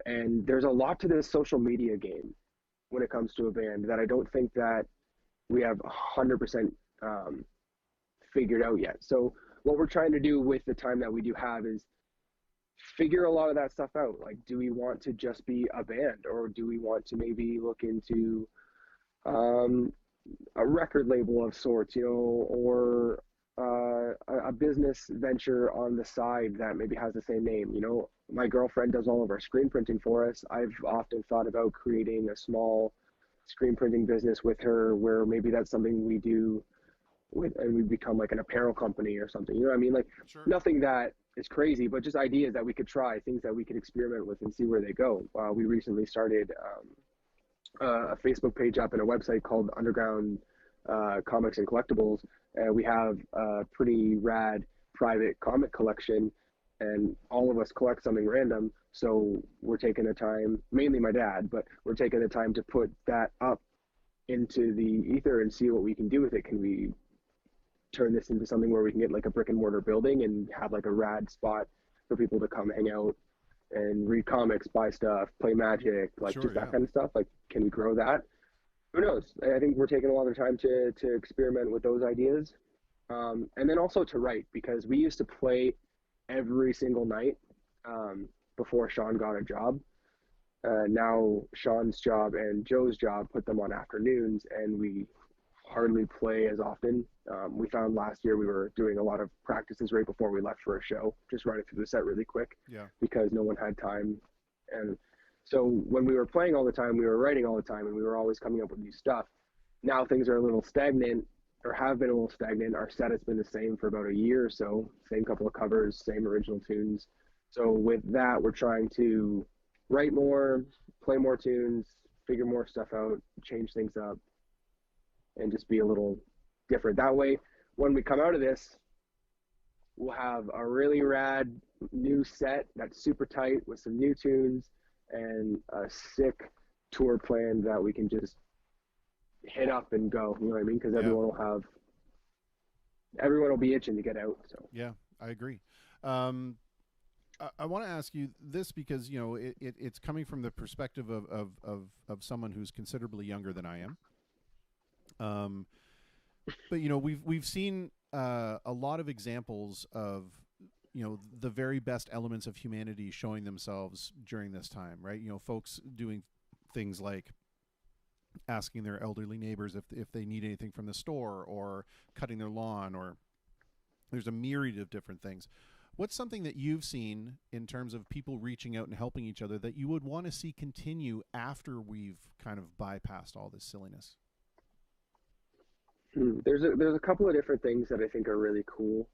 Speaker 5: and there's a lot to this social media game when it comes to a band that I don't think that we have 100% figured out yet. So what we're trying to do with the time that we do have is figure a lot of that stuff out. Like, do we want to just be a band, or do we want to maybe look into a record label of sorts, or a business venture on the side that maybe has the same name? My girlfriend does all of our screen printing for us. I've often thought about creating a small screen printing business with her, where maybe that's something we do and we become like an apparel company or something. You know what I mean? Like,
Speaker 1: Sure.
Speaker 5: Nothing that is crazy, but just ideas that we could try, things that we could experiment with and see where they go. We recently started a Facebook page up and a website called Underground Comics and Collectibles. We have a pretty rad private comic collection, and all of us collect something random. So we're taking the time, mainly my dad, but we're taking the time to put that up into the ether and see what we can do with it. Can we turn this into something where we can get like a brick and mortar building and have like a rad spot for people to come hang out and read comics, buy stuff, play Magic, like
Speaker 1: Sure,
Speaker 5: just that
Speaker 1: yeah.
Speaker 5: kind of stuff? Like, can we grow that? Who knows? I think we're taking a lot of time to experiment with those ideas. And then also to write, because we used to play every single night before Sean got a job. Now Sean's job and Joe's job put them on afternoons, and we hardly play as often. We found last year we were doing a lot of practices right before we left for a show, just running through the set really quick,
Speaker 1: Yeah.
Speaker 5: because no one had time. And so when we were playing all the time, we were writing all the time, and we were always coming up with new stuff. Now things are a little stagnant, or have been a little stagnant. Our set has been the same for about a year or so, same couple of covers, same original tunes. So with that, we're trying to write more, play more tunes, figure more stuff out, change things up, and just be a little different. That way, when we come out of this, we'll have a really rad new set that's super tight with some new tunes and a sick tour plan that we can just hit up and go. You know what I mean? Because
Speaker 1: Yeah.
Speaker 5: everyone will be itching to get out. So
Speaker 1: Yeah, I agree. I want to ask you this because it's coming from the perspective of someone who's considerably younger than I am. But we've seen a lot of examples of the very best elements of humanity showing themselves during this time, right? Folks doing things like asking their elderly neighbors if they need anything from the store, or cutting their lawn, or there's a myriad of different things. What's something that you've seen in terms of people reaching out and helping each other that you would want to see continue after we've kind of bypassed all this silliness?
Speaker 5: There's a couple of different things that I think are really cool.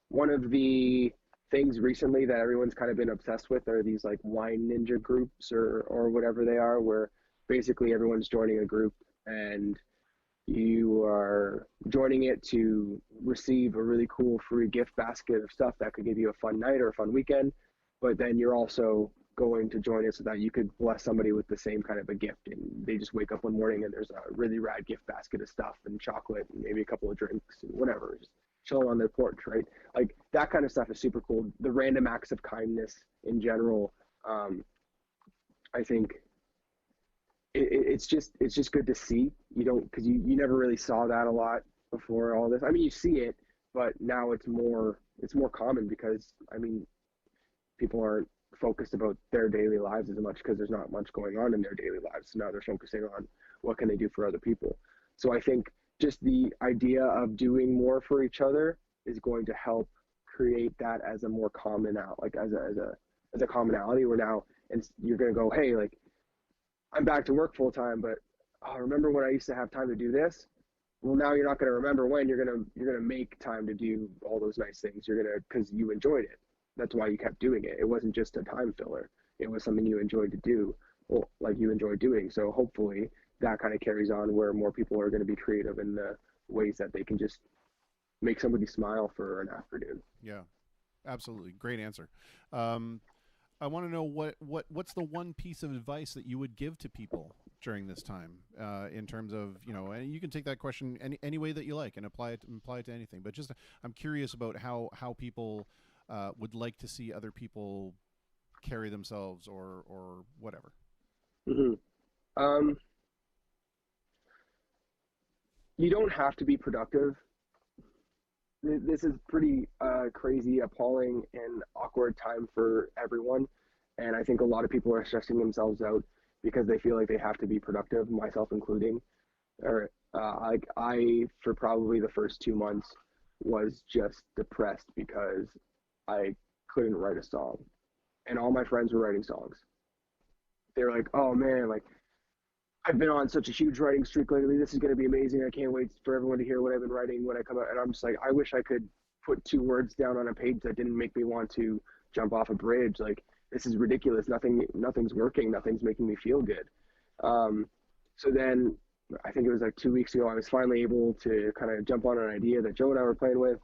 Speaker 5: One of the things recently that everyone's kind of been obsessed with are these like wine ninja groups or whatever they are, where basically everyone's joining a group and you are joining it to receive a really cool free gift basket of stuff that could give you a fun night or a fun weekend, but then you're also going to join it so that you could bless somebody with the same kind of a gift, and they just wake up one morning and there's a really rad gift basket of stuff and chocolate and maybe a couple of drinks and whatever, just chilling on their porch, right? Like that kind of stuff is super cool. The random acts of kindness in general, I think it's just good to see. Because you never really saw that a lot before all this. I mean, you see it, but now it's more common because people aren't focused about their daily lives as much because there's not much going on in their daily lives. So now they're focusing on what can they do for other people. So I think just the idea of doing more for each other is going to help create that as a more common out, like as a commonality, where now and you're going to go, hey, like I'm back to work full time, but remember when I used to have time to do this? Well, now you're not going to remember when. You're going to make time to do all those nice things. Because you enjoyed it. That's why you kept doing it. It wasn't just a time filler. It was something you enjoyed to do, well, like you enjoyed doing. So hopefully that kind of carries on, where more people are going to be creative in the ways that they can just make somebody smile for an afternoon.
Speaker 1: Yeah, absolutely. Great answer. I want to know what's the one piece of advice that you would give to people during this time, in terms of, and you can take that question any way that you like and apply it to anything. But just I'm curious about how people would like to see other people carry themselves or whatever.
Speaker 5: Mm-hmm. You don't have to be productive. This is pretty crazy, appalling, and awkward time for everyone. And I think a lot of people are stressing themselves out because they feel like they have to be productive, myself including. Or I, for probably the first 2 months, was just depressed because I couldn't write a song. And all my friends were writing songs. They were like, oh man, like, I've been on such a huge writing streak lately. This is going to be amazing. I can't wait for everyone to hear what I've been writing when I come out. And I'm just like, I wish I could put 2 words down on a page that didn't make me want to jump off a bridge. Like, this is ridiculous. Nothing's working. Nothing's making me feel good. So then I think it was like 2 weeks ago, I was finally able to kind of jump on an idea that Joe and I were playing with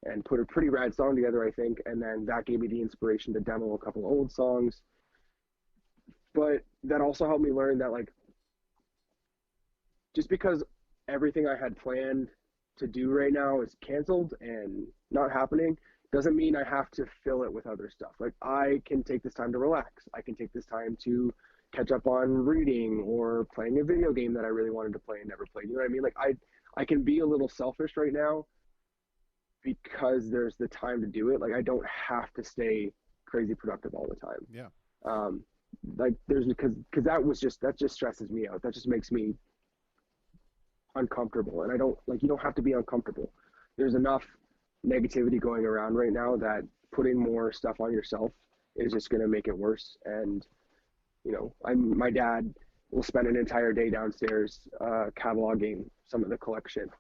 Speaker 5: and put a pretty rad song together, I think. And then that gave me the inspiration to demo a couple of old songs. But that also helped me learn that, like, just because everything I had planned to do right now is canceled and not happening, doesn't mean I have to fill it with other stuff. Like, I can take this time to relax. I can take this time to catch up on reading or playing a video game that I really wanted to play and never played. You know what I mean? Like, I can be a little selfish right now because there's the time to do it. Like, I don't have to stay crazy productive all the time.
Speaker 1: Yeah.
Speaker 5: Like, there's because that just stresses me out. That just makes me uncomfortable, and I don't like. You don't have to be uncomfortable. There's enough negativity going around right now that putting more stuff on yourself is just going to make it worse. And my dad will spend an entire day downstairs cataloging some of the collection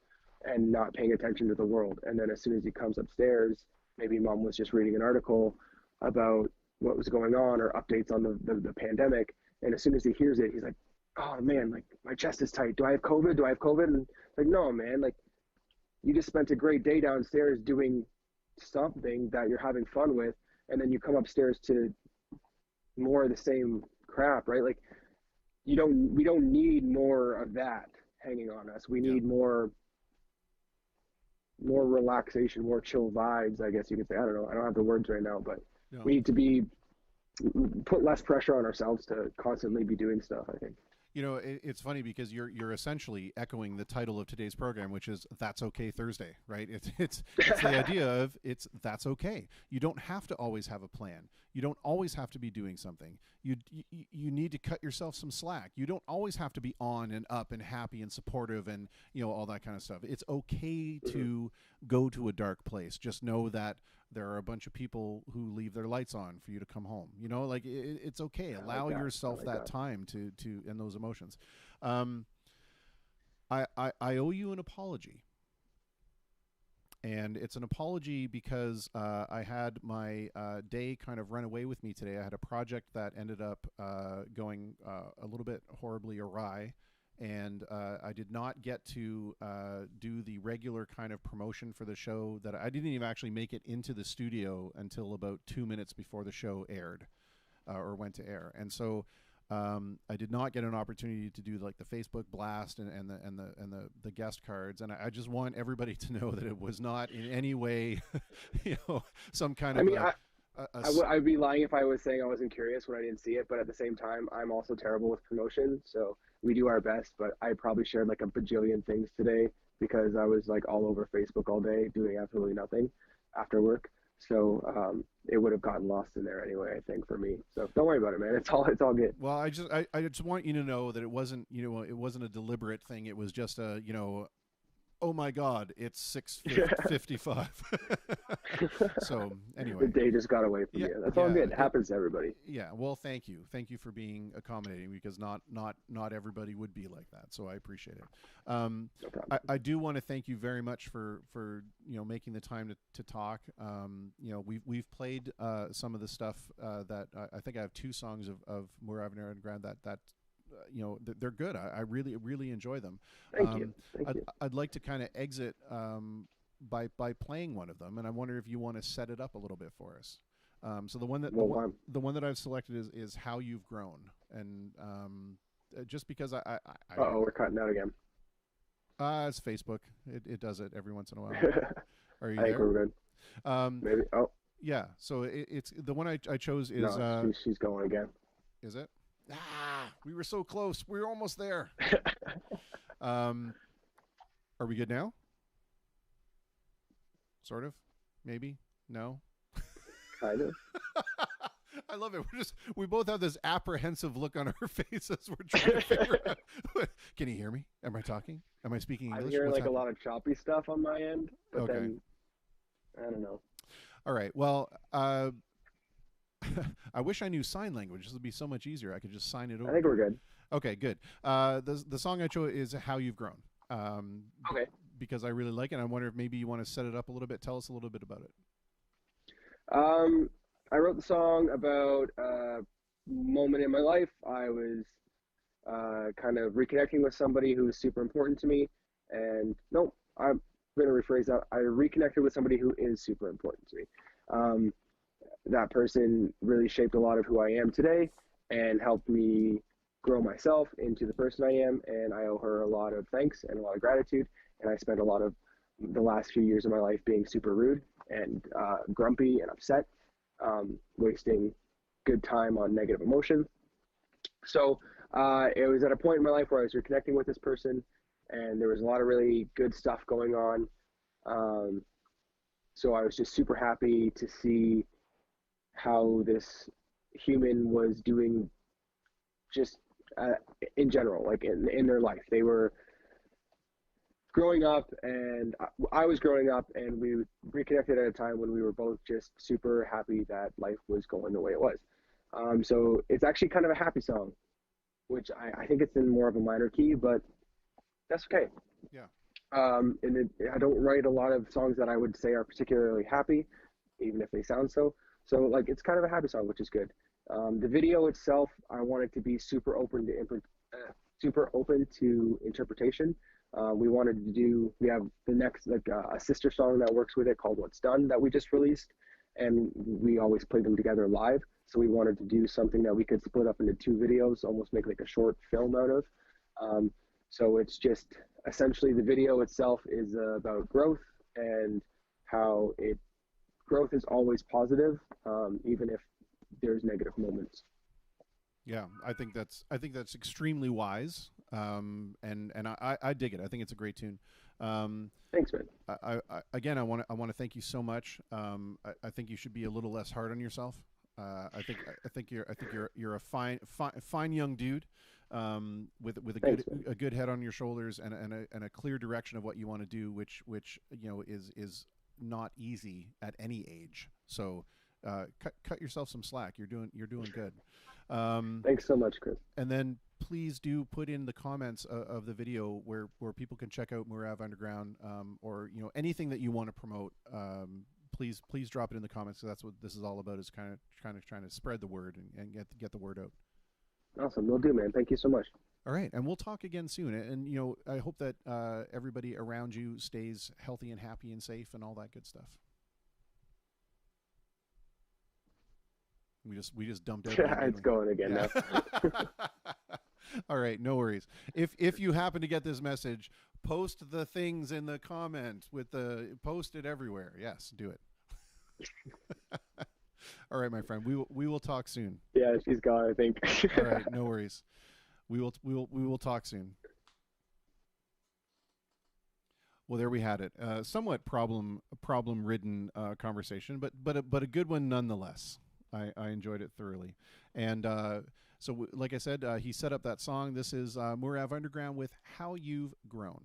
Speaker 5: and not paying attention to the world. And then as soon as he comes upstairs, maybe mom was just reading an article about what was going on or updates on the pandemic, and as soon as he hears it, he's like, oh man, like my chest is tight. Do I have COVID? And like, no, man, like you just spent a great day downstairs doing something that you're having fun with. And then you come upstairs to more of the same crap, right? Like we don't need more of that hanging on us. We need more relaxation, more chill vibes, I guess you could say. I don't know. I don't have the words right now, but
Speaker 1: No.
Speaker 5: we need to be put less pressure on ourselves to constantly be doing stuff, I think.
Speaker 1: You know, it's funny because you're essentially echoing the title of today's program, which is "That's Okay Thursday," right? It's the idea of that's okay. You don't have to always have a plan. You don't always have to be doing something. You need to cut yourself some slack. You don't always have to be on and up and happy and supportive and all that kind of stuff. It's okay to go to a dark place. Just know that there are a bunch of people who leave their lights on for you to come home. Like it's okay. Allow yourself that time to and those emotions. I owe you an apology. And it's an apology because I had my day kind of run away with me today. I had a project that ended up going a little bit horribly awry. And I did not get to do the regular kind of promotion for the show. That I didn't even actually make it into the studio until about 2 minutes before the show aired or went to air. And so I did not get an opportunity to do like the Facebook blast and the guest cards. And I just want everybody to know that it was not in any way, some kind of.
Speaker 5: I'd be lying if I was saying I wasn't curious when I didn't see it, but at the same time, I'm also terrible with promotion, so we do our best, but I probably shared like a bajillion things today because I was like all over Facebook all day doing absolutely nothing after work. So it would have gotten lost in there anyway, I think, for me. So don't worry about it, man. It's all good.
Speaker 1: Well, I just want you to know that it wasn't, it wasn't a deliberate thing. It was just a, oh my God, it's 6:55. So anyway,
Speaker 5: the day just got away from you. That's all good. It happens to everybody.
Speaker 1: Yeah. Well, thank you for being accommodating because not everybody would be like that. So I appreciate it.
Speaker 5: No problem.
Speaker 1: I do want to thank you very much for making the time to talk. We've played some of the stuff that I think I have 2 songs of Muravner and Grand that they're good. I really enjoy them.
Speaker 5: Thank you.
Speaker 1: I'd like to kind of exit by playing one of them, and I wonder if you want to set it up a little bit for us. So the one that I've selected is "How You've Grown," and just because
Speaker 5: we're cutting out again.
Speaker 1: It's Facebook. It does it every once in a while. Are you
Speaker 5: I think
Speaker 1: there?
Speaker 5: we're good. Maybe. Oh.
Speaker 1: Yeah. So it's the one I chose is.
Speaker 5: No, she's going again.
Speaker 1: Is it? We were so close. We were almost there. Are we good now? Sort of? Maybe? No?
Speaker 5: Kind of.
Speaker 1: I love it. We both have this apprehensive look on our faces. We're trying to figure out. Can you hear me? Am I talking? Am I speaking English?
Speaker 5: I'm hearing
Speaker 1: What's
Speaker 5: like
Speaker 1: happening?
Speaker 5: a lot of choppy stuff on my end, but
Speaker 1: Okay.
Speaker 5: then I don't know.
Speaker 1: All right. Well, I wish I knew sign language. This would be so much easier. I could just sign it over.
Speaker 5: I think we're good.
Speaker 1: Okay, good. The song I chose is "How You've Grown."
Speaker 5: Okay.
Speaker 1: Because I really like it. I wonder if maybe you want to set it up a little bit. Tell us a little bit about it.
Speaker 5: I wrote the song about a moment in my life. I was kind of reconnecting with somebody who was super important to me. And no, I'm going to rephrase that. I reconnected with somebody who is super important to me. That person really shaped a lot of who I am today and helped me grow myself into the person I am. And I owe her a lot of thanks and a lot of gratitude. And I spent a lot of the last few years of my life being super rude and grumpy and upset, wasting good time on negative emotion. So it was at a point in my life where I was reconnecting with this person, and there was a lot of really good stuff going on. So I was just super happy to see how this human was doing just in general, like in their life. They were growing up, and I was growing up, and we reconnected at a time when we were both just super happy that life was going the way it was. So it's actually kind of a happy song, which I think it's in more of a minor key, but that's okay.
Speaker 1: Yeah.
Speaker 5: I don't write a lot of songs that I would say are particularly happy, even if they sound so. So like it's kind of a happy song, which is good. The video itself, I want it to be super open to interpretation. We have the next, like a sister song that works with it called What's Done that we just released, and we always play them together live. So we wanted to do something that we could split up into 2 videos, almost make like a short film out of. So it's just essentially the video itself is about growth and how it growth is always positive, even if there's negative moments.
Speaker 1: Yeah, I think that's extremely wise. And I dig it. I think it's a great tune.
Speaker 5: Thanks, man.
Speaker 1: Again, I want to thank you so much. I think you should be a little less hard on yourself. I think you're a fine young dude, with a good head on your shoulders and a clear direction of what you want to do, which is not easy at any age. So cut yourself some slack. You're doing good.
Speaker 5: Thanks so much, Chris.
Speaker 1: And then please do put in the comments of the video where people can check out Murav Underground, or anything that you want to promote. Please drop it in the comments. So that's what this is all about, is kind of trying to spread the word and get the word out.
Speaker 5: Awesome. Will do, man. Thank you so much.
Speaker 1: All right. And we'll talk again soon. And, I hope that everybody around you stays healthy and happy and safe and all that good stuff. We just dumped out.
Speaker 5: It's going again now.
Speaker 1: All right, no worries. If you happen to get this message, post the things in the comment post it everywhere. Yes, do it. All right, my friend. We will talk soon.
Speaker 5: Yeah, she's gone, I think.
Speaker 1: All right, no worries. We will talk soon. Well, there we had it. Somewhat problem-ridden conversation, but a good one nonetheless. I enjoyed it thoroughly. And so, like I said, he set up that song. This is Murav Underground with How You've Grown.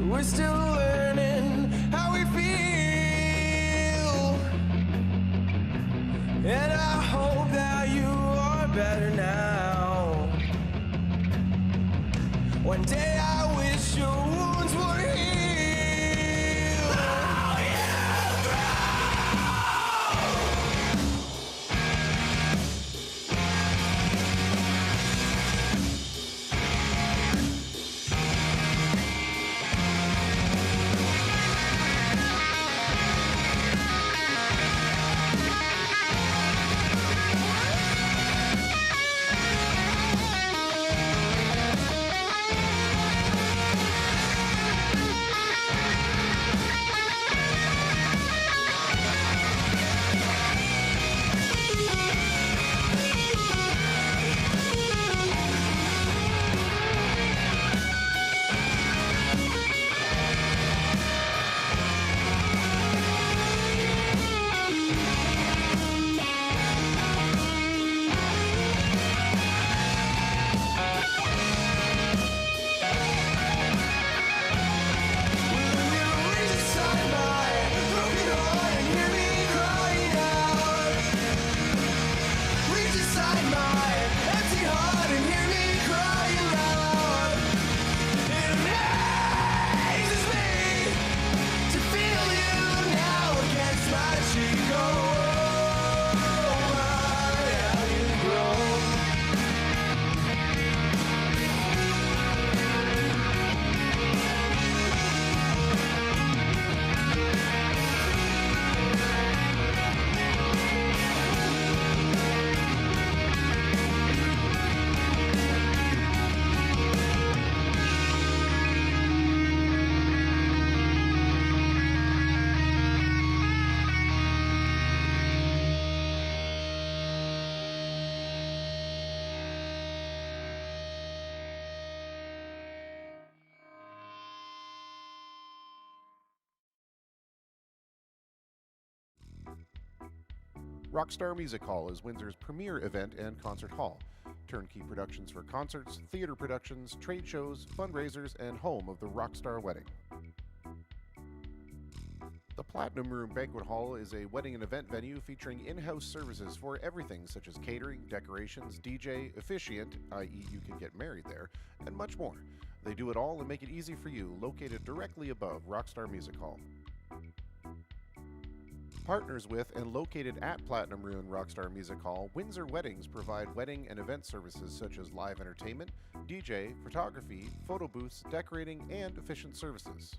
Speaker 2: We're still learning how we feel, and I hope that you are better now. One day I wish your wounds were healed. Oh,
Speaker 1: Rockstar Music Hall is Windsor's premier event and concert hall. Turnkey productions for concerts, theater productions, trade shows, fundraisers, and home of the Rockstar Wedding. The Platinum Room Banquet Hall is a wedding and event venue featuring in-house services for everything such as catering, decorations, DJ, officiant, i.e. you can get married there, and much more. They do it all and make it easy for you, located directly above Rockstar Music Hall. Partners with and located at Platinum Ruin Rockstar Music Hall, Windsor Weddings provide wedding and event services such as live entertainment, DJ, photography, photo booths, decorating, and efficient services.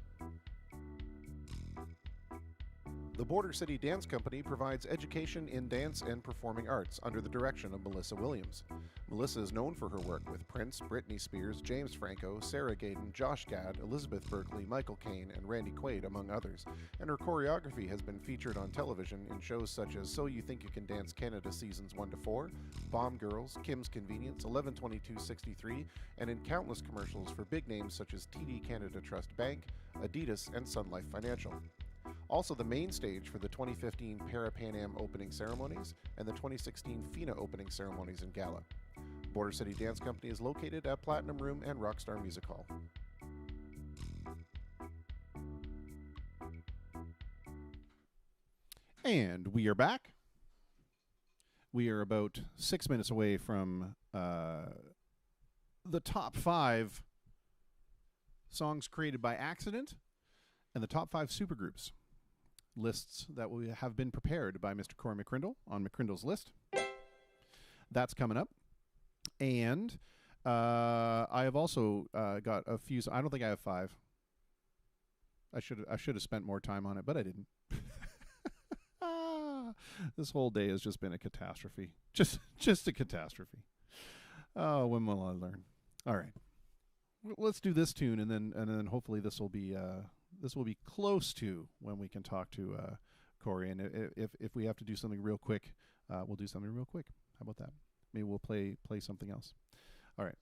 Speaker 1: The Border City Dance Company provides education in dance and performing arts under the direction of Melissa Williams. Melissa is known for her work with Prince, Britney Spears, James Franco, Sarah Gaden, Josh Gad, Elizabeth Berkley, Michael Caine, and Randy Quaid, among others, and her choreography has been featured on television in shows such as So You Think You Can Dance Canada Seasons 1 to 4, Bomb Girls, Kim's Convenience, 11/22/63, and in countless commercials for big names such as TD Canada Trust Bank, Adidas, and Sun Life Financial. Also the main stage for the 2015 Para-Pan Am opening ceremonies and the 2016 FINA opening ceremonies and gala. Border City Dance Company is located at Platinum Room and Rockstar Music Hall. And we are back. We are about 6 minutes away from the top 5 songs created by accident and the top 5 supergroups. Lists that will have been prepared by Mr. Corey McCrindle on McCrindle's list. That's coming up. And I have also got a few. I don't think I have 5. I should have spent more time on it, but I didn't. This whole day has just been a catastrophe. Just a catastrophe. Oh, when will I learn? All right. Let's do this tune, and then hopefully this will be close to when we can talk to Corey. And if we have to do something real quick, we'll do something real quick. How about that? Maybe we'll play something else. All right.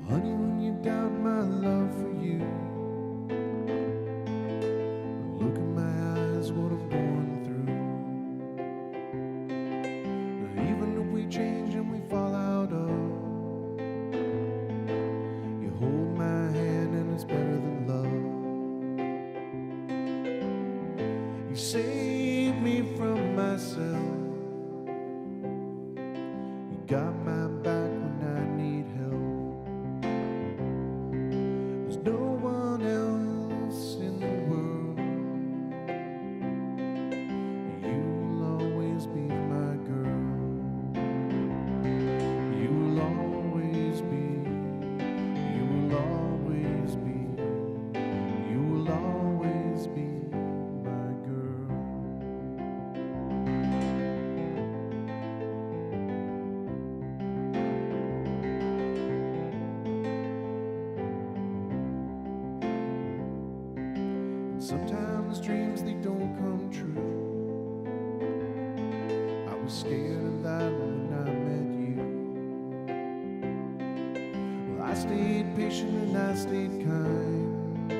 Speaker 2: Honey, when you doubt my love for you, look in my eyes. You saved me from myself. You got my back when I need help. There's no one else in the world. You'll always be my girl. You will always be. You will always be. You will always be my girl. Sometimes dreams they don't come true. I was scared of that when I met you. Well, I stayed patient and I stayed kind,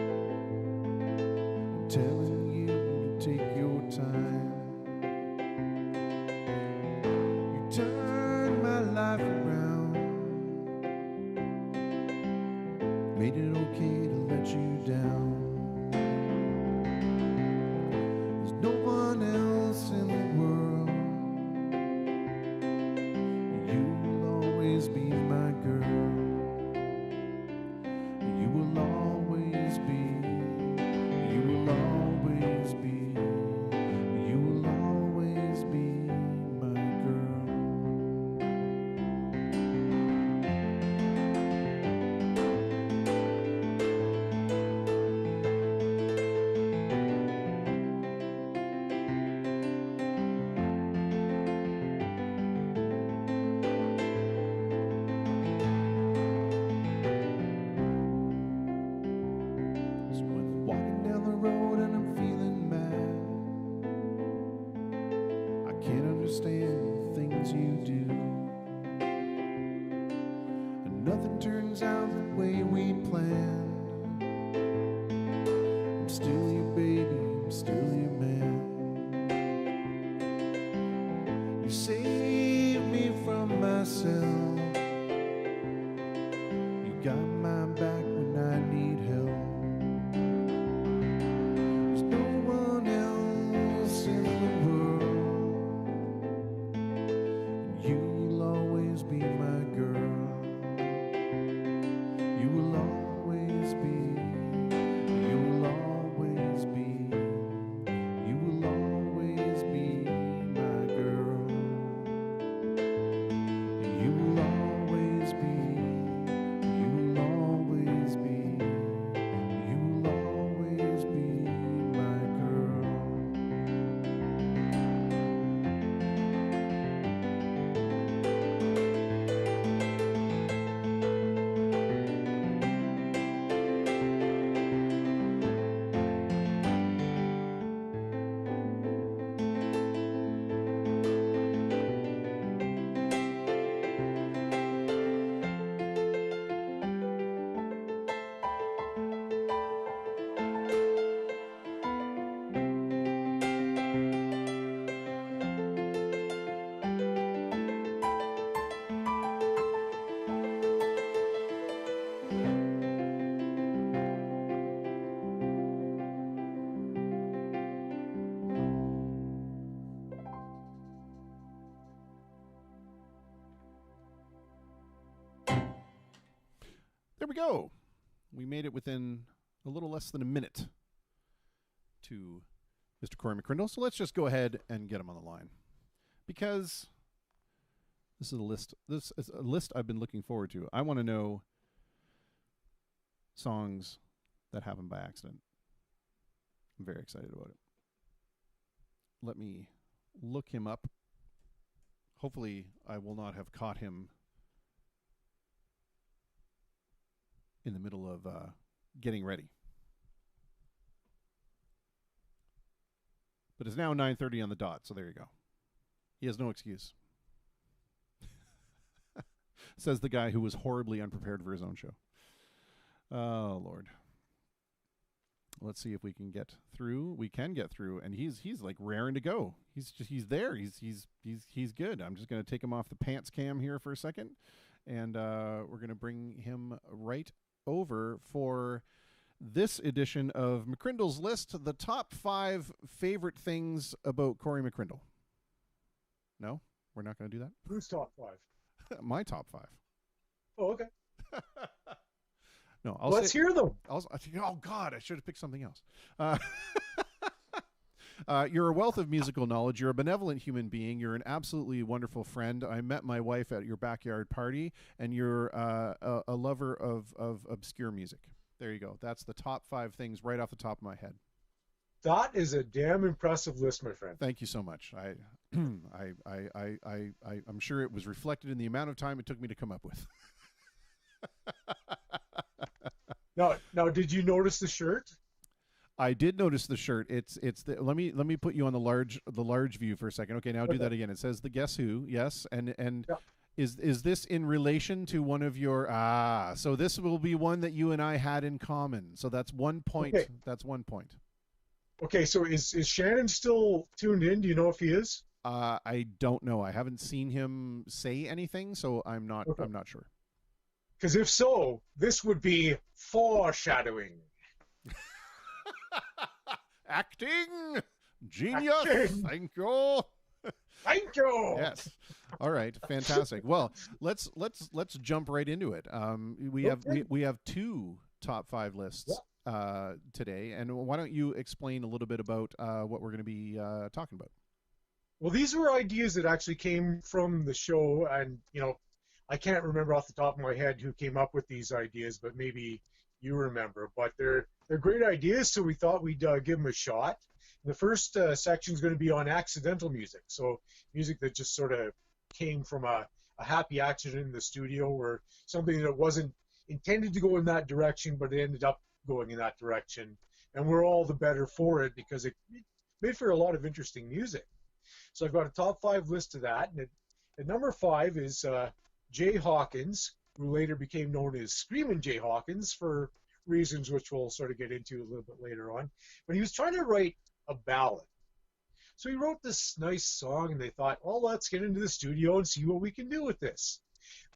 Speaker 2: telling you to take your time. You turned my life around, made it okay to let you down. There's no one else in the world. You'll always be my girl. You will always be. You will always be. You will always be my girl. So when I'm walking down the road and I'm feeling mad, I can't understand the things you do, and nothing turns out the way we planned. I'm still your baby, I'm still your man. You saved me from myself. You got my back when I need help. There's no one else in the world, and you'll always be my girl. You will always be. You will always be. You will always be my girl. You will always be. You will always be. You will always be my girl.
Speaker 1: There we go. We made it within a little less than a minute to Mr. Corey McCrindle. So let's just go ahead and get him on the line, because this is a list. This is a list I've been looking forward to. I want to know songs that happen by accident. I'm very excited about it. Let me look him up. Hopefully, I will not have caught him in the middle of getting ready. But it's now 9:30 on the dot, so there you go. He has no excuse. Says the guy who was horribly unprepared for his own show. Oh, Lord. Let's see if we can get through. We can get through, and he's like raring to go. He's there. He's good. I'm just going to take him off the pants cam here for a second, and we're going to bring him right over for this edition of McCrindle's List, the top 5 favorite things about Corey McCrindle. No, we're not going to do that.
Speaker 6: Who's top 5?
Speaker 1: My top 5.
Speaker 6: Oh, okay.
Speaker 1: No,
Speaker 6: Let's hear them.
Speaker 1: Oh God, I should have picked something else. You're a wealth of musical knowledge. You're a benevolent human being. You're an absolutely wonderful friend. I met my wife at your backyard party, and you're a lover of obscure music. There you go. That's the top 5 things right off the top of my head.
Speaker 6: That is a damn impressive list, my friend.
Speaker 1: Thank you so much. I'm sure it was reflected in the amount of time it took me to come up with.
Speaker 6: Now, did you notice the shirt?
Speaker 1: I did notice the shirt. Let me put you on the large view for a second. Okay, now do that again. It says the Guess Who. Yes, and
Speaker 6: yeah.
Speaker 1: Is this in relation to one of your so this will be one that you and I had in common. So that's 1 point.
Speaker 6: Okay.
Speaker 1: That's 1 point.
Speaker 6: Okay, so is Shannon still tuned in? Do you know if he is?
Speaker 1: I don't know. I haven't seen him say anything, so I'm not sure.
Speaker 6: Because if so, this would be foreshadowing.
Speaker 1: Acting genius.
Speaker 6: Acting.
Speaker 1: Thank you.
Speaker 6: Thank you.
Speaker 1: Yes. All right. Fantastic. Well, let's jump right into it. We have 2 top 5 lists today, and why don't you explain a little bit about what we're going to be talking about?
Speaker 6: Well, these were ideas that actually came from the show, and I can't remember off the top of my head who came up with these ideas, but maybe you remember. But they're great ideas, so we thought we'd give them a shot. The first section is going to be on accidental music, so music that just sort of came from a happy accident in the studio, or something that wasn't intended to go in that direction, but it ended up going in that direction. And we're all the better for it because it made for a lot of interesting music. So I've got a top 5 list of that. And at number 5 is Jay Hawkins, who later became known as Screamin' Jay Hawkins for reasons which we'll sort of get into a little bit later on. But he was trying to write a ballad. So he wrote this nice song, and they thought, well, let's get into the studio and see what we can do with this.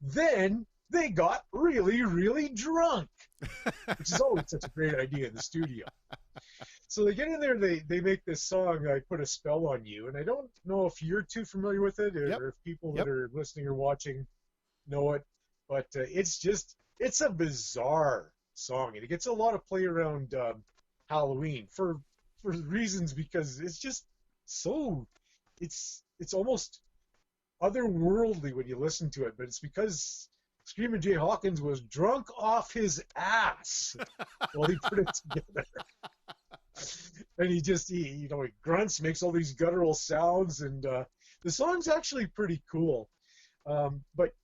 Speaker 6: Then they got really, really drunk, which is always such a great idea in the studio. So they get in there, they make this song, I Put a Spell on You, and I don't know if you're too familiar with it, or if people that are listening or watching know it, but it's a bizarre song, and it gets a lot of play around Halloween for reasons, because it's just so, it's almost otherworldly when you listen to it, but it's because Screamin' Jay Hawkins was drunk off his ass while he put it together. And he grunts, makes all these guttural sounds, and the song's actually pretty cool. But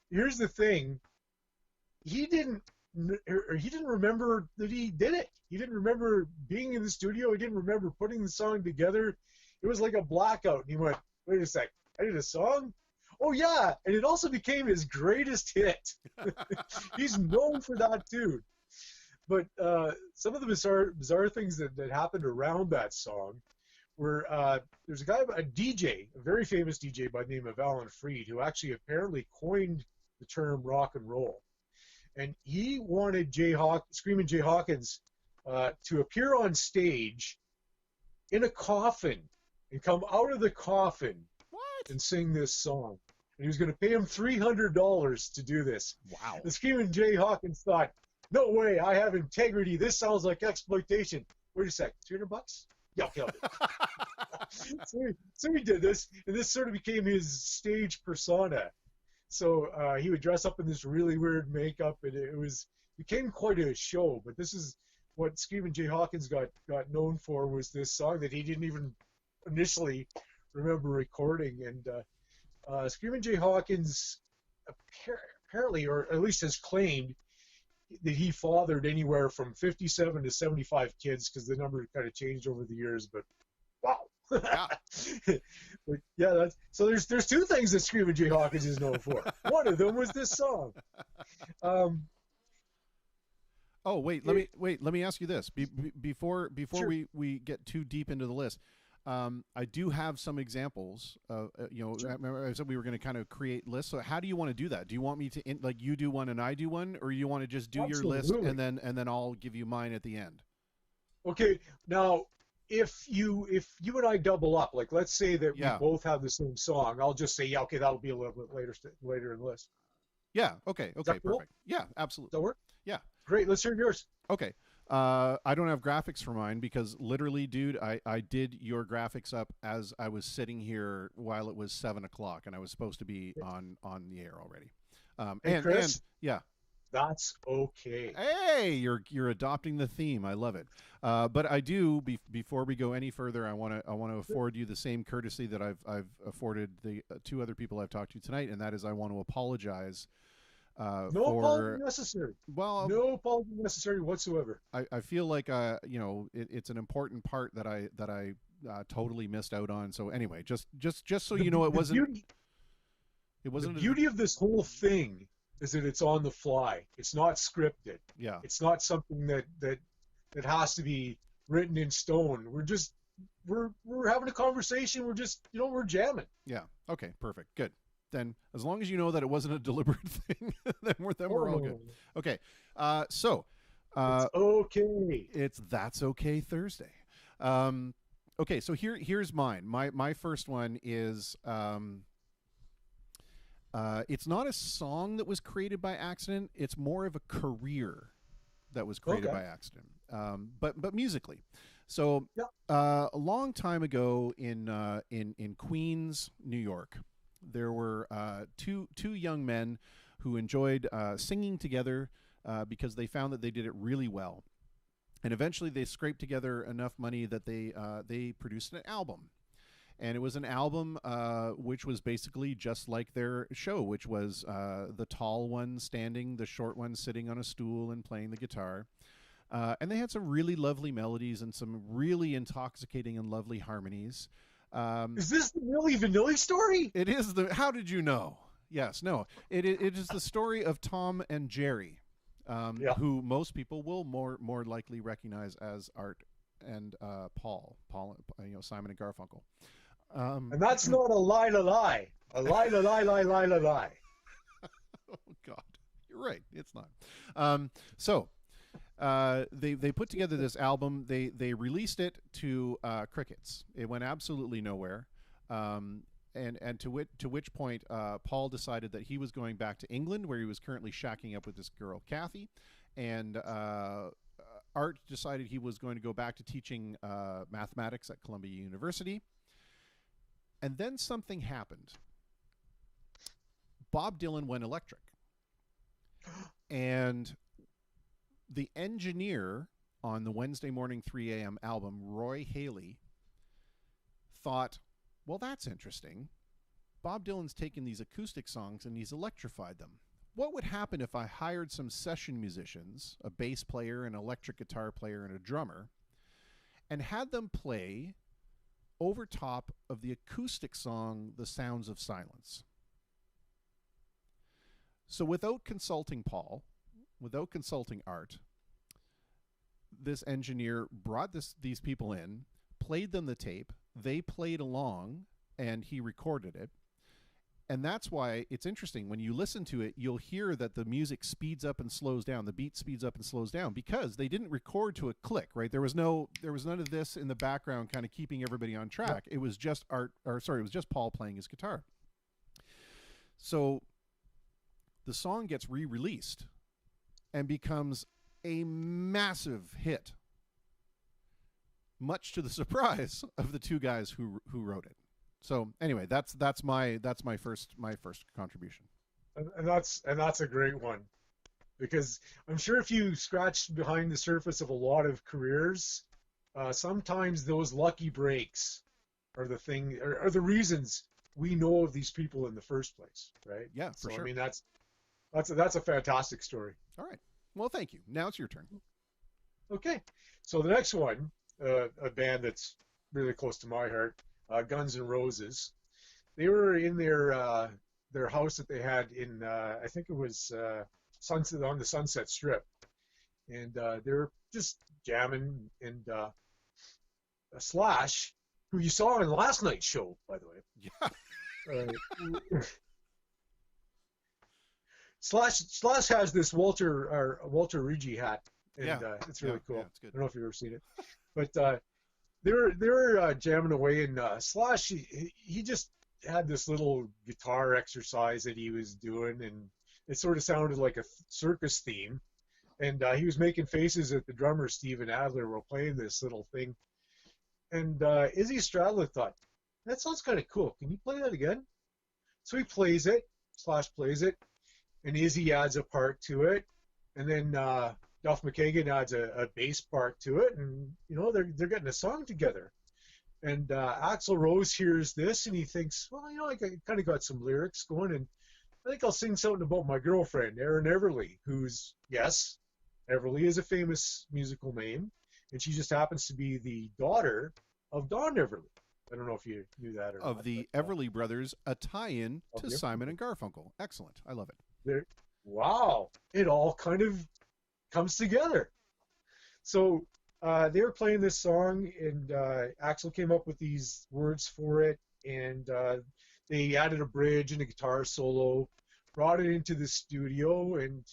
Speaker 6: here's the thing: he didn't remember that he did it. He didn't remember being in the studio. He didn't remember putting the song together. It was like a blackout. And he went, "Wait a sec, I did a song? Oh yeah!" And it also became his greatest hit. He's known for that too. But some of the bizarre things that happened around that song were there's a guy, a DJ, a very famous DJ by the name of Alan Freed, who actually apparently coined the term rock and roll. And he wanted Screamin' Jay Hawkins to appear on stage in a coffin and come out of the coffin and sing this song. And he was going to pay him $300 to do this.
Speaker 1: Wow.
Speaker 6: And Screamin' Jay Hawkins thought, no way, I have integrity. This sounds like exploitation. Wait a sec, $300? Yeah, okay, I'll do it. So he did this, and this sort of became his stage persona. So he would dress up in this really weird makeup, and it became quite a show. But this is what Screamin' Jay Hawkins got known for, was this song that he didn't even initially remember recording. And Screamin' Jay Hawkins apparently, or at least has claimed, that he fathered anywhere from 57 to 75 kids, because the number kind of changed over the years. But wow.
Speaker 1: Yeah.
Speaker 6: But yeah, so there's 2 things that Screamin' Jay Hawkins is known for. One of them was this song.
Speaker 1: Let me ask you this before we get too deep into the list. I do have some examples. Remember I said we were going to kind of create lists. So how do you want to do that? Do you want me to like you do one and I do one, or you want to just do your list and then I'll give you mine at the end?
Speaker 6: Okay. Now, if you and I double up, like let's say that we both have the same song, I'll just say, yeah, okay, that'll be a little bit later in the list.
Speaker 1: Yeah. Okay. Okay.
Speaker 6: Cool?
Speaker 1: Perfect. Yeah. Absolutely.
Speaker 6: Does that work?
Speaker 1: Yeah.
Speaker 6: Great. Let's hear yours.
Speaker 1: Okay. I don't have graphics for mine because literally, dude, I did your graphics up as I was sitting here while it was 7 o'clock and I was supposed to be on the air already.
Speaker 6: Hey, Chris,
Speaker 1: and yeah.
Speaker 6: That's okay.
Speaker 1: Hey, you're adopting the theme. I love it. But I do. Before we go any further, I want to afford you the same courtesy that I've afforded the two other people I've talked to tonight, and that is I want to apologize.
Speaker 6: No apology necessary.
Speaker 1: Well,
Speaker 6: no apology necessary whatsoever.
Speaker 1: I feel like it's an important part that I totally missed out on. So anyway, just so you know, it wasn't.
Speaker 6: The beauty of this whole thing is that it's on the fly. It's not scripted.
Speaker 1: Yeah.
Speaker 6: It's not something that has to be written in stone. We're having a conversation. We're just, we're jamming.
Speaker 1: Yeah. Okay. Perfect. Good. Then as long as you know that it wasn't a deliberate thing, then we're all good. Okay. So
Speaker 6: it's okay.
Speaker 1: It's That's Okay Thursday. Okay. So here's mine. My first one is it's not a song that was created by accident. It's more of a career that was created by accident, but musically. So a long time ago in Queens, New York, there were two young men who enjoyed singing together because they found that they did it really well, and eventually they scraped together enough money that they produced an album. And it was an album which was basically just like their show, which was the tall one standing, the short one sitting on a stool and playing the guitar. And they had some really lovely melodies and some really intoxicating and lovely harmonies.
Speaker 6: Is this the Milli Vanilli story?
Speaker 1: It is how did you know? Yes, no. It is the story of Tom and Jerry, who most people will more likely recognize as Art and Paul, Simon and Garfunkel.
Speaker 6: And that's not a lie. A lie. Oh
Speaker 1: God, you're right. It's not. So they put together this album. They released it to crickets. It went absolutely nowhere. And to which point Paul decided that he was going back to England, where he was currently shacking up with this girl Kathy, and Art decided he was going to go back to teaching mathematics at Columbia University. And then something happened. Bob Dylan went electric. And the engineer on the Wednesday Morning 3 a.m. album, Roy Haley, thought, well, that's interesting. Bob Dylan's taken these acoustic songs and he's electrified them. What would happen if I hired some session musicians, a bass player, an electric guitar player, and a drummer, and had them play over top of the acoustic song, The Sounds of Silence? So without consulting Paul, without consulting Art, this engineer brought these people in, played them the tape, they played along, and he recorded it. And that's why it's interesting. When you listen to it, you'll hear that the music speeds up and slows down. The beat speeds up and slows down because they didn't record to a click, right? There was none of this in the background kind of keeping everybody on track. It was just it was just Paul playing his guitar. So the song gets re-released and becomes a massive hit, much to the surprise of the two guys who wrote it. So anyway, that's my first contribution.
Speaker 6: And that's a great one, because I'm sure if you scratch behind the surface of a lot of careers, sometimes those lucky breaks are the thing, are the reasons we know of these people in the first place, right?
Speaker 1: Yeah, for sure.
Speaker 6: I mean, that's a fantastic story.
Speaker 1: All right. Well, thank you. Now it's your turn.
Speaker 6: Okay. So the next one, a band that's really close to my heart, Guns N' Roses. They were in their house that they had in I think it was Sunset, on the Sunset Strip, and they were just jamming. And Slash, who you saw in last night's show, by the way.
Speaker 1: Yeah.
Speaker 6: Slash has this Walter Rigi hat, and
Speaker 1: Yeah.
Speaker 6: it's really cool.
Speaker 1: Yeah, it's
Speaker 6: I
Speaker 1: good.
Speaker 6: don't know if you've ever seen it, but they were jamming away, and Slash he just had this little guitar exercise that he was doing, and it sort of sounded like a circus theme, and he was making faces at the drummer Steven Adler while playing this little thing, and Izzy Stradlin thought, that sounds kind of cool. Can you play that again? So he plays it. Slash plays it. And Izzy adds a part to it, and then Duff McKagan adds a bass part to it, and they're getting a song together. And Axl Rose hears this, and he thinks, well, I kind of got some lyrics going, and I think I'll sing something about my girlfriend, Erin Everly, who's, yes, Everly is a famous musical name, and she just happens to be the daughter of Don Everly. I don't know if you knew that or not.
Speaker 1: Of the
Speaker 6: but,
Speaker 1: Everly Brothers, a tie-in
Speaker 6: Of
Speaker 1: to
Speaker 6: the-
Speaker 1: Simon and Garfunkel. Excellent. I love it.
Speaker 6: Wow, it all kind of comes together. So they were playing this song, and Axl came up with these words for it, and they added a bridge and a guitar solo, brought it into the studio, and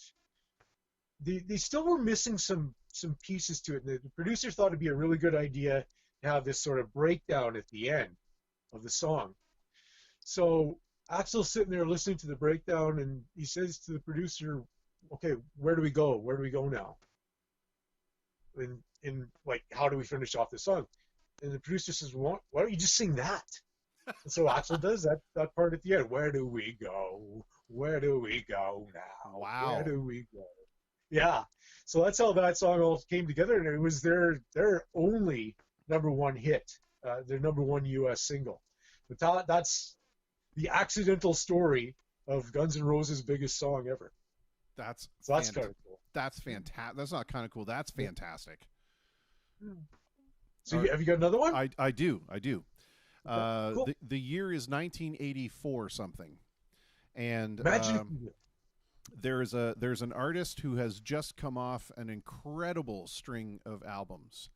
Speaker 6: they still were missing some pieces to it. And the producer thought it'd be a really good idea to have this sort of breakdown at the end of the song. So Axl's sitting there listening to the breakdown, and he says to the producer, okay, where do we go? Where do we go now? And like, how do we finish off the song? And the producer says, well, why don't you just sing that? And so Axl does that part at the end. Where do we go? Where do we go now?
Speaker 1: Wow.
Speaker 6: Where do we go? Yeah. So that's how that song all came together, and it was their only #1 hit, their #1 U.S. single. But that's the accidental story of Guns N' Roses' biggest song ever.
Speaker 1: That's
Speaker 6: kind of cool.
Speaker 1: That's fantastic. That's not kind of cool. That's fantastic.
Speaker 6: So have you got another one?
Speaker 1: I do.
Speaker 6: Cool.
Speaker 1: The year is 1984 something, and
Speaker 6: Imagine
Speaker 1: there's an artist who has just come off an incredible string of albums,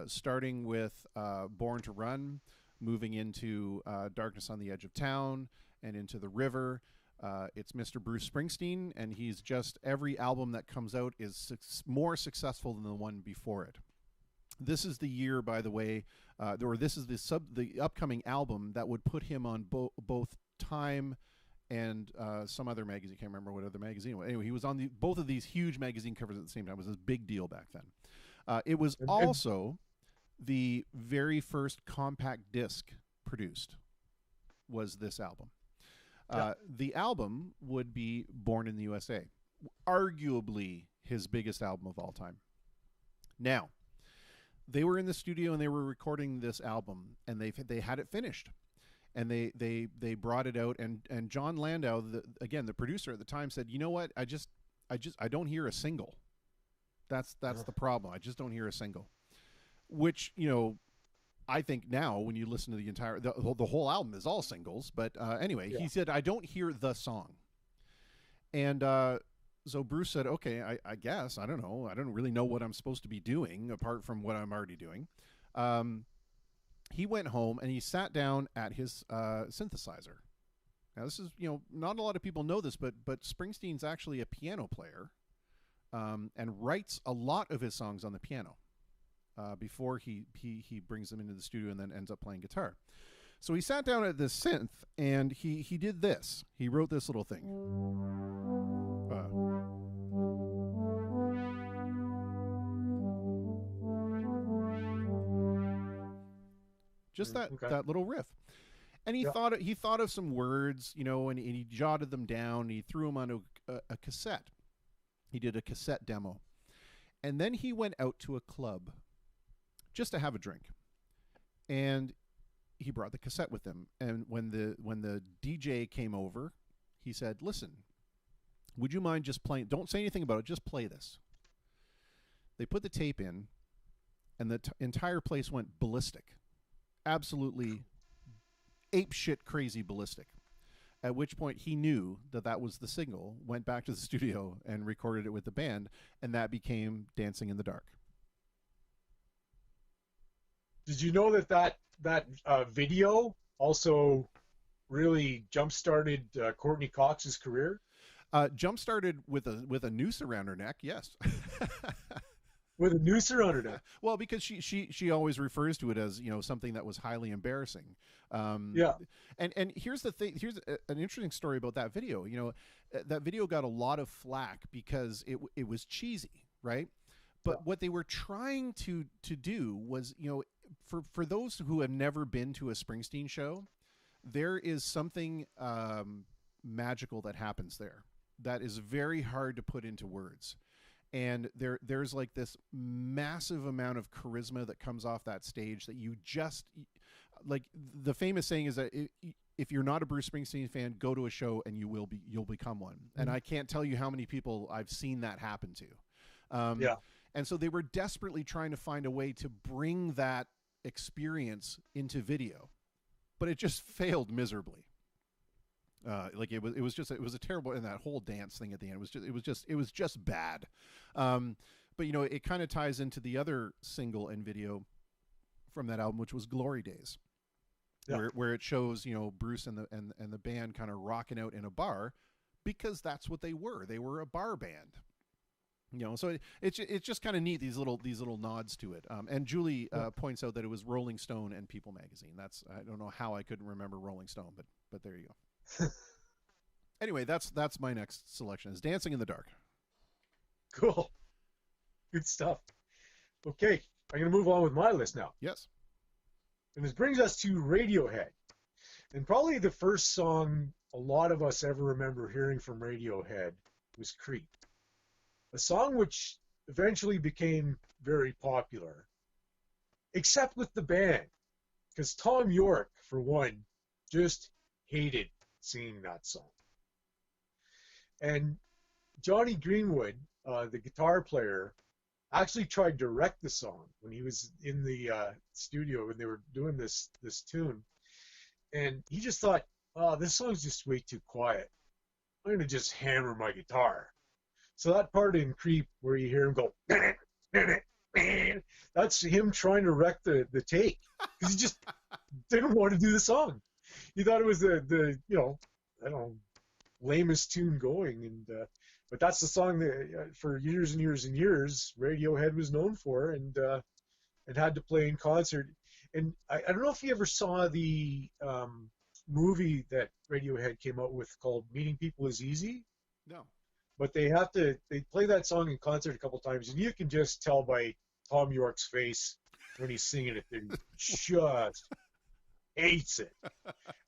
Speaker 1: starting with Born to Run, moving into Darkness on the Edge of Town, and into The River. It's Mr. Bruce Springsteen, and he's just, every album that comes out is more successful than the one before it. This is the year, by the way, or this is the upcoming album that would put him on both Time and some other magazine. I can't remember what other magazine. Anyway, he was on both of these huge magazine covers at the same time. It was a big deal back then. It was also the very first compact disc produced was this album. The album would be Born in the USA, arguably his biggest album of all time. Now, they were in the studio and they were recording this album, and they had it finished, and they brought it out, and John Landau, the producer at the time, said, you know what, I don't hear a single. That's the problem. I just don't hear a single. Which, I think now when you listen to the whole album is all singles, but anyway, He said, I don't hear the song. And so Bruce said, okay, I guess, I don't know. I don't really know what I'm supposed to be doing apart from what I'm already doing. He went home and he sat down at his synthesizer. Now this is, not a lot of people know this, but Springsteen's actually a piano player, and writes a lot of his songs on the piano. Before he brings them into the studio and then ends up playing guitar. So he sat down at this synth and he did this. He wrote this little thing. Just that little riff. And he thought of some words, and he jotted them down. He threw them onto a cassette. He did a cassette demo. And then he went out to a club just to have a drink, and he brought the cassette with him. And when the DJ came over, he said, listen, would you mind just playing, don't say anything about it, just play this. They put the tape in, and the entire place went ballistic, absolutely apeshit crazy ballistic, at which point he knew that was the signal, went back to the studio and recorded it with the band, and that became Dancing in the Dark.
Speaker 6: Did you know that that video also really jump-started Courtney Cox's career?
Speaker 1: Jump started with a noose around her neck. Yes.
Speaker 6: With a noose around her neck.
Speaker 1: Well, because she always refers to it as, you know, something that was highly embarrassing.
Speaker 6: Yeah.
Speaker 1: And here's the thing. Here's an interesting story about that video. You know, that video got a lot of flack because it was cheesy, right? But what they were trying to do was, you know, for those who have never been to a Springsteen show, there is something magical that happens there that is very hard to put into words. And there's like this massive amount of charisma that comes off that stage that you just, like, the famous saying is that if you're not a Bruce Springsteen fan, go to a show and you'll become one. Mm-hmm. And I can't tell you how many people I've seen that happen to.
Speaker 6: Yeah.
Speaker 1: And so they were desperately trying to find a way to bring that experience into video, but it just failed miserably. Like it was a terrible, and that whole dance thing at the end it was just bad. But you know, it kind of ties into the other single and video from that album, which was Glory Days, where it shows, you know, Bruce and the band kind of rocking out in a bar, because that's what they were. They were a bar band. You know, so it's just kind of neat, these little nods to it. And Julie points out that it was Rolling Stone and People Magazine. I don't know how I couldn't remember Rolling Stone, but there you go. Anyway, that's my next selection, is Dancing in the Dark.
Speaker 6: Cool. Good stuff. Okay, I'm going to move on with my list now.
Speaker 1: Yes.
Speaker 6: And this brings us to Radiohead. And probably the first song a lot of us ever remember hearing from Radiohead was Creep. A song which eventually became very popular, except with the band, because Tom York, for one, just hated singing that song. And Johnny Greenwood, the guitar player, actually tried to wreck the song when he was in the studio when they were doing this tune. And he just thought, oh, this song's just way too quiet. I'm going to just hammer my guitar. So that part in Creep where you hear him go, that's him trying to wreck the take. Because he just didn't want to do the song. He thought it was the you know, I don't know, lamest tune going. And but that's the song that for years and years and years Radiohead was known for, and had to play in concert. And I don't know if you ever saw the movie that Radiohead came out with called Meeting People Is Easy.
Speaker 1: No.
Speaker 6: But they play that song in concert a couple times, and you can just tell by Tom York's face when he's singing it that he just hates it.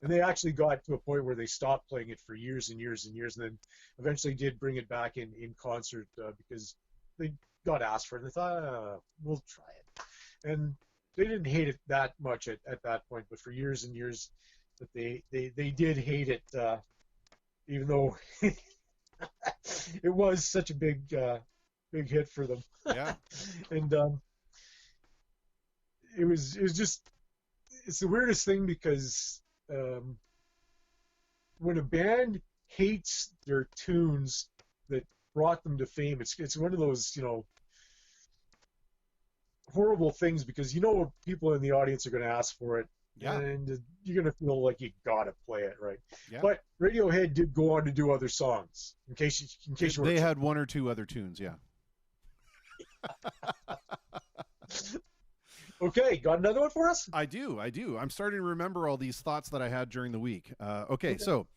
Speaker 6: And they actually got to a point where they stopped playing it for years and years and years, and then eventually did bring it back in concert because they got asked for it, and they thought, we'll try it. And they didn't hate it that much at that point, but for years and years that they did hate it, even though it was such a big hit for them.
Speaker 1: Yeah.
Speaker 6: And it's the weirdest thing because when a band hates their tunes that brought them to fame, it's one of those, you know, horrible things, because you know people in the audience are going to ask for it.
Speaker 1: Yeah.
Speaker 6: And you're going to feel like you got to play it, right?
Speaker 1: Yeah.
Speaker 6: But Radiohead did go on to do other songs. In case you were,
Speaker 1: they had one or two other tunes, yeah.
Speaker 6: Okay, got another one for us?
Speaker 1: I do. I'm starting to remember all these thoughts that I had during the week. Okay, so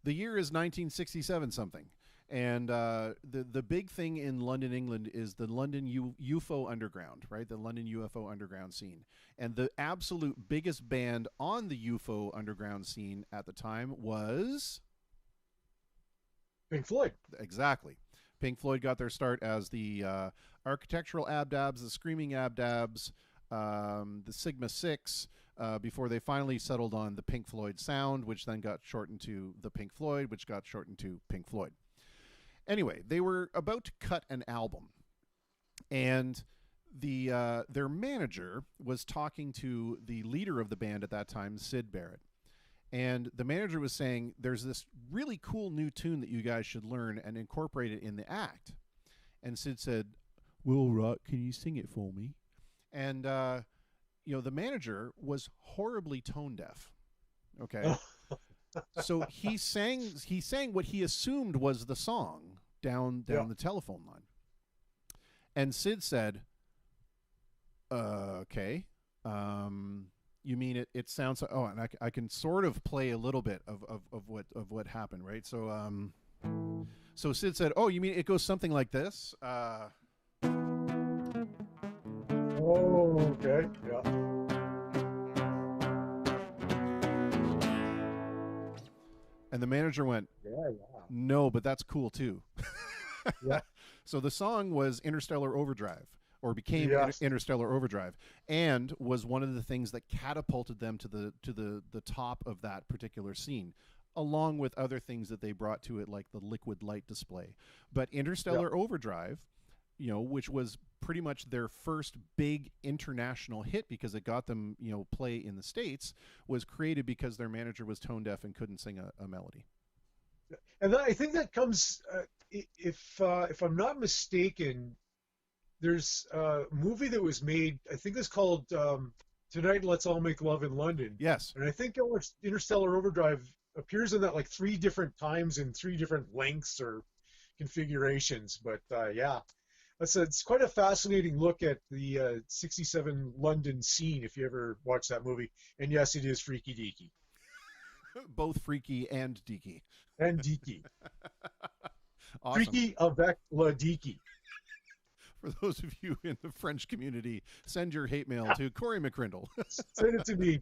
Speaker 1: the year is 1967 something. And the big thing in London, England is the London UFO Underground, right? The London UFO Underground scene. And the absolute biggest band on the UFO Underground scene at the time was
Speaker 6: Pink Floyd.
Speaker 1: Exactly. Pink Floyd got their start as the Architectural Abdabs, the Screaming Abdabs, the Sigma 6, before they finally settled on the Pink Floyd sound, which then got shortened to the Pink Floyd, which got shortened to Pink Floyd. Anyway, they were about to cut an album, and their manager was talking to the leader of the band at that time, Syd Barrett. And the manager was saying, there's this really cool new tune that you guys should learn and incorporate it in the act. And Syd said, well, right, can you sing it for me? And, the manager was horribly tone deaf. Okay. So he sang what he assumed was the song down the telephone line. And Sid said, okay. You mean it sounds, and I can sort of play a little bit of what happened, right? So Sid said, oh, you mean it goes something like this?
Speaker 6: Oh, okay. Yeah.
Speaker 1: And the manager went, no, but that's cool too.
Speaker 6: Yeah.
Speaker 1: So the song was Interstellar Overdrive, or became Interstellar Overdrive, and was one of the things that catapulted them to the top of that particular scene, along with other things that they brought to it, like the liquid light display. But Interstellar Overdrive, which was pretty much their first big international hit because it got them, play in the States, was created because their manager was tone deaf and couldn't sing a melody.
Speaker 6: And I think that comes, if I'm not mistaken, there's a movie that was made, I think it's called Tonight Let's All Make Love in London.
Speaker 1: Yes.
Speaker 6: And I think Interstellar Overdrive appears in that like 3 different times in 3 different lengths or configurations. But it's quite a fascinating look at the 67 London scene if you ever watch that movie. And yes, it is freaky deaky.
Speaker 1: Both freaky and deaky.
Speaker 6: And deaky.
Speaker 1: Awesome.
Speaker 6: Freaky avec la deaky.
Speaker 1: For those of you in the French community, send your hate mail to Corey McCrindle.
Speaker 6: Send it to me.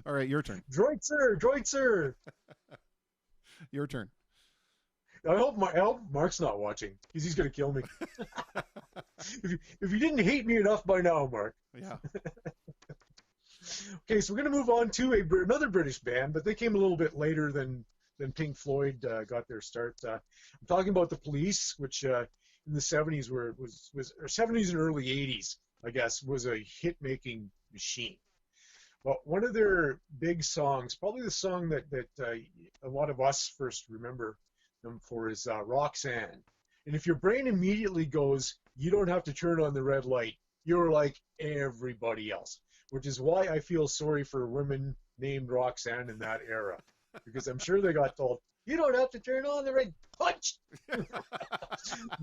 Speaker 1: All right, your turn.
Speaker 6: Droitzer.
Speaker 1: Your turn.
Speaker 6: I hope Mark's not watching, because he's going to kill me. if you didn't hate me enough by now, Mark.
Speaker 1: Yeah.
Speaker 6: Okay, so we're going to move on to another British band, but they came a little bit later than Pink Floyd got their start. I'm talking about the Police, which in the 70s or 70s and early 80s, I guess, was a hit-making machine. Well, one of their big songs, probably the song that a lot of us first remember them for, is Roxanne. And if your brain immediately goes, you don't have to turn on the red light, you're like everybody else, which is why I feel sorry for women named Roxanne in that era, because I'm sure they got told, you don't have to turn on the red punch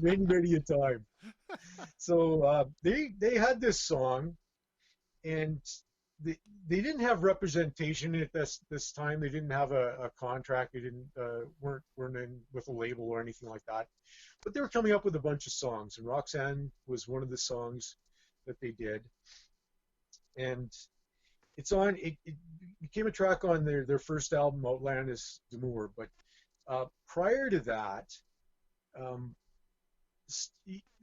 Speaker 6: many a time. So they had this song, and they didn't have representation at this time. They didn't have a contract. They didn't weren't in with a label or anything like that. But they were coming up with a bunch of songs, and Roxanne was one of the songs that they did. And it became a track on their first album, Outlandish Demure. But prior to that,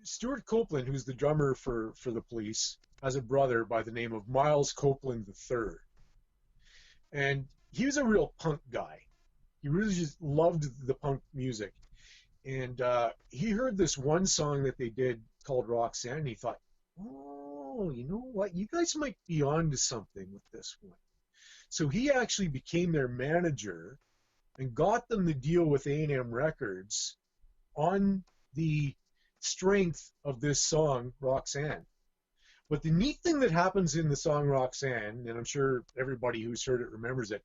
Speaker 6: Stuart Copeland, who's the drummer for the Police, has a brother by the name of Miles Copeland III. And he was a real punk guy. He really just loved the punk music. And he heard this one song that they did called Roxanne, and he thought, oh, you know what? You guys might be on to something with this one. So he actually became their manager and got them the deal with A&M Records on the strength of this song, Roxanne. But the neat thing that happens in the song Roxanne, and I'm sure everybody who's heard it remembers it,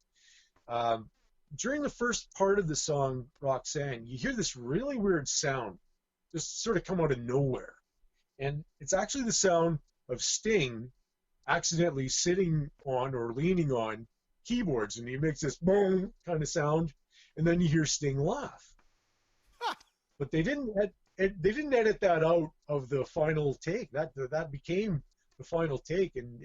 Speaker 6: during the first part of the song Roxanne, you hear this really weird sound just sort of come out of nowhere. And it's actually the sound of Sting accidentally sitting on or leaning on keyboards, and he makes this boom kind of sound, and then you hear Sting laugh. But they didn't edit that out of the final take. That became the final take, and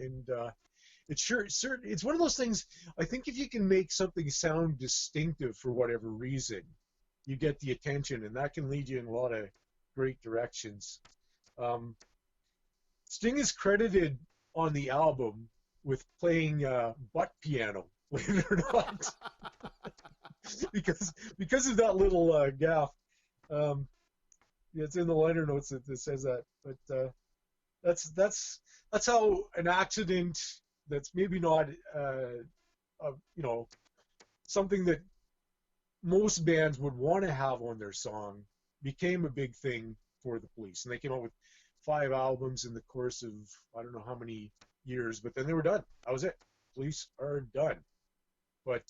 Speaker 6: it's one of those things. I think if you can make something sound distinctive for whatever reason, you get the attention, and that can lead you in a lot of great directions. Sting is credited on the album with playing butt piano, believe it or not, because of that little gaffe. It's in the liner notes that says that. But that's how an accident that's maybe not something that most bands would want to have on their song became a big thing for the Police. And they came out with 5 albums in the course of I don't know how many years, but then they were done. That was it. Police are done. But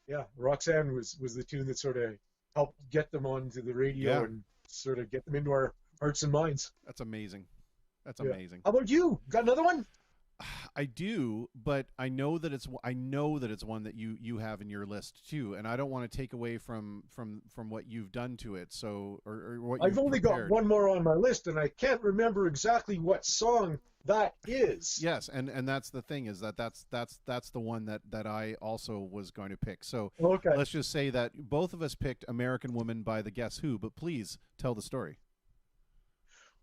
Speaker 6: yeah, Roxanne was the tune that sort of helped get them onto the radio
Speaker 1: Yeah.
Speaker 6: and sort of get them into our hearts and minds.
Speaker 1: That's amazing. That's
Speaker 6: Yeah.
Speaker 1: amazing.
Speaker 6: How about you? Got another one?
Speaker 1: I do, but I know that it's one that you have in your list too, and I don't want to take away from what you've done to it. So or what
Speaker 6: I've
Speaker 1: you've
Speaker 6: only
Speaker 1: prepared.
Speaker 6: got one more on my list, and I can't remember exactly what song that is.
Speaker 1: Yes, and that's the thing, is that's the one that I also was going to pick. So
Speaker 6: Okay.
Speaker 1: let's just say that both of us picked American Woman by the Guess Who, but please tell the story.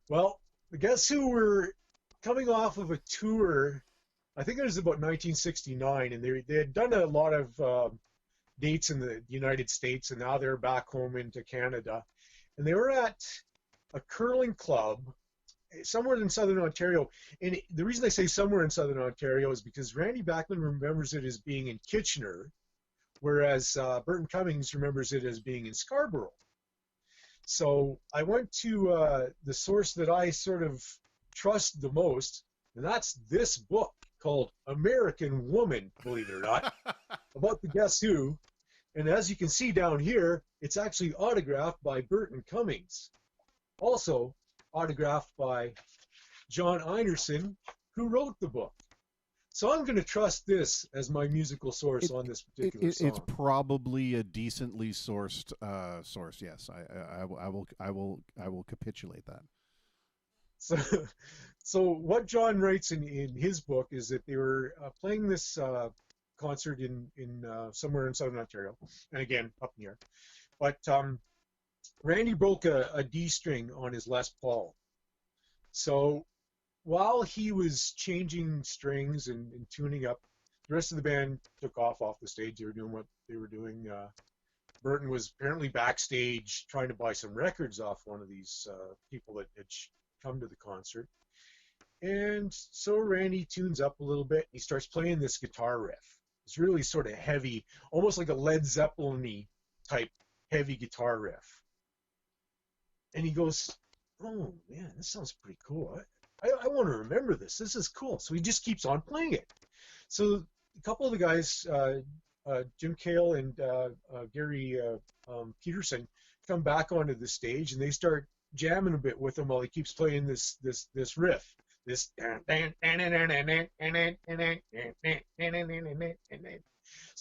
Speaker 6: Well, the Guess Who were coming off of a tour. I think it was about 1969, and they had done a lot of dates in the United States, and now they're back home into Canada. And they were at a curling club somewhere in southern Ontario. And the reason I say somewhere in southern Ontario is because Randy Bachman remembers it as being in Kitchener, whereas Burton Cummings remembers it as being in Scarborough. So I went to the source that I sort of trust the most, and that's this book called American Woman, believe it or not, about the Guess Who. And as you can see down here, it's actually autographed by Burton Cummings. Also autographed by John Einerson, who wrote the book. So I'm going to trust this as my musical source on this particular song.
Speaker 1: It's probably a decently sourced source. Yes, I will capitulate that.
Speaker 6: So what John writes in his book is that they were playing this concert in somewhere in southern Ontario, and again up in the air. But Randy broke a D string on his Les Paul. So while he was changing strings and tuning up, the rest of the band took off the stage. They were doing what they were doing. Burton was apparently backstage trying to buy some records off one of these people that had come to the concert. And so Randy tunes up a little bit. He starts playing this guitar riff. It's really sort of heavy, almost like a Led Zeppelin-y type heavy guitar riff. And he goes, oh man, this sounds pretty cool. I want to remember this. This is cool. So he just keeps on playing it. So a couple of the guys, Jim Cale and Gary Peterson, come back onto the stage and they start jamming a bit with him while he keeps playing this riff. This so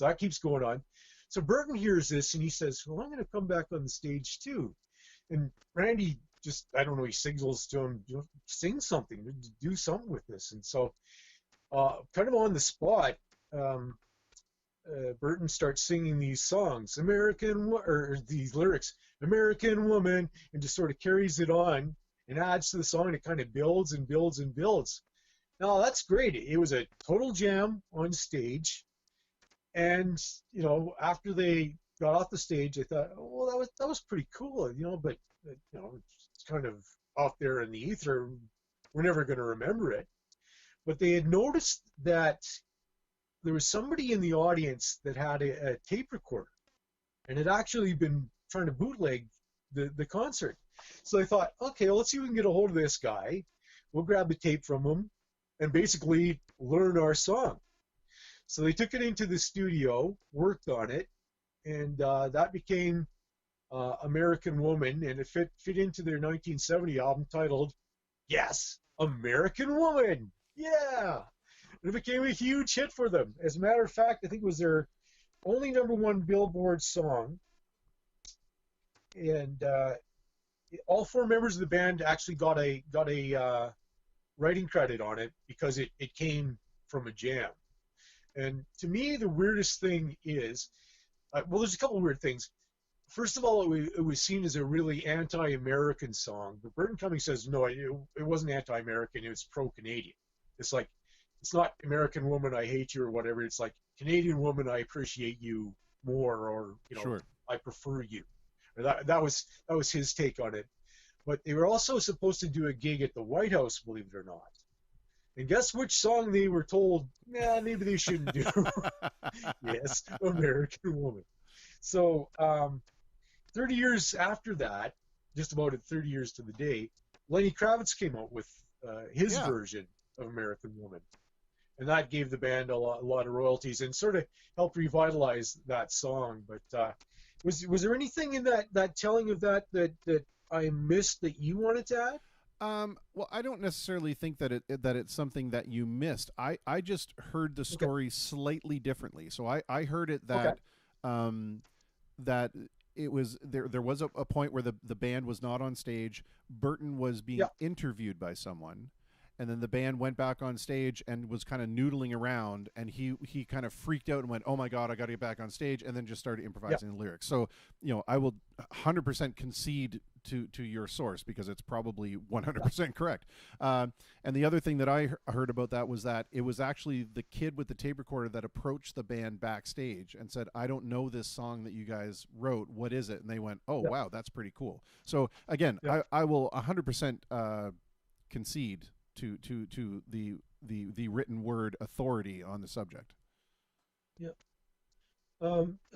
Speaker 6: that keeps going on. So Burton hears this and he says, well, I'm going to come back on the stage too. And Randy just, I don't know, he signals to him, sing something, do something with this. And so kind of on the spot, Burton starts singing these songs, or these lyrics, American Woman, and just sort of carries it on and adds to the song, and it kind of builds and builds and builds. Now, that's great. It was a total jam on stage. And, after they got off the stage, I thought, oh, well, that was pretty cool, but, it's kind of out there in the ether. We're never going to remember it. But they had noticed that there was somebody in the audience that had a tape recorder and had actually been trying to bootleg the concert. So they thought, okay, well, let's see if we can get a hold of this guy. We'll grab the tape from him and basically learn our song. So they took it into the studio, worked on it, and that became American Woman, and it fit into their 1970 album titled, yes, American Woman. Yeah. And it became a huge hit for them. As a matter of fact, I think it was their only #1 Billboard song. And all 4 members of the band actually got a writing credit on it because it came from a jam. And to me, the weirdest thing is, well, there's a couple of weird things. First of all, it was seen as a really anti-American song. But Burton Cummings says, no, it wasn't anti-American. It was pro-Canadian. It's like, it's not American Woman, I hate you or whatever. It's like Canadian Woman, I appreciate you more, or
Speaker 1: Sure.
Speaker 6: I prefer you. That was his take on it. But they were also supposed to do a gig at the White House, believe it or not. And guess which song they were told, maybe they shouldn't do? Yes, American Woman. So 30 years after that, just about 30 years to the day, Lenny Kravitz came out with his version of American Woman. and that gave the band a lot of royalties and sort of helped revitalize that song. But was there anything in that telling of that I missed that you wanted to add?
Speaker 1: Well, I don't necessarily think that it's something that you missed. I just heard the story slightly differently. So I heard it that that it was there was a point where the band was not on stage. Burton was being interviewed by someone, and then the band went back on stage and was kind of noodling around, and he kind of freaked out and went, "Oh my God, I got to get back on stage," and then just started improvising the lyrics. So, I will 100% concede to your source because it's probably 100% correct. And the other thing that I heard about that was that it was actually the kid with the tape recorder that approached the band backstage and said, "I don't know this song that you guys wrote. What is it?" And they went, "Oh, wow, that's pretty cool." So again, I will 100% concede to the written word authority on the subject.
Speaker 6: Yeah.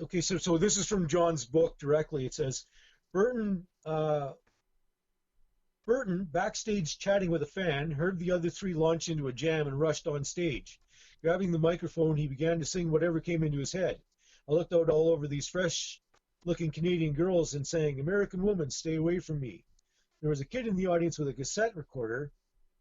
Speaker 6: Okay, so this is from John's book directly. It says, Burton, backstage chatting with a fan, heard the other three launch into a jam and rushed on stage. Grabbing the microphone, he began to sing whatever came into his head. I looked out all over these fresh-looking Canadian girls and sang, "American Woman, stay away from me." There was a kid in the audience with a cassette recorder.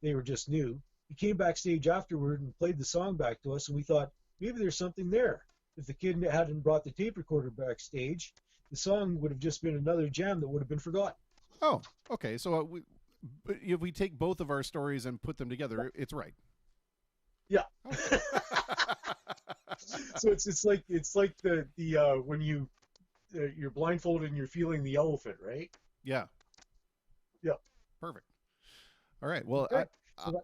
Speaker 6: They were just new. He came backstage afterward and played the song back to us, and we thought, maybe there's something there. If the kid hadn't brought the tape recorder backstage, the song would have just been another jam that would have been forgotten.
Speaker 1: Oh, okay. So if we take both of our stories and put them together, it's right.
Speaker 6: Yeah.
Speaker 1: Okay.
Speaker 6: So it's like the when you're blindfolded and you're feeling the elephant, right?
Speaker 1: Yeah.
Speaker 6: Yeah.
Speaker 1: Perfect. All right. Well,
Speaker 6: okay. So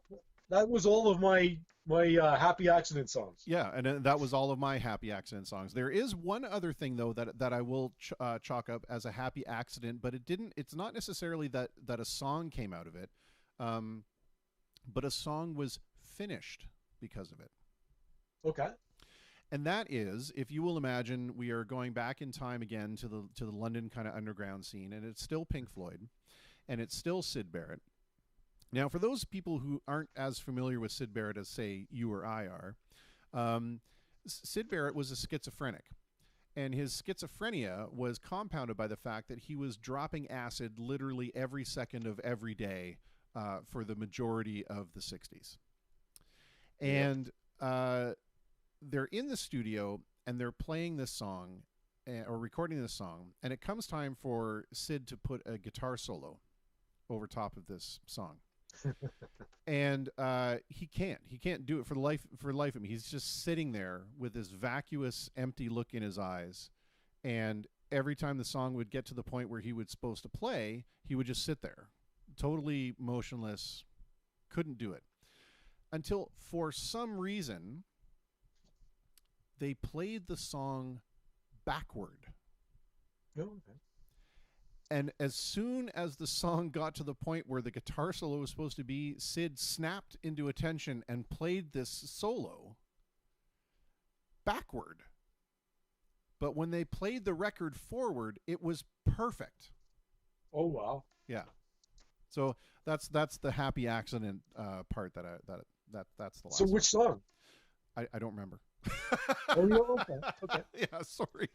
Speaker 6: that was all of my happy accident songs.
Speaker 1: Yeah, and that was all of my happy accident songs. There is one other thing though that I will chalk up as a happy accident, but it's not necessarily that a song came out of it, but a song was finished because of it.
Speaker 6: Okay.
Speaker 1: And that is, if you will imagine, we are going back in time again to the London kind of underground scene, and it's still Pink Floyd, and it's still Syd Barrett. Now, for those people who aren't as familiar with Syd Barrett as, say, you or I are, Syd Barrett was a schizophrenic. And his schizophrenia was compounded by the fact that he was dropping acid literally every second of every day for the majority of the 60s. And they're in the studio, and they're playing this song, or recording this song, and it comes time for Syd to put a guitar solo over top of this song. And he can't do it for the life of him. He's just sitting there with this vacuous, empty look in his eyes, and every time the song would get to the point where he was supposed to play, he would just sit there, totally motionless, couldn't do it, until for some reason they played the song backward.
Speaker 6: Oh, okay.
Speaker 1: And as soon as the song got to the point where the guitar solo was supposed to be, Syd snapped into attention and played this solo backward. But when they played the record forward, it was perfect.
Speaker 6: Oh, wow.
Speaker 1: Yeah. So that's the happy accident part that's the last.
Speaker 6: So which song?
Speaker 1: I don't remember.
Speaker 6: Oh, yeah, okay.
Speaker 1: Yeah, sorry.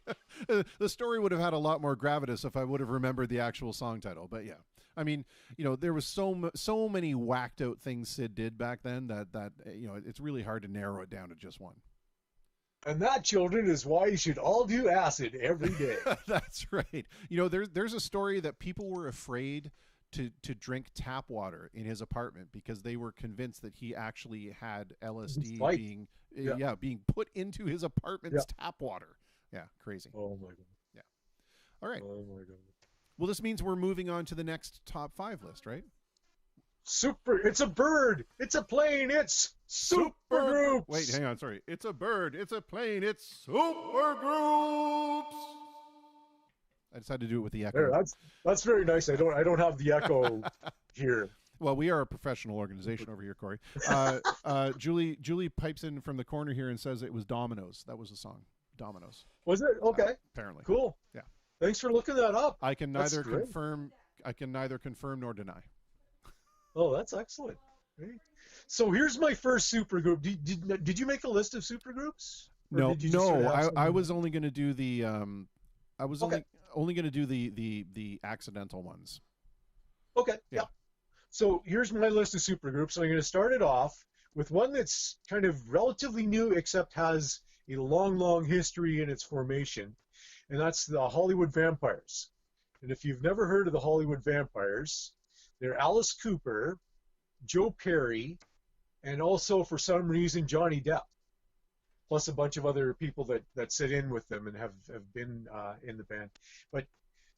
Speaker 1: The story would have had a lot more gravitas if I would have remembered the actual song title. But yeah, I mean, there was so many whacked out things Syd did back then that it's really hard to narrow it down to just one.
Speaker 6: And that, children, is why you should all do acid every day.
Speaker 1: That's right. There's a story that people were afraid to drink tap water in his apartment because they were convinced that he actually had LSD being put into his apartment's tap water. Yeah, crazy.
Speaker 6: Oh my god.
Speaker 1: Yeah. All right.
Speaker 6: Oh my god.
Speaker 1: Well, this means we're moving on to the next top 5 list, right?
Speaker 6: It's a bird. It's a plane. It's supergroups.
Speaker 1: Wait, hang on. Sorry. It's a bird. It's a plane. It's supergroups. I just had to do it with the echo.
Speaker 6: There, that's very nice. I don't have the echo here.
Speaker 1: Well, we are a professional organization over here, Corey. Julie pipes in from the corner here and says it was Dominoes. That was the song, Dominoes.
Speaker 6: Was it? Okay.
Speaker 1: Apparently.
Speaker 6: Cool.
Speaker 1: Yeah.
Speaker 6: Thanks for looking that up.
Speaker 1: I can neither confirm nor deny.
Speaker 6: Oh, that's excellent. Okay. So here's my first supergroup. Did you make a list of supergroups? Or
Speaker 1: No,
Speaker 6: did you just sort of
Speaker 1: no.
Speaker 6: have
Speaker 1: I
Speaker 6: some-
Speaker 1: was only going to do the I was
Speaker 6: Okay.
Speaker 1: only going to do the accidental ones.
Speaker 6: Okay.
Speaker 1: Yeah.
Speaker 6: Yeah. So here's my list of supergroups. So I'm going to start it off with one that's kind of relatively new, except has a long, long history in its formation, and that's the Hollywood Vampires. And if you've never heard of the Hollywood Vampires, they're Alice Cooper, Joe Perry, and also for some reason Johnny Depp, plus a bunch of other people that sit in with them and have been in the band. But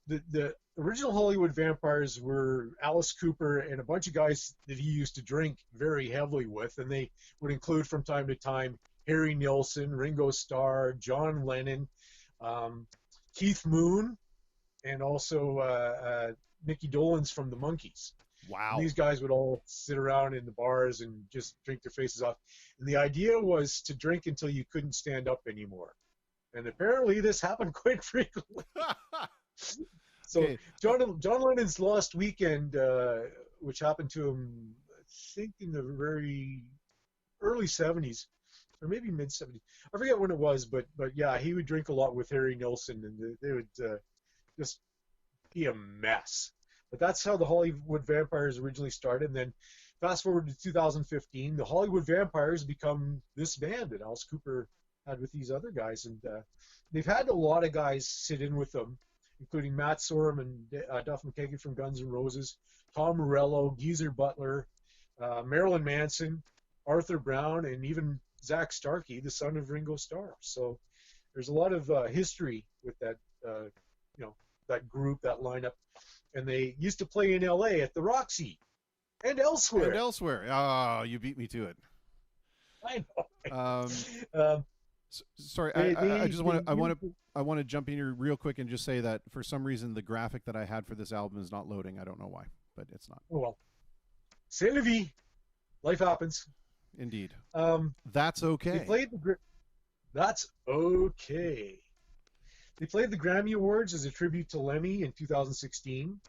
Speaker 6: the original Hollywood Vampires were Alice Cooper and a bunch of guys that he used to drink very heavily with, and they would include from time to time Harry Nilsson, Ringo Starr, John Lennon, Keith Moon, and also Mickey Dolenz from the Monkees.
Speaker 1: Wow.
Speaker 6: And these guys would all sit around in the bars and just drink their faces off. And the idea was to drink until you couldn't stand up anymore. And apparently this happened quite frequently. So
Speaker 1: Okay.
Speaker 6: John Lennon's Lost Weekend, which happened to him, I think in the very early 70s, or maybe mid 70s. I forget when it was, but yeah, he would drink a lot with Harry Nilsson, and they would just be a mess. But that's how the Hollywood Vampires originally started. And then fast forward to 2015, the Hollywood Vampires become this band that Alice Cooper had with these other guys. And they've had a lot of guys sit in with them, including Matt Sorum and Duff McKagan from Guns N' Roses, Tom Morello, Geezer Butler, Marilyn Manson, Arthur Brown, and even Zach Starkey, the son of Ringo Starr. So there's a lot of history with that, that group, that lineup. And they used to play in L.A. at the Roxy and elsewhere.
Speaker 1: And elsewhere. Oh, you beat me to it.
Speaker 6: I know.
Speaker 1: Um, sorry, I just want to
Speaker 6: they-
Speaker 1: I want to jump in here real quick and just say that for some reason the graphic that I had for this album is not loading. I don't know why, but it's not.
Speaker 6: Oh, well. C'est la vie. Life happens.
Speaker 1: Indeed.
Speaker 6: They
Speaker 1: That's okay.
Speaker 6: played That's okay. They played the Grammy Awards as a tribute to Lemmy in 2016.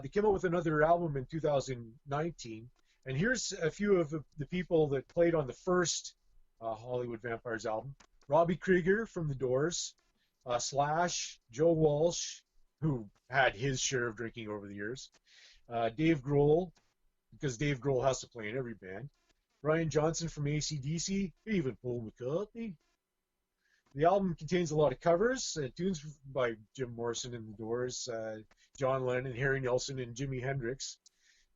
Speaker 6: They came out with another album in 2019. And here's a few of the people that played on the first Hollywood Vampires album. Robbie Krieger from The Doors, Slash, Joe Walsh, who had his share of drinking over the years, Dave Grohl, because Dave Grohl has to play in every band, Brian Johnson from AC/DC, even Paul McCartney. The album contains a lot of covers, tunes by Jim Morrison and The Doors, John Lennon, Harry Nilsson, and Jimi Hendrix.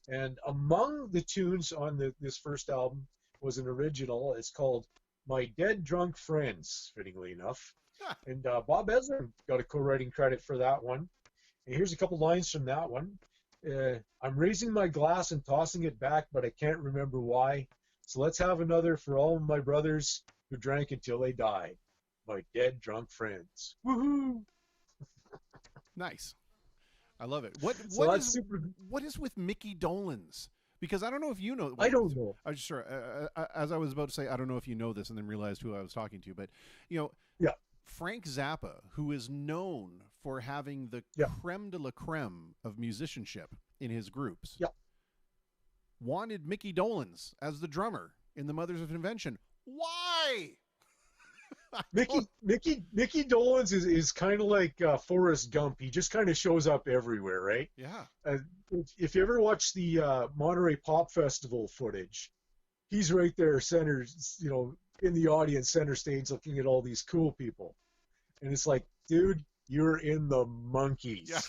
Speaker 6: And among the tunes on this first album was an original. It's called My Dead Drunk Friends, fittingly enough. And Bob Ezrin got a co-writing credit for that one. And here's a couple lines from that one. I'm raising my glass and tossing it back, but I can't remember why. So let's have another for all my brothers who drank until they died. My dead drunk friends. Woohoo!
Speaker 1: Nice. I love it. What
Speaker 6: So
Speaker 1: what
Speaker 6: that's
Speaker 1: is
Speaker 6: super.
Speaker 1: what is with Mickey Dolenz? Because I don't know if you know.
Speaker 6: I don't know.
Speaker 1: I just sure. As I was about to say, I don't know if you know this, and then realized who I was talking to. But
Speaker 6: Yeah.
Speaker 1: Frank Zappa, who is known for having the
Speaker 6: Yeah.
Speaker 1: creme de la creme of musicianship in his groups,
Speaker 6: Yeah.
Speaker 1: wanted Mickey Dolenz as the drummer in the Mothers of Invention. Why?
Speaker 6: Mickey Dolenz is kind of like Forrest Gump. He just kind of shows up everywhere, right?
Speaker 1: Yeah.
Speaker 6: If you ever watch the Monterey Pop Festival footage, he's right there, center, in the audience, center stage, looking at all these cool people, and it's like, dude, you're in the Monkees.
Speaker 1: Yeah.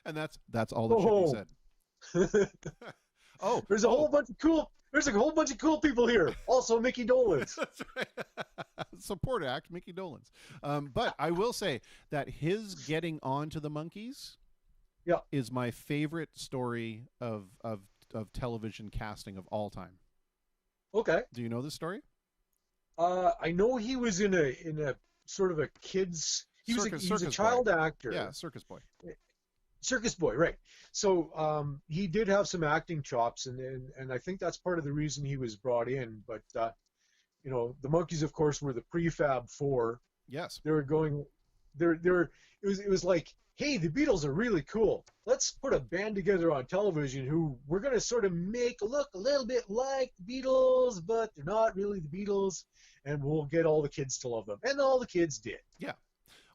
Speaker 1: And that's all that should be said. Oh,
Speaker 6: There's a whole bunch of cool. There's a whole bunch of cool people here. Also, Mickey Dolenz.
Speaker 1: That's right. Support act, Mickey Dolenz. But I will say that his getting onto the Monkees
Speaker 6: Yeah.
Speaker 1: is my favorite story of television casting of all time.
Speaker 6: Okay.
Speaker 1: Do you know this story?
Speaker 6: I know he was in a sort of a kid's. He was a
Speaker 1: Circus
Speaker 6: child
Speaker 1: boy.
Speaker 6: actor.
Speaker 1: Yeah, Circus Boy.
Speaker 6: Circus Boy, right. So he did have some acting chops, and I think that's part of the reason he was brought in. But, the Monkees, of course, were the prefab four.
Speaker 1: Yes.
Speaker 6: They were going it was like, hey, the Beatles are really cool. Let's put a band together on television who we're going to sort of make look a little bit like the Beatles, but they're not really the Beatles, and we'll get all the kids to love them. And all the kids did.
Speaker 1: Yeah.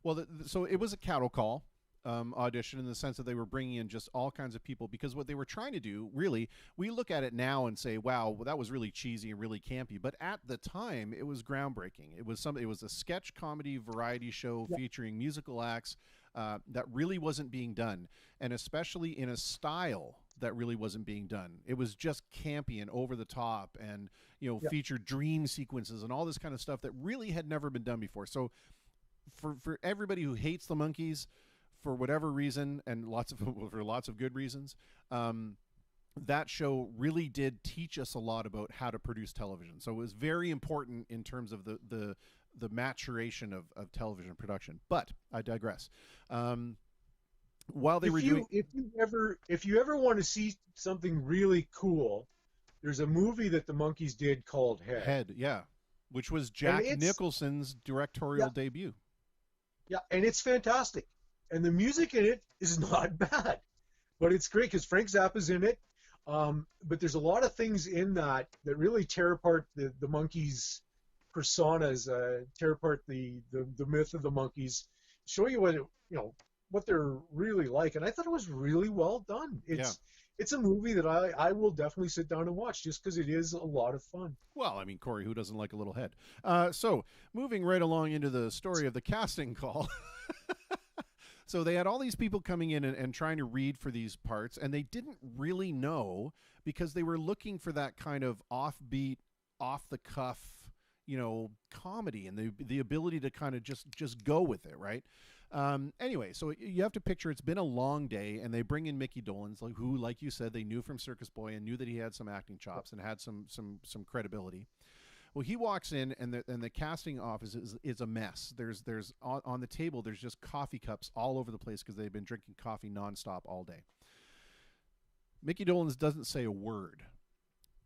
Speaker 1: Well, so it was a cattle call audition in the sense that they were bringing in just all kinds of people, because what they were trying to do, really, we look at it now and say, wow, well, that was really cheesy and really campy. But at the time, it was groundbreaking. It was a sketch comedy variety show featuring musical acts that really wasn't being done, and especially in a style that really wasn't being done. It was just campy and over the top, and featured dream sequences and all this kind of stuff that really had never been done before. So for everybody who hates the Monkees for whatever reason, and for lots of good reasons, that show really did teach us a lot about how to produce television. So it was very important in terms of the maturation of television production. But I digress. While they were doing,
Speaker 6: if you ever want to see something really cool, there's a movie that the Monkees did called Head.
Speaker 1: Yeah, which was Jack Nicholson's directorial debut.
Speaker 6: Yeah, and it's fantastic, and the music in it is not bad, but it's great because Frank Zappa's in it. But there's a lot of things in that really tear apart the Monkees personas, tear apart the myth of the Monkees, show you what they're really like, and I thought it was really well done. It's a movie that I will definitely sit down and watch just because it is a lot of fun.
Speaker 1: Well, I mean, Corey, who doesn't like a little head? So moving right along into the story of the casting call. So they had all these people coming in and trying to read for these parts, and they didn't really know, because they were looking for that kind of offbeat, off the cuff, comedy, and the ability to kind of just go with it, right? Anyway, so you have to picture it's been a long day, and they bring in Mickey Dolenz, who, like you said, they knew from Circus Boy and knew that he had some acting chops and had some credibility. Well, he walks in, and the casting office is a mess. There's on the table, there's just coffee cups all over the place because they've been drinking coffee nonstop all day. Mickey Dolenz doesn't say a word.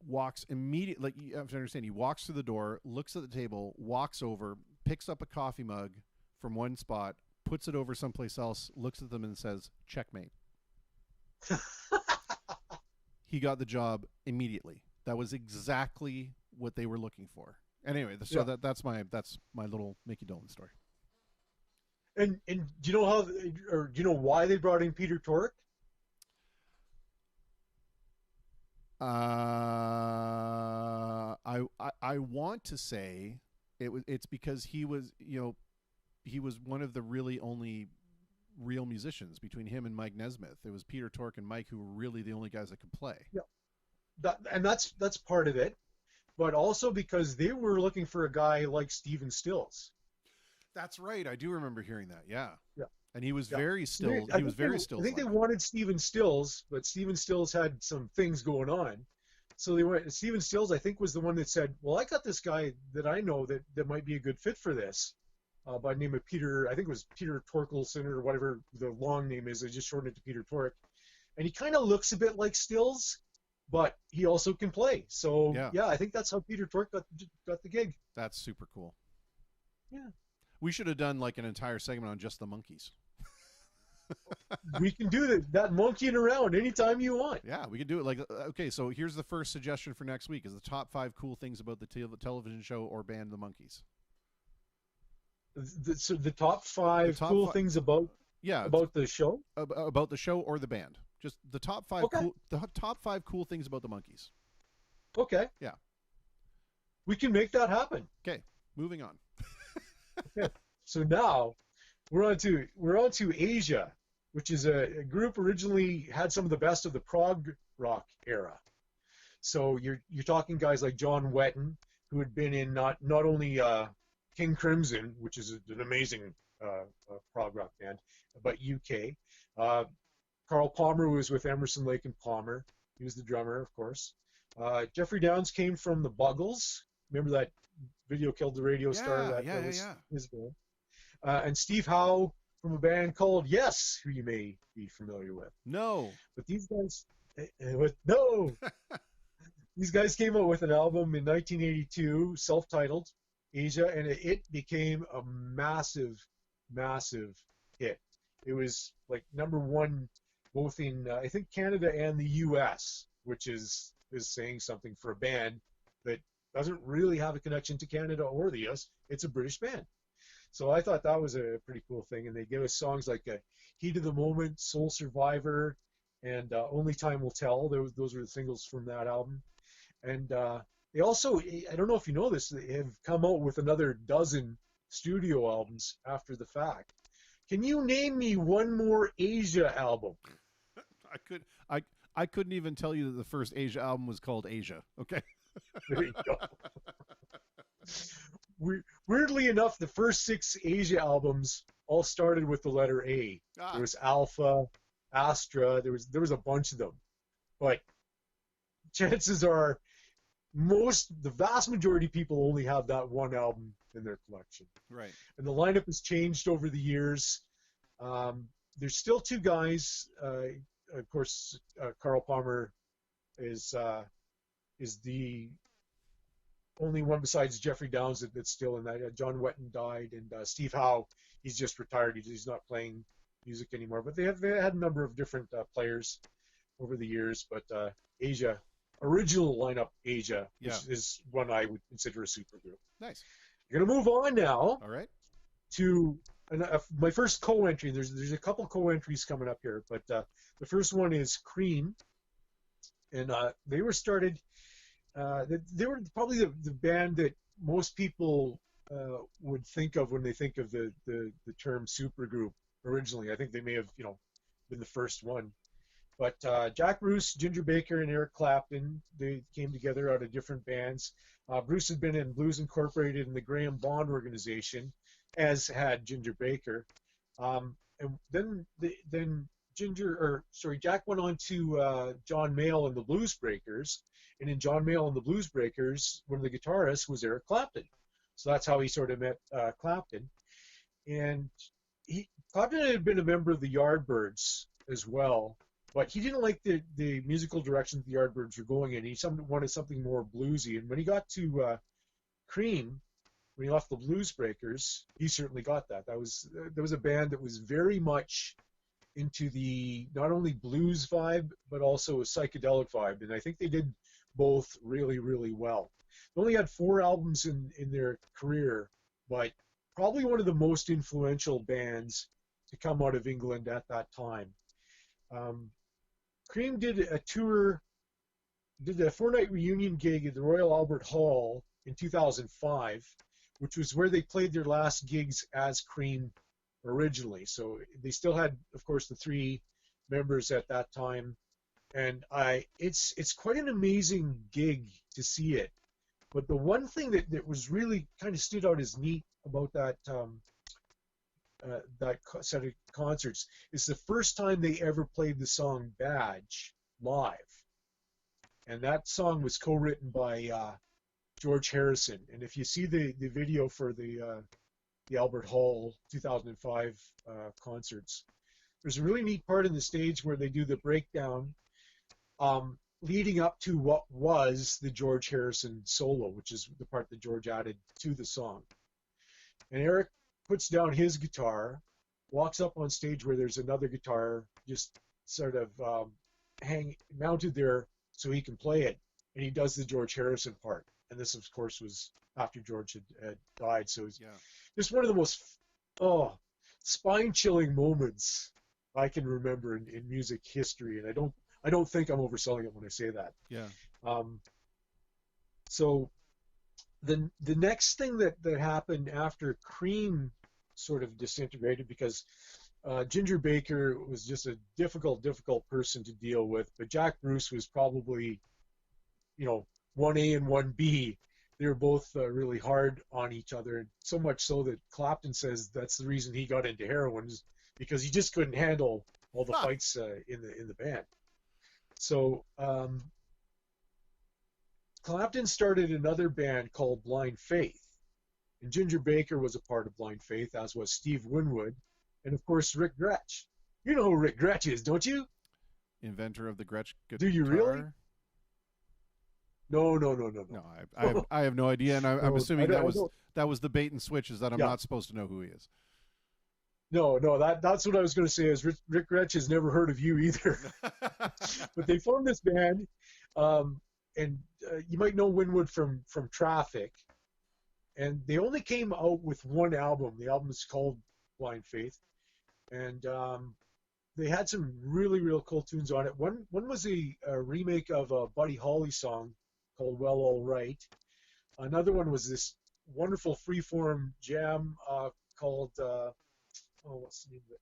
Speaker 1: Walks immediately, like, you have to understand, he walks through the door, looks at the table, walks over, picks up a coffee mug from one spot, puts it over someplace else, looks at them and says, "Checkmate." He got the job immediately. That was exactly what they were looking for. Anyway, so that's my little Mickey Dolenz story.
Speaker 6: And do you know do you know why they brought in Peter Tork?
Speaker 1: I want to say it's because he was one of the really only real musicians between him and Mike Nesmith. It was Peter Tork and Mike who were really the only guys that could play.
Speaker 6: Yeah, that's part of it, but also because they were looking for a guy like Stephen Stills.
Speaker 1: That's right. I do remember hearing that. Yeah.
Speaker 6: Yeah.
Speaker 1: And he was very still.
Speaker 6: I think they wanted Stephen Stills, but Stephen Stills had some things going on. So they went. Stephen Stills, I think, was the one that said, "Well, I got this guy that I know that might be a good fit for this." By the name of Peter, I think it was Peter Torkelson or whatever the long name is. They just shortened it to Peter Tork. And he kind of looks a bit like Stills, but he also can play. So yeah, I think that's how Peter Tork got the gig.
Speaker 1: That's super cool.
Speaker 6: Yeah.
Speaker 1: We should have done like an entire segment on just the Monkees.
Speaker 6: We can do that monkeying around anytime you want.
Speaker 1: Yeah, we can do it. Like, okay, so here's the first suggestion for next week: is the top 5 cool things about the television show or band The Monkees.
Speaker 6: So the top 5 cool things about the show,
Speaker 1: about the show or the band. Just the top 5
Speaker 6: okay.
Speaker 1: top 5 cool things about the Monkees.
Speaker 6: Okay.
Speaker 1: Yeah.
Speaker 6: We can make that happen.
Speaker 1: Okay, moving on.
Speaker 6: Okay. So now we're on to Asia, which is a group originally had some of the best of the prog rock era. So you're talking guys like John Wetton, who had been in not only King Crimson, which is an amazing prog rock band, but UK. Carl Palmer was with Emerson, Lake and Palmer. He was the drummer, of course. Jeffrey Downs came from the Buggles. Remember that Video Killed the Radio Star? That was his band. And Steve Howe from a band called Yes, who you may be familiar with.
Speaker 1: No.
Speaker 6: But these guys, these guys came out with an album in 1982, self-titled, Asia, and it became a massive massive hit. It was like number one both in I think Canada and the U.S., which is saying something for a band that doesn't really have a connection to Canada or the U.S. It's a British band. So I thought that was a pretty cool thing. And they give us songs like Heat of the Moment, Soul Survivor, and Only Time Will Tell. Those were the singles from that album. And they also, I don't know if you know this, they have come out with another dozen studio albums after the fact. Can you name me one more Asia album?
Speaker 1: I couldn't even tell you that the first Asia album was called Asia. Okay.
Speaker 6: There you go. Weirdly enough, the first 6 Asia albums all started with the letter A. There was Alpha, Astra. There was a bunch of them, but chances are the vast majority of people only have that one album in their collection.
Speaker 1: Right. And
Speaker 6: the lineup has changed over the years. There's still 2 guys. Of course, Carl Palmer is the only one besides Jeffrey Downs that's still in that. John Wetton died, and Steve Howe, he's just retired. He's not playing music anymore. But they had a number of different players over the years. But Asia, original lineup Asia, is one I would consider a supergroup.
Speaker 1: Nice.
Speaker 6: We're going to move on now.
Speaker 1: All right.
Speaker 6: To my first co-entry. There's a couple co-entries coming up here, but the first one is Cream, and they were started. They were probably the band that most people would think of when they think of the term supergroup originally. I think they may have been the first one. But Jack Bruce, Ginger Baker, and Eric Clapton, they came together out of different bands. Bruce had been in Blues Incorporated and the Graham Bond organization, as had Ginger Baker. And then Jack went on to John Mayall and the Blues Breakers. And in John Mayall and the Blues Breakers, one of the guitarists was Eric Clapton. So that's how he sort of met Clapton. And Clapton had been a member of the Yardbirds as well, but he didn't like the musical direction that the Yardbirds were going in. He wanted something more bluesy. And when he got to Cream, when he left the Blues Breakers, he certainly got that. There was a band that was very much into the not only blues vibe, but also a psychedelic vibe. And I think they did both really, really well. They only had 4 albums in their career, but probably one of the most influential bands to come out of England at that time. Cream did a 4-night reunion gig at the Royal Albert Hall in 2005, which was where they played their last gigs as Cream originally. So they still had, of course, the 3 members at that time. And it's quite an amazing gig to see it. But the one thing that was really kind of stood out as neat about that set of concerts is the first time they ever played the song Badge live. And that song was co-written by George Harrison. And if you see the video for the Albert Hall 2005 concerts, there's a really neat part in the stage where they do the breakdown leading up to what was the George Harrison solo, which is the part that George added to the song. And Eric puts down his guitar, walks up on stage where there's another guitar just sort of mounted there so he can play it, and he does the George Harrison part. And this, of course, was after George had died, so it's just one of the most spine-chilling moments I can remember in music history, and I don't think I'm overselling it when I say that.
Speaker 1: Yeah.
Speaker 6: So the next thing that happened after Cream sort of disintegrated, because Ginger Baker was just a difficult person to deal with, but Jack Bruce was probably, 1A and 1B. They were both really hard on each other, so much so that Clapton says that's the reason he got into heroin, is because he just couldn't handle all the fights in the band. So Clapton started another band called Blind Faith, and Ginger Baker was a part of Blind Faith, as was Steve Winwood, and of course Rick Gretsch. You know who Rick Gretsch is, don't you?
Speaker 1: Inventor of the Gretsch guitar.
Speaker 6: Do you really? No.
Speaker 1: No, I have no idea, and I'm assuming that was the bait and switch, is that I'm not supposed to know who he is.
Speaker 6: No, no, that's what I was going to say. Is Rick Gretsch has never heard of you either, but they formed this band, um, and you might know Winwood from Traffic, and they only came out with one album. The album is called Blind Faith, and they had some really real cool tunes on it. One was a remake of a Buddy Holly song called Well All Right. Another one was this wonderful freeform jam called what's the name of it?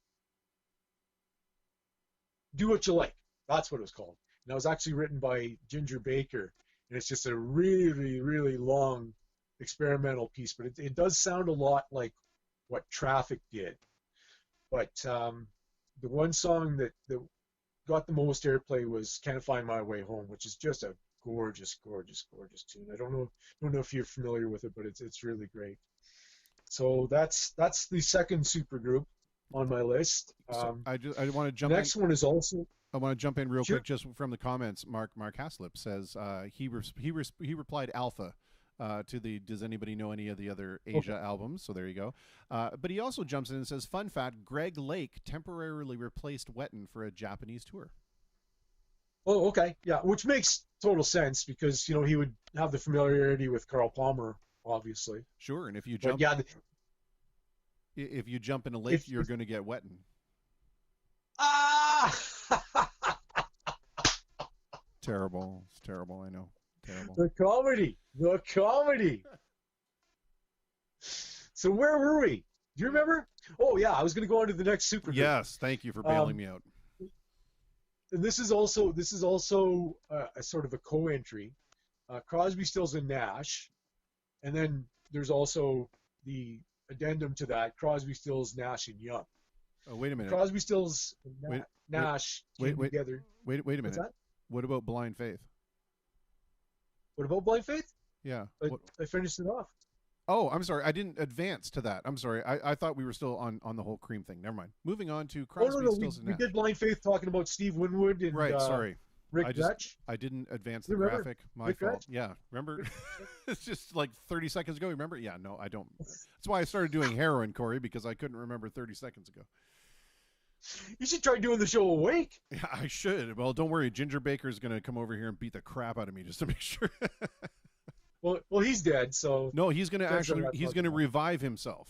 Speaker 6: Do What You Like. That's what it was called. And that was actually written by Ginger Baker, and it's just a really really long experimental piece, but it does sound a lot like what Traffic did. But the one song that got the most airplay was "Can't Find My Way Home," which is just a gorgeous, gorgeous, gorgeous tune. I don't know if you're familiar with it, but it's really great. So that's the second supergroup on my list.
Speaker 1: I want to jump.
Speaker 6: The next one is also.
Speaker 1: I want to jump in real
Speaker 6: Sure.
Speaker 1: quick, just from the comments. Mark Haslip says he replied Alpha. To the Does anybody know any of the other Asia albums? So there you go. But he also jumps in and says, fun fact, Greg Lake temporarily replaced Wetton for a Japanese tour.
Speaker 6: Oh, okay. Yeah, which makes total sense because, he would have the familiarity with Carl Palmer, obviously.
Speaker 1: Sure, and if you
Speaker 6: But
Speaker 1: jump
Speaker 6: yeah,
Speaker 1: if you jump in a lake, you're going to get Wetton.
Speaker 6: ah!
Speaker 1: Terrible. It's terrible, I know. Terrible.
Speaker 6: The comedy. So where were we? Do you remember? Oh yeah, I was going to go on to the next supergroup.
Speaker 1: Yes, thank you for bailing me out.
Speaker 6: And this is also a sort of a co-entry. Crosby, Stills, and Nash, and then there's also the addendum to that: Crosby, Stills, Nash, and Young.
Speaker 1: Oh, wait a minute.
Speaker 6: Crosby, Stills, and Nash came together.
Speaker 1: Wait a minute.
Speaker 6: What's that?
Speaker 1: What about Blind Faith?
Speaker 6: What about Blind Faith?
Speaker 1: Yeah.
Speaker 6: I finished it off.
Speaker 1: Oh, I'm sorry. I didn't advance to that. I'm sorry. I thought we were still on the whole Cream thing. Never mind. Moving on to Crosby,
Speaker 6: No.
Speaker 1: Stills, and
Speaker 6: We
Speaker 1: Nash.
Speaker 6: did Blind Faith talking about Steve Winwood and
Speaker 1: Right, sorry.
Speaker 6: Rick Dutch.
Speaker 1: I didn't advance
Speaker 6: You
Speaker 1: the
Speaker 6: remember
Speaker 1: graphic. My
Speaker 6: Rick
Speaker 1: fault.
Speaker 6: Dutch?
Speaker 1: Yeah. Remember? It's just like 30 seconds ago. Remember? Yeah, no, I don't. That's why I started doing heroin, Corey, because I couldn't remember 30 seconds ago.
Speaker 6: You should try doing the show awake.
Speaker 1: Yeah, I should. Well, don't worry. Ginger Baker's going to come over here and beat the crap out of me just to make sure.
Speaker 6: Well, he's dead, so.
Speaker 1: No, he's going to
Speaker 6: That's
Speaker 1: actually,
Speaker 6: not
Speaker 1: he's
Speaker 6: talking
Speaker 1: going to
Speaker 6: about.
Speaker 1: revive himself.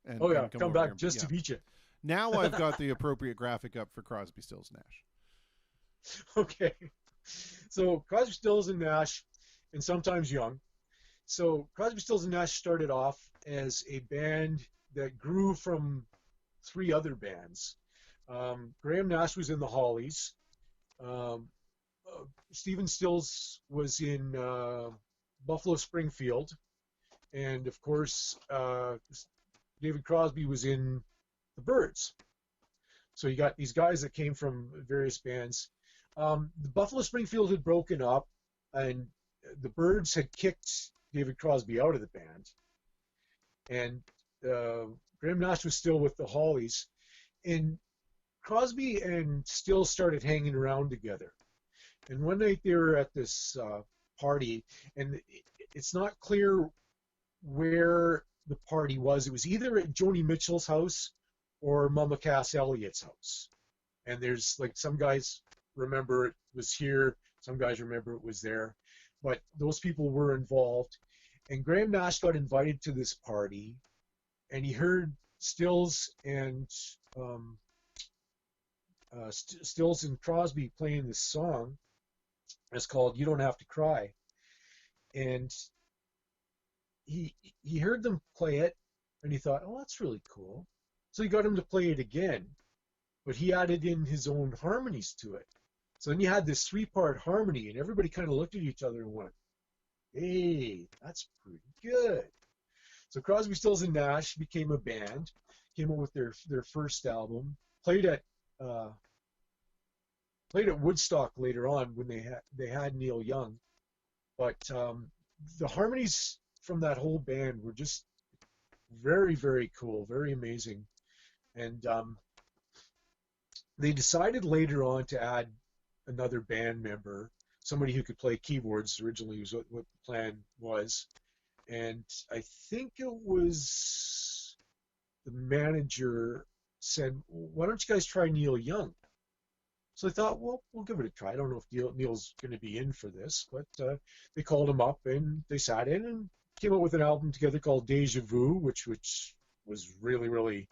Speaker 1: And,
Speaker 6: Oh yeah,
Speaker 1: and
Speaker 6: come
Speaker 1: over
Speaker 6: back
Speaker 1: here.
Speaker 6: just to
Speaker 1: Yeah.
Speaker 6: beat you.
Speaker 1: Now I've got the appropriate graphic up for Crosby, Stills, Nash.
Speaker 6: Okay. So Crosby, Stills, and Nash, and sometimes Young. So Crosby, Stills, and Nash started off as a band that grew from three other bands. Graham Nash was in the Hollies. Stephen Stills was in Buffalo Springfield. And, of course, David Crosby was in the Byrds. So you got these guys that came from various bands. The Buffalo Springfield had broken up, and the Byrds had kicked David Crosby out of the band. And Graham Nash was still with the Hollies. And Crosby and Stills started hanging around together. And one night they were at this party, and it's not clear where the party was. It was either at Joni Mitchell's house or Mama Cass Elliott's house. And there's like some guys remember it was here, some guys remember it was there, but those people were involved. And Graham Nash got invited to this party, and he heard Stills and Stills and Crosby playing this song. It's called "You Don't Have to Cry," and he heard them play it, and he thought, "Oh, that's really cool." So he got him to play it again, but he added in his own harmonies to it. So then you had this three-part harmony, and everybody kind of looked at each other and went, "Hey, that's pretty good." So Crosby, Stills, and Nash became a band, came up with their first album, played at Woodstock later on when they had Neil Young, but the harmonies from that whole band were just very, very cool, very amazing, and they decided later on to add another band member, somebody who could play keyboards. Originally was what the plan was, and I think it was the manager said, "Why don't you guys try Neil Young?" So I thought, well, we'll give it a try. I don't know if Neil's going to be in for this, but they called him up and they sat in and came up with an album together called Deja Vu, which was really, really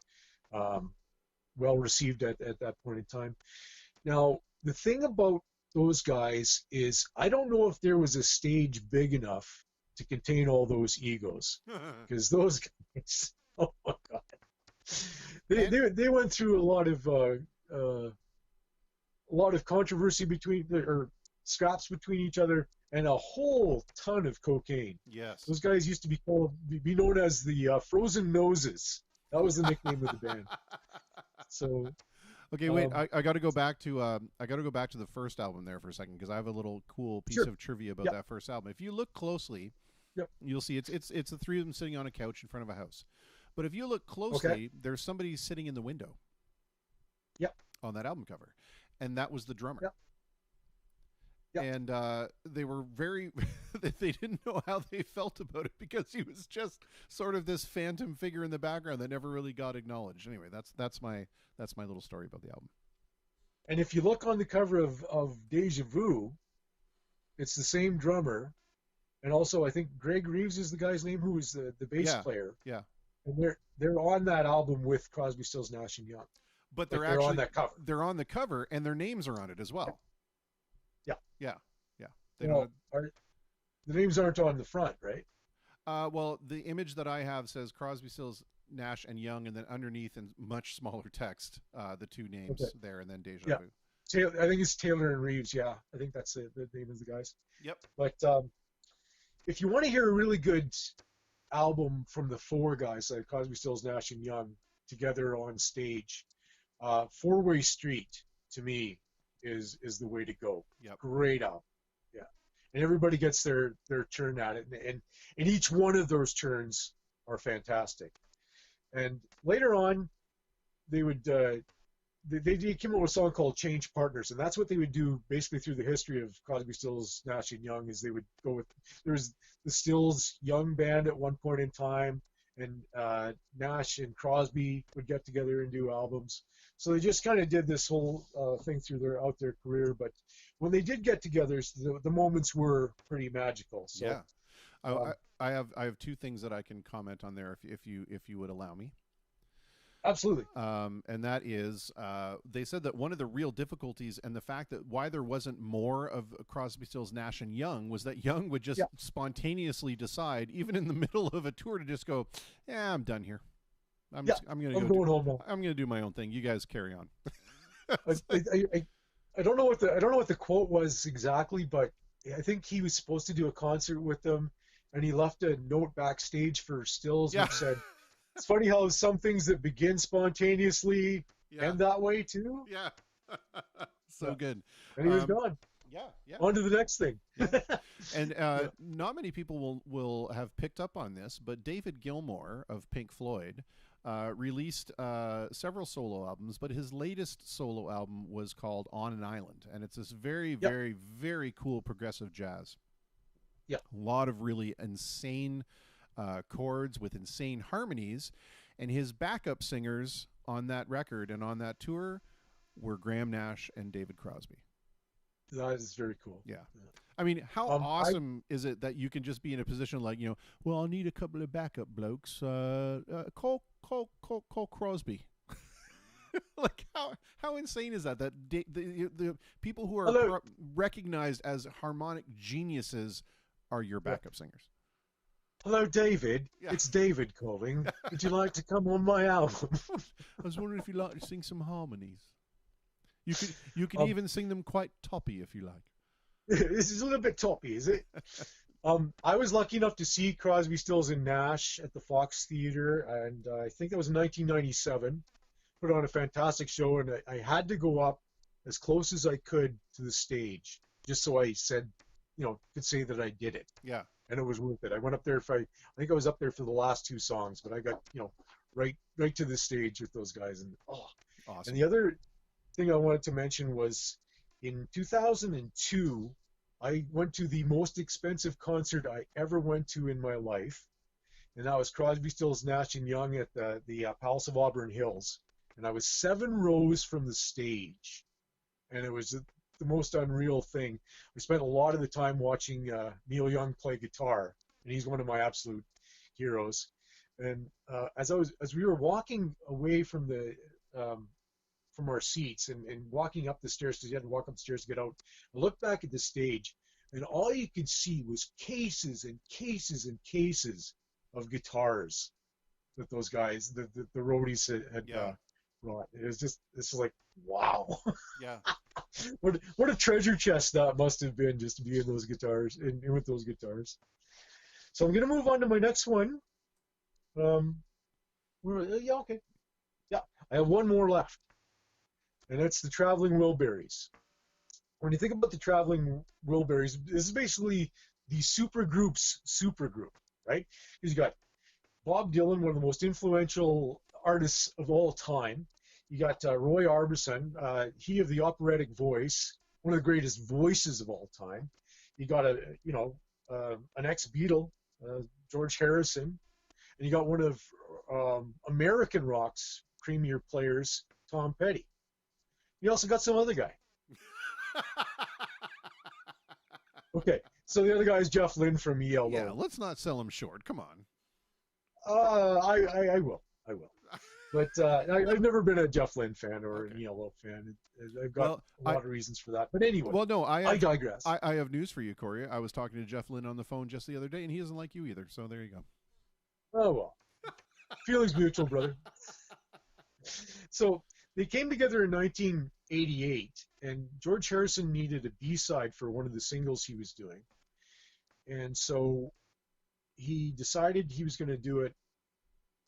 Speaker 6: well received at that point in time. Now, the thing about those guys is I don't know if there was a stage big enough to contain all those egos, because those guys, oh my God, they went through a lot of controversy or scraps between each other, and a whole ton of cocaine.
Speaker 1: Yes.
Speaker 6: Those guys used to be known as the Frozen Noses. That was the nickname of the band. So.
Speaker 1: Okay, wait. I got to go back to the first album there for a second, because I have a little cool piece
Speaker 6: Sure.
Speaker 1: of trivia about that first album. If you look closely, you'll see it's the three of them sitting on a couch in front of a house. But if you look closely, there's somebody sitting in the window.
Speaker 6: Yep.
Speaker 1: On that album cover, and that was the drummer.
Speaker 6: Yep. Yep.
Speaker 1: And they were very they didn't know how they felt about it, because he was just sort of this phantom figure in the background that never really got acknowledged. Anyway, that's my little story about the album.
Speaker 6: And if you look on the cover of Deja Vu, it's the same drummer, and also I think Greg Reeves is the guy's name, who is the bass player.
Speaker 1: Yeah.
Speaker 6: And they're on that album with Crosby, Stills, Nash and Young.
Speaker 1: But they're
Speaker 6: actually on that cover.
Speaker 1: They're on the cover, and their names are on it as well.
Speaker 6: Yeah.
Speaker 1: They
Speaker 6: the names aren't on the front, right?
Speaker 1: Well, the image that I have says Crosby, Stills, Nash and Young, and then underneath in much smaller text, the two names there, and then Deja Vu.
Speaker 6: I think it's Taylor and Reeves. Yeah, I think that's the name of the guys.
Speaker 1: Yep.
Speaker 6: But if you want to hear a really good album from the four guys, like Crosby, Stills, Nash and Young, together on stage, Four-Way Street to me is the way to go.
Speaker 1: Yep.
Speaker 6: Great album. Yeah. And everybody gets their turn at it, and each one of those turns are fantastic. And later on, they would they came up with a song called Change Partners, and that's what they would do basically through the history of Crosby, Stills, Nash and Young. Is they would go with, there's the Stills Young band at one point in time, and Nash and Crosby would get together and do albums. So they just kind of did this whole thing throughout their career. But when they did get together, the moments were pretty magical. So,
Speaker 1: yeah, I have two things that I can comment on there, if you would allow me.
Speaker 6: Absolutely.
Speaker 1: And that is, they said that one of the real difficulties and the fact that why there wasn't more of Crosby, Stills, Nash and Young was that Young would just spontaneously decide, even in the middle of a tour, to just go, "Yeah, I'm done here. I'm going home now. I'm going to do my own thing. You guys carry on."
Speaker 6: I don't know what the quote was exactly, but I think he was supposed to do a concert with them, and he left a note backstage for Stills which said, "It's funny how some things that begin spontaneously end that way too."
Speaker 1: Yeah. So good.
Speaker 6: And he was gone.
Speaker 1: Yeah.
Speaker 6: On to the next thing.
Speaker 1: And not many people will have picked up on this, but David Gilmour of Pink Floyd released several solo albums, but his latest solo album was called On an Island, and it's this very, very, very cool progressive jazz.
Speaker 6: Yeah.
Speaker 1: A lot of really insane chords with insane harmonies, and his backup singers on that record and on that tour were Graham Nash and David Crosby.
Speaker 6: That is very cool.
Speaker 1: Yeah. I mean, how awesome is it that you can just be in a position like, well, I'll need a couple of backup blokes. Call Crosby. Like, how insane is that? That the people who are recognized as harmonic geniuses are your backup singers.
Speaker 6: Hello, David. Yeah. It's David calling. Would you like to come on my album?
Speaker 1: I was wondering if you'd like to sing some harmonies. You can even sing them quite toppy if you like.
Speaker 6: This is a little bit toppy, is it? I was lucky enough to see Crosby, Stills, and Nash at the Fox Theater, and I think that was in 1997. Put on a fantastic show, and I had to go up as close as I could to the stage, just so I said, could say that I did it.
Speaker 1: Yeah.
Speaker 6: And it was worth it. I went up there I think I was up there for the last two songs, but I got, right to the stage with those guys, and
Speaker 1: awesome.
Speaker 6: And the other thing I wanted to mention was in 2002, I went to the most expensive concert I ever went to in my life, and that was Crosby, Stills, Nash and Young at the Palace of Auburn Hills. and I was 7 rows from the stage, and it was the most unreal thing. I spent a lot of the time watching Neil Young play guitar, and he's one of my absolute heroes. And as we were walking away from from our seats and walking up the stairs, because you had to walk up the stairs to get out, I looked back at the stage, and all you could see was cases and cases and cases of guitars that those guys, the roadies had brought. It was just, it's like, wow.
Speaker 1: Yeah.
Speaker 6: What a treasure chest that must have been, just to be in those guitars, and with those guitars. So I'm going to move on to my next one. Yeah, okay. Yeah, I have one more left, and that's the Traveling Wilburys. When you think about the Traveling Wilburys, this is basically the supergroup's supergroup, right? Because you got Bob Dylan, one of the most influential artists of all time. You got Roy Orbison, he of the operatic voice, one of the greatest voices of all time. You got an ex-Beatle, George Harrison, and you got one of American rock's premier players, Tom Petty. You also got some other guy. Okay, so the other guy is Jeff Lynne from ELO.
Speaker 1: Yeah, let's not sell him short. Come on.
Speaker 6: I will. But I've never been a Jeff Lynne fan or an ELO fan. I've got a lot of reasons for that. But anyway,
Speaker 1: well, no,
Speaker 6: I digress.
Speaker 1: I have news for you, Corey. I was talking to Jeff Lynne on the phone just the other day, and he doesn't like you either. So there you go.
Speaker 6: Oh, well. Feelings mutual, brother. So they came together in 1988, and George Harrison needed a B-side for one of the singles he was doing. And so he decided he was going to do it.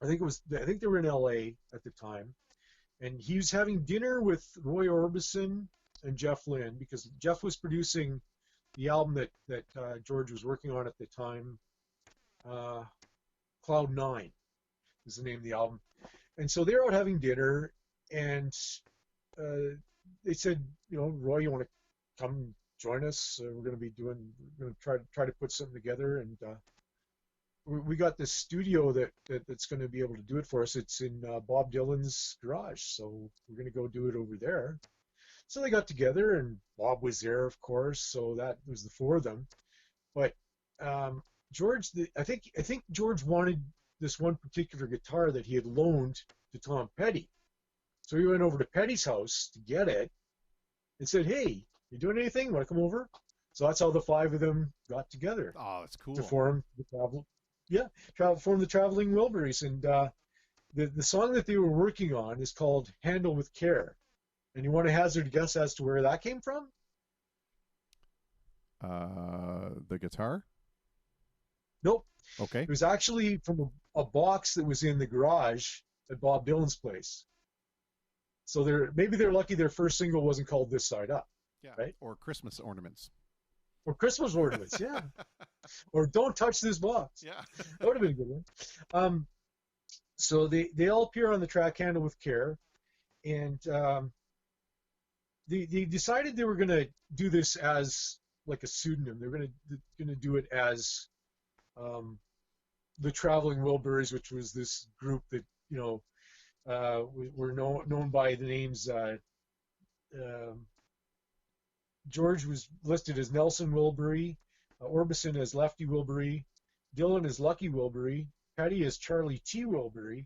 Speaker 6: I think they were in LA at the time, and he was having dinner with Roy Orbison and Jeff Lynne, because Jeff was producing the album that George was working on at the time. Cloud 9 is the name of the album. And so they're out having dinner, and they said, Roy, you want to come join us? We're going to try to put something together, and we got this studio that's going to be able to do it for us. It's in Bob Dylan's garage, so we're going to go do it over there. So they got together, and Bob was there, of course. So that was the 4 of them. But George, I think George wanted this one particular guitar that he had loaned to Tom Petty. So he went over to Petty's house to get it and said, "Hey, you doing anything? Want to come over?" So that's how the 5 of them got together.
Speaker 1: Oh, that's cool.
Speaker 6: To form the form the Traveling Wilburys. And the song that they were working on is called "Handle with Care." And you want to hazard a guess as to where that came from?
Speaker 1: The guitar?
Speaker 6: Nope.
Speaker 1: Okay.
Speaker 6: It was actually from a box that was in the garage at Bob Dylan's place. So maybe they're lucky their first single wasn't called "This Side Up."
Speaker 1: Yeah.
Speaker 6: Right?
Speaker 1: Or Christmas ornaments.
Speaker 6: Or Christmas ornaments, yeah. Or "Don't Touch This Box."
Speaker 1: Yeah.
Speaker 6: That would have been a good one. So they all appear on the track "Handle with Care," and they decided they were going to do this as like a pseudonym. They're going to do it as the Traveling Wilburys, which was this group that were known by the names. George was listed as Nelson Wilbury, Orbison as Lefty Wilbury, Dylan as Lucky Wilbury, Petty as Charlie T. Wilbury,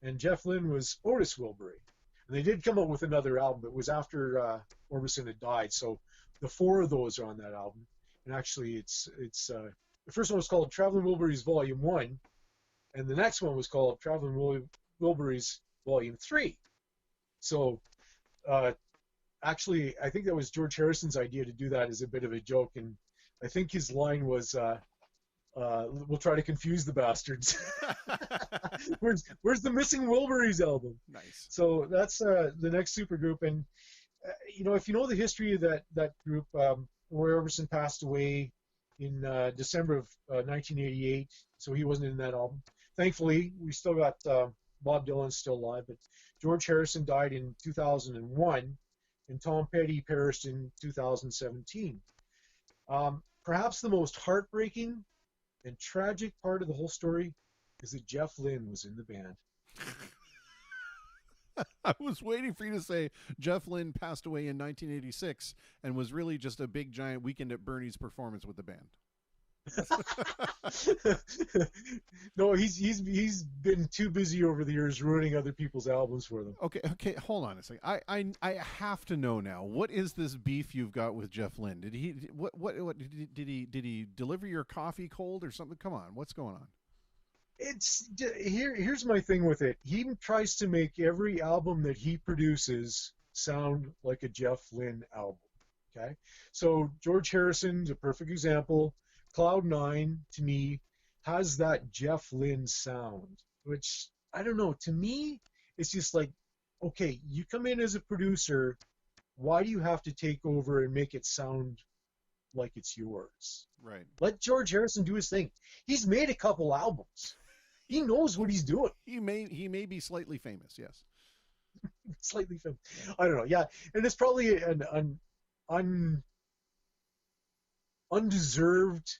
Speaker 6: and Jeff Lynne was Otis Wilbury. And they did come up with another album. It was after Orbison had died, so the 4 of those are on that album. And actually, it's the first one was called Traveling Wilburys Volume 1, and the next one was called Traveling Wilburys Volume 3. So actually, I think that was George Harrison's idea to do that as a bit of a joke, and I think his line was, "We'll try to confuse the bastards." Where's the Missing Wilburys album?
Speaker 1: Nice.
Speaker 6: So that's the next supergroup, and if you know the history of that group, Roy Orbison passed away in December of 1988, so he wasn't in that album. Thankfully, we still got Bob Dylan still alive, but George Harrison died in 2001, and Tom Petty perished in 2017. Perhaps the most heartbreaking and tragic part of the whole story is that Jeff Lynne was in the band.
Speaker 1: I was waiting for you to say Jeff Lynne passed away in 1986 and was really just a big giant Weekend at Bernie's performance with the band.
Speaker 6: No, he's been too busy over the years ruining other people's albums for them.
Speaker 1: Okay, hold on a second. I have to know now. What is this beef you've got with Jeff Lynne? Did he did he deliver your coffee cold or something? Come on, what's going on?
Speaker 6: Here's my thing with it. He tries to make every album that he produces sound like a Jeff Lynne album. Okay, so George Harrison's a perfect example. Cloud Nine, to me, has that Jeff Lynne sound, which, I don't know, to me, it's just like, okay, you come in as a producer, why do you have to take over and make it sound like it's yours?
Speaker 1: Right.
Speaker 6: Let George Harrison do his thing. He's made a couple albums. He knows what he's doing.
Speaker 1: He may be slightly famous, yes.
Speaker 6: Slightly famous. I don't know, yeah. And it's probably an undeserved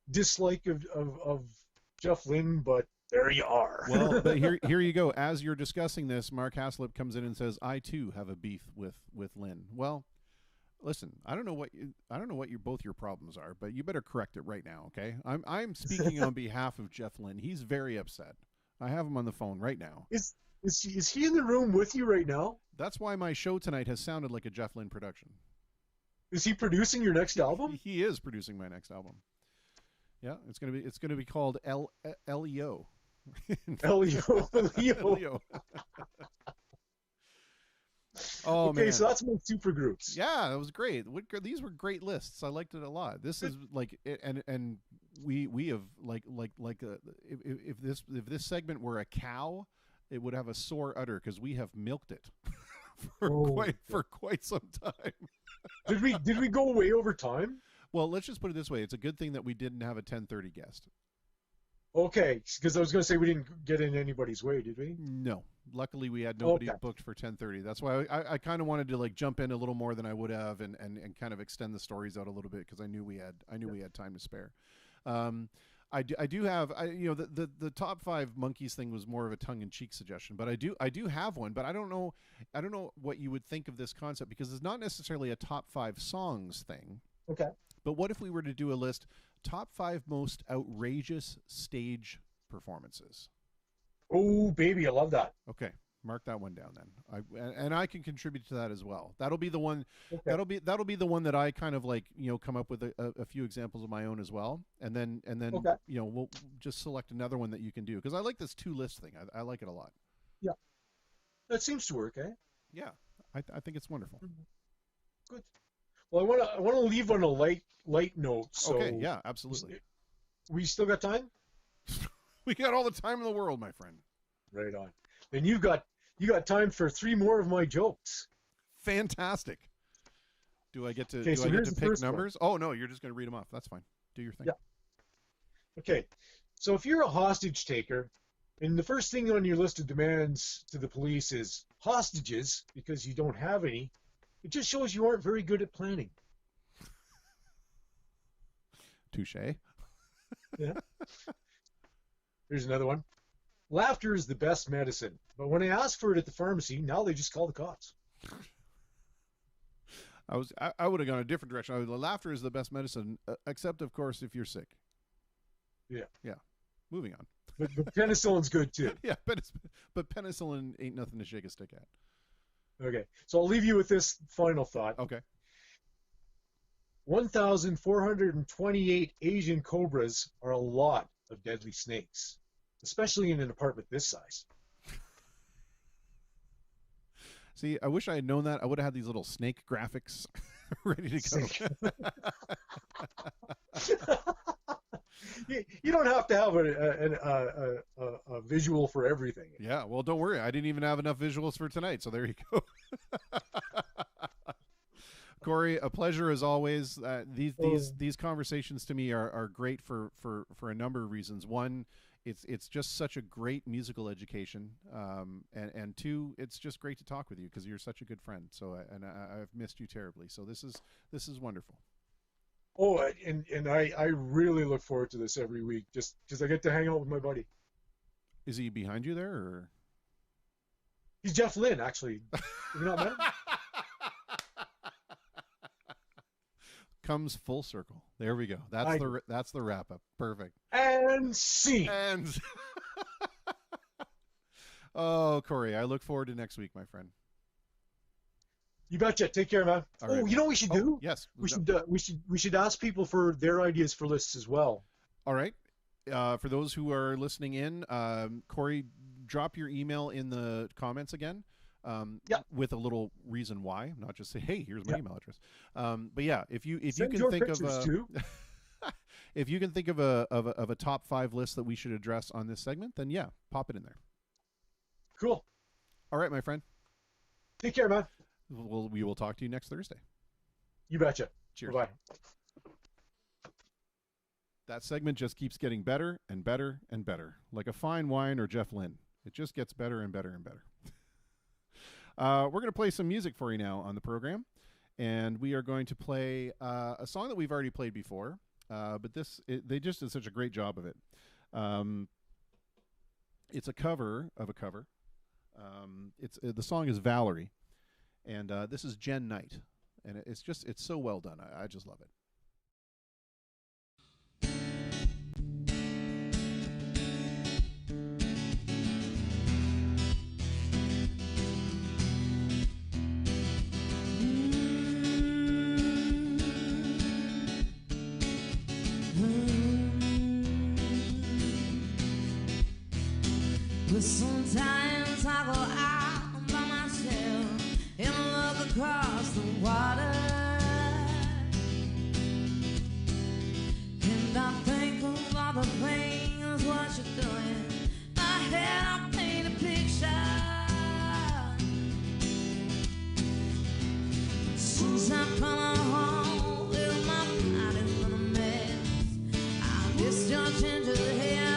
Speaker 6: dislike of Jeff Lynne, but there you are.
Speaker 1: Well, but here you go. As you're discussing this, Mark Haslip comes in and says, "I too have a beef with Lynne." Well, listen, I don't know what both your problems are, but you better correct it right now, okay? I'm speaking on behalf of Jeff Lynne. He's very upset. I have him on the phone right now.
Speaker 6: Is he in the room with you right now?
Speaker 1: That's why my show tonight has sounded like a Jeff Lynne production.
Speaker 6: Is he producing your next album?
Speaker 1: He is producing my next album. Yeah, it's gonna be called LEO.
Speaker 6: Leo.
Speaker 1: Oh,
Speaker 6: okay,
Speaker 1: man.
Speaker 6: so that's my super groups.
Speaker 1: Yeah, that was great. These were great lists. I liked it a lot. This is like, and we have if this segment were a cow, it would have a sore udder because we have milked it for quite some time.
Speaker 6: Did we go way over time?
Speaker 1: Well, let's just put it this way. It's a good thing that we didn't have a 10:30 guest.
Speaker 6: Okay, because I was going to say we didn't get in anybody's way, did we?
Speaker 1: No. Luckily, we had nobody booked for 10:30. That's why I kind of wanted to like jump in a little more than I would have and kind of extend the stories out a little bit because I knew we had time to spare. I do have the top 5 monkeys thing was more of a tongue-in-cheek suggestion, but I do have one, but I don't know what you would think of this concept because it's not necessarily a top 5 songs thing.
Speaker 6: Okay.
Speaker 1: But what if we were to do a list top 5 most outrageous stage performances?
Speaker 6: Oh, baby, I love that.
Speaker 1: Okay, mark that one down then. I can contribute to that as well. That'll be the one.
Speaker 6: Okay.
Speaker 1: That'll be the one that I kind of like come up with a few examples of my own as well, and then
Speaker 6: Okay.
Speaker 1: We'll just select another one that you can do because I like this 2 list thing. I like it a lot.
Speaker 6: Yeah, that seems to work, eh?
Speaker 1: Yeah, I think it's wonderful.
Speaker 6: Good. Well, I want to leave on a light note. So
Speaker 1: Okay, yeah, absolutely.
Speaker 6: We still got time?
Speaker 1: We got all the time in the world, my friend.
Speaker 6: Right on. Then you got time for 3 more of my jokes.
Speaker 1: Fantastic. Do I get to
Speaker 6: Okay, so here's the
Speaker 1: pick
Speaker 6: first
Speaker 1: numbers? Oh no, you're just going to read them off. That's fine. Do your thing.
Speaker 6: Yeah. Okay. So if you're a hostage taker, and the first thing on your list of demands to the police is hostages because you don't have any, it just shows you aren't very good at planning.
Speaker 1: Touche.
Speaker 6: Yeah. Here's another one. Laughter is the best medicine, but when I ask for it at the pharmacy, now they just call the cops.
Speaker 1: I would have gone a different direction. Laughter is the best medicine, except of course if you're sick.
Speaker 6: Yeah.
Speaker 1: Yeah. Moving on.
Speaker 6: But penicillin's good too.
Speaker 1: Yeah, but penicillin ain't nothing to shake a stick at.
Speaker 6: Okay, so I'll leave you with this final thought.
Speaker 1: Okay.
Speaker 6: 1,428 Asian cobras are a lot of deadly snakes, especially in an apartment this size.
Speaker 1: See, I wish I had known that. I would have had these little snake graphics ready to go.
Speaker 6: You don't have to have a visual for everything.
Speaker 1: Yeah, well, don't worry. I didn't even have enough visuals for tonight, so there you go. Corey, a pleasure as always. These conversations to me are great for a number of reasons. One, it's just such a great musical education, and 2, it's just great to talk with you because you're such a good friend. So I've missed you terribly. So this is wonderful.
Speaker 6: Oh, and I really look forward to this every week just because I get to hang out with my buddy.
Speaker 1: Is he behind you there, or?
Speaker 6: He's Jeff Lynne, actually. Have you not met him?
Speaker 1: Comes full circle. There we go. That's the wrap up. Perfect.
Speaker 6: And scene.
Speaker 1: And oh, Corey, I look forward to next week, my friend.
Speaker 6: You betcha. Take care, man.
Speaker 1: All right,
Speaker 6: you know what we should do?
Speaker 1: Yes.
Speaker 6: We should ask people for their ideas for lists as well.
Speaker 1: All right. For those who are listening in, Corey, drop your email in the comments again. With a little reason why, not just say, "Hey, here's my email address." But yeah, if you can think of if you can think of a top 5 list that we should address on this segment, then yeah, pop it in there.
Speaker 6: Cool.
Speaker 1: All right, my friend.
Speaker 6: Take care, man.
Speaker 1: We will talk to you next Thursday.
Speaker 6: You betcha.
Speaker 1: Cheers.
Speaker 6: Bye.
Speaker 1: That segment just keeps getting better and better and better, like a fine wine or Jeff Lynne. It just gets better and better and better. We're going to play some music for you now on the program, and we are going to play a song that we've already played before, but they just did such a great job of it. It's a cover of a cover. The song is Valerie, and this is Jen Knight, and it's so well done. I just love it.
Speaker 7: Sometimes I go out by myself and look across the water, and I think of all the things what you're doing. My head I paint a picture. Since I've come home, well, my body's been a mess. I miss your ginger hair.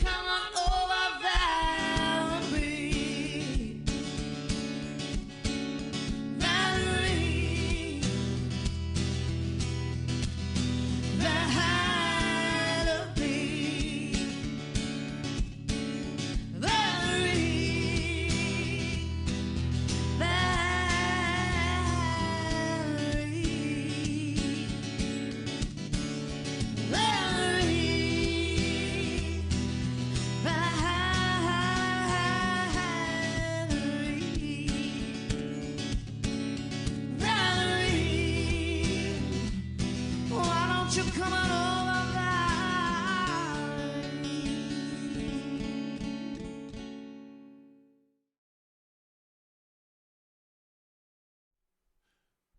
Speaker 7: Come on over, Valerie.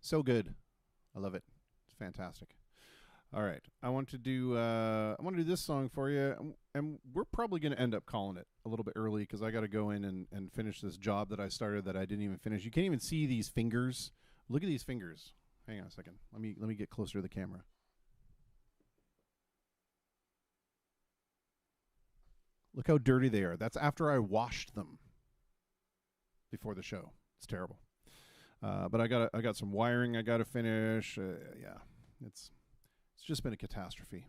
Speaker 1: So good. I love it. It's fantastic. All right. I want to do this song for you, and we're probably going to end up calling it a little bit early because I got to go in and finish this job that I started that I didn't even finish. You can't even see these fingers. Look at these fingers. Hang on a second. Let me get closer to the camera. Look how dirty they are. That's after I washed them before the show. It's terrible. But I got some wiring I got to finish. Yeah, it's just been a catastrophe.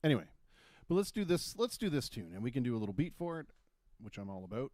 Speaker 1: Anyway, but let's do this tune, and we can do a little beat for it, which I'm all about.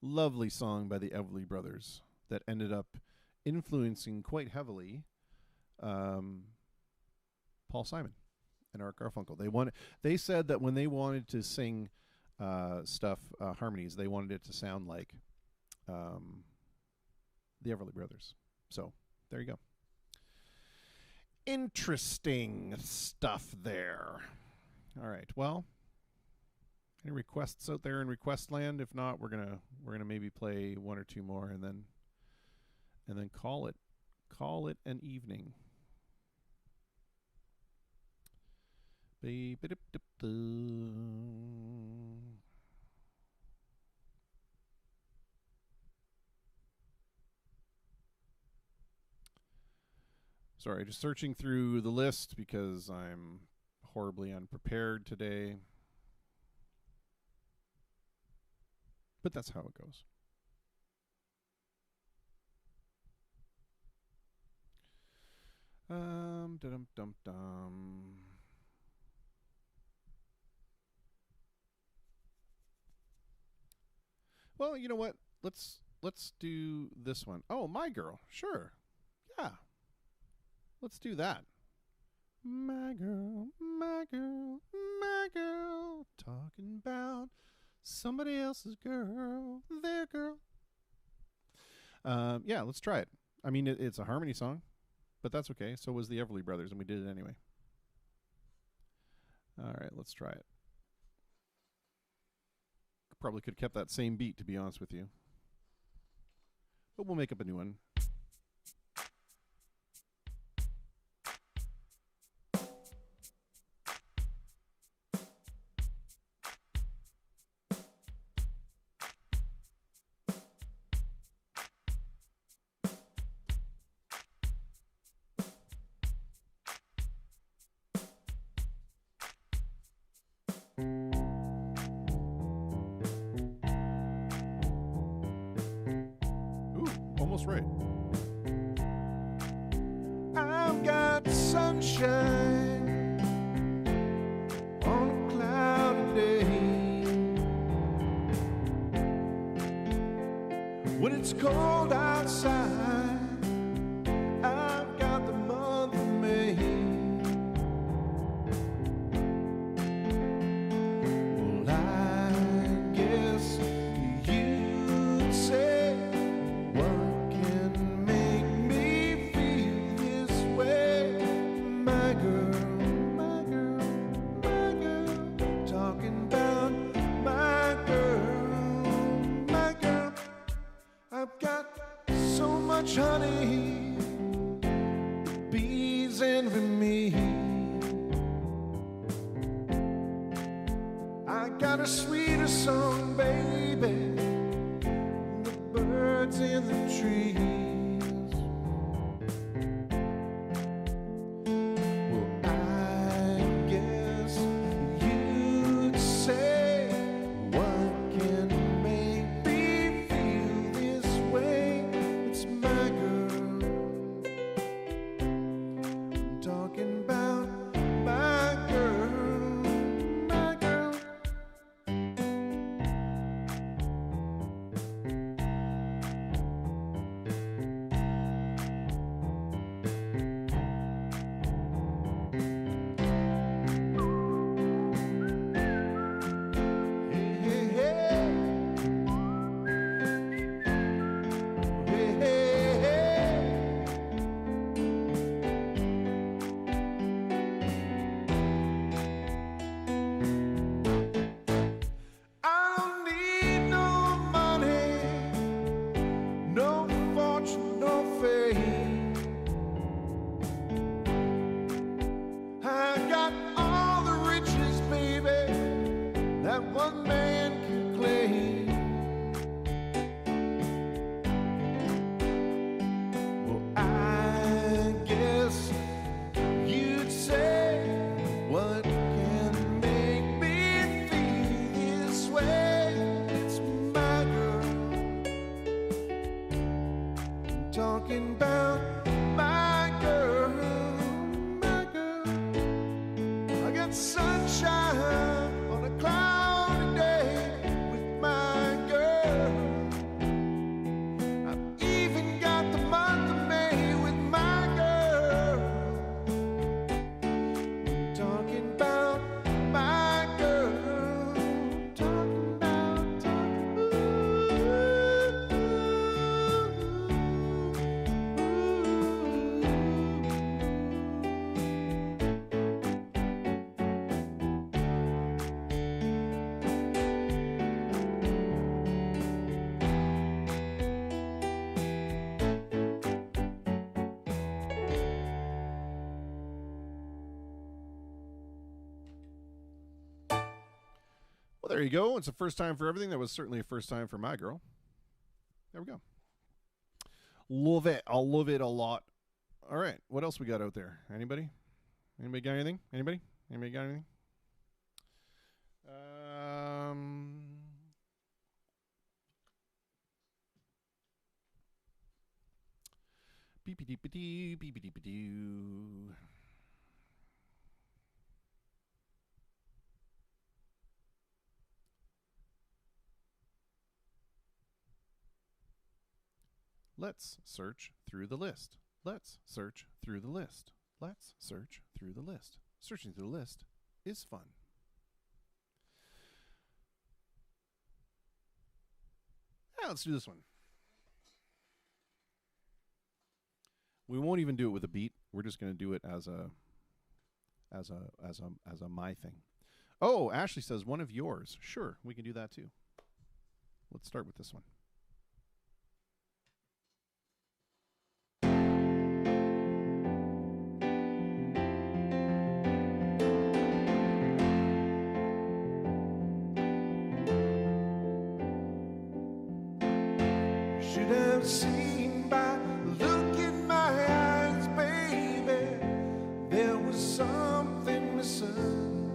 Speaker 1: Lovely song by the Everly Brothers that ended up influencing quite heavily Paul Simon and Art Garfunkel. They said that when they wanted to sing harmonies, they wanted it to sound like the Everly Brothers. So there you go. Interesting stuff there. All right. Well, any requests out there in request land? If not, we're gonna maybe play one or two more and then call it an evening. Sorry, just searching through the list because I'm horribly unprepared today. But that's how it goes. Dum-dum-dum-dum. Well, you know what? Let's do this one. Oh, My Girl. Sure. Yeah. Let's do that. My girl, my girl, my girl, talking about somebody else's girl, their girl. Yeah, let's try it. I mean, it's a harmony song, but that's okay. So was the Everly Brothers, and we did it anyway. All right, let's try it. Probably could have kept that same beat, to be honest with you. But we'll make up a new one. Almost right.
Speaker 2: I've got sunshine on a cloudy day. When it's cold outside, I've got the month of May. Well, I guess you'd say, what can make me feel this way? My girl, my girl, my girl, talking about my girl, my girl. I've got so much honey, the bees envy me. I got a sweeter song, baby, the birds in the trees. Well, I guess you'd say, what can make me feel this way? It's my girl. I'm talking about my girl, my girl. Hey, hey, hey. Hey, hey, hey. I don't need no money, no fortune, no fame. I got all the riches, baby, that one man can claim. Well, I guess you'd say, what can make me feel this way? It's my girl. I'm talking about my girl, my girl. I got sunshine on a cloudy day with my girl. I've even got the month of May with my girl. I'm talking about my girl. Talking about, talking.
Speaker 1: there you go. It's a first time for everything. That was certainly a first time for my girl. There we go. Love it. I'll love it a lot. All right. What else we got out there? Anybody? Anybody got anything? Anybody? Anybody got anything? Beep-a-deep-a-doo, beep-a-deep-a-doo. Let's search through the list. Let's search through the list. Let's search through the list. Searching through the list is fun. Yeah, let's do this one. We won't even do it with a beat. We're just going to do it as a my thing. Oh, Ashley says one of yours. Sure, we can do that too. Let's start with this one.
Speaker 2: Should have seen by the look in my eyes, baby, there was something missing.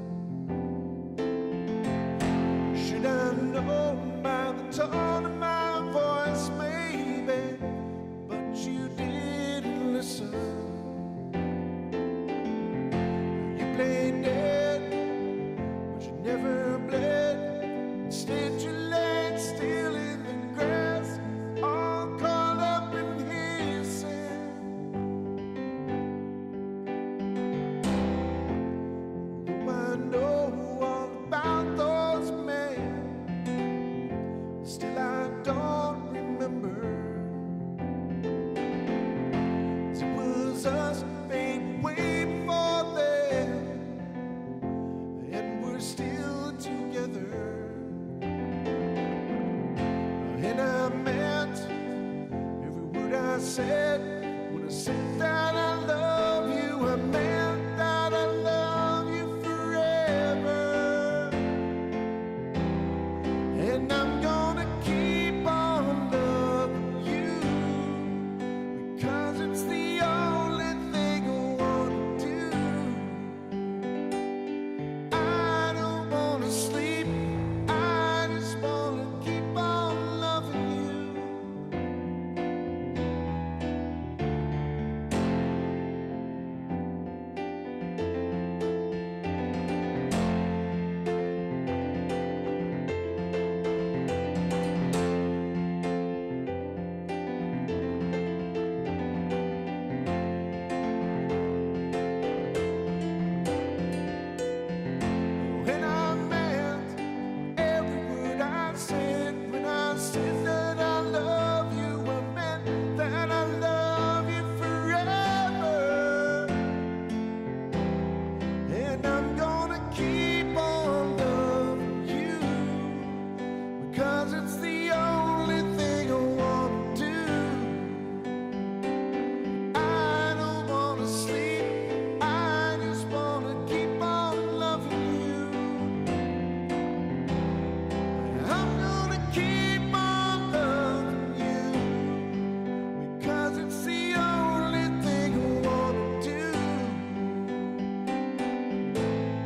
Speaker 2: Should have known by the tone of my voice, maybe, but you didn't listen. You played dead, but you never bled. Instead you laid still in the grass, all caught up in his sin. Though I know all about those men, still I don't remember. It was us, babe, way before them, and we're still together. And I meant every word I said when I said that I love you. I meant that I love you forever. And I'm gonna keep on loving you, because it's the only thing I wanna do. I don't wanna sleep, I just wanna keep on loving you. And I meant every word I said when I said that I love you. I meant that I love you forever. And I'm gonna keep on loving you, because it's the only thing I wanna do. I don't wanna sleep, I just wanna keep on loving you. I'm gonna keep on loving you, because it's the only thing I wanna do.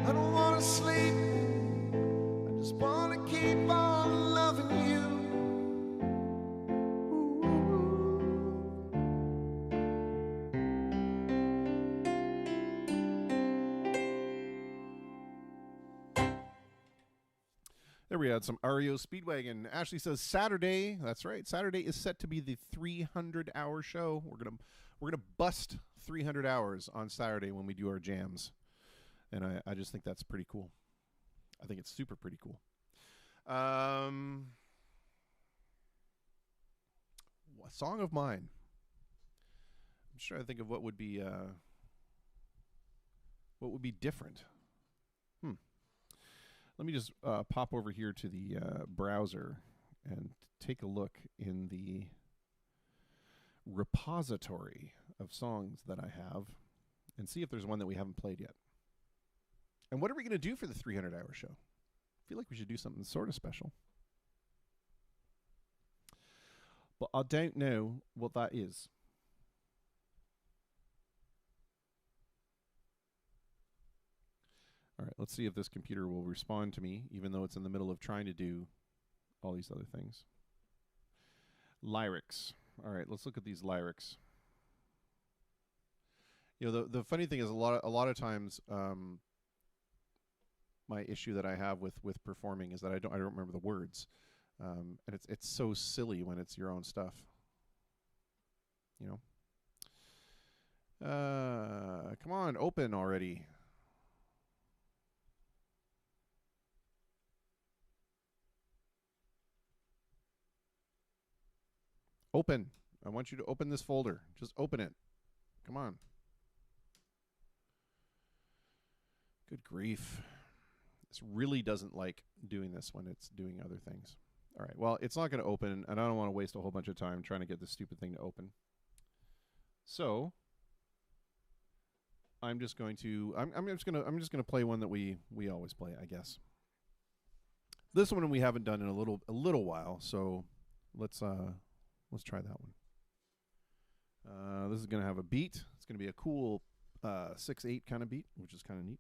Speaker 2: I don't wanna sleep, I just wanna keep on loving you.
Speaker 1: There we had some REO Speedwagon. Ashley says Saturday. That's right. Saturday is set to be the 300-hour show. We're gonna bust 300 hours on Saturday when we do our jams, and I just think that's pretty cool. I think it's super pretty cool. A song of mine. I'm just trying to think of what would be different. Let me just pop over here to the browser and take a look in the repository of songs that I have and see if there's one that we haven't played yet. And what are we going to do for the 300-hour show? feel like we should do something sort of special. But I don't know what that is. All right, let's see if this computer will respond to me, even though it's in the middle of trying to do all these other things. Lyrics. All right, let's look at these lyrics. You know, the funny thing is a lot of times my issue that I have with performing is that I don't remember the words, and it's so silly when it's your own stuff. You know. Come on, open already. Open. I want you to open this folder. Just open it. Come on. Good grief. This really doesn't like doing this when it's doing other things. All right. Well, it's not going to open, and I don't want to waste a whole bunch of time trying to get this stupid thing to open. So I'm just going to I'm just going to play one that we always play, I guess. This one we haven't done in a little while, so let's try that one. This is going to have a beat. It's going to be a cool 6/8 kind of beat, which is kind of neat.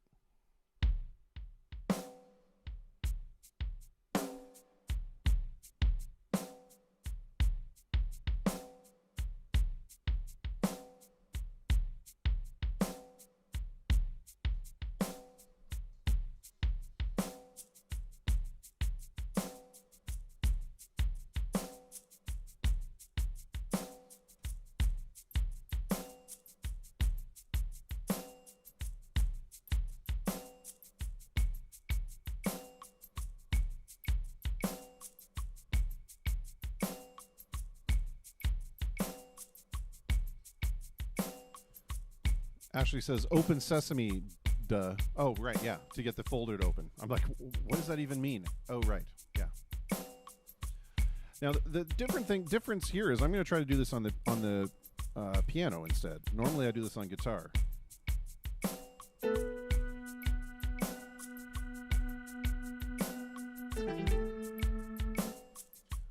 Speaker 1: Ashley says, open sesame, duh. Oh, right, yeah, to get the folder to open. I'm like, what does that even mean? Oh, right, yeah. Now, the difference here is I'm going to try to do this on the piano instead. Normally I do this on guitar.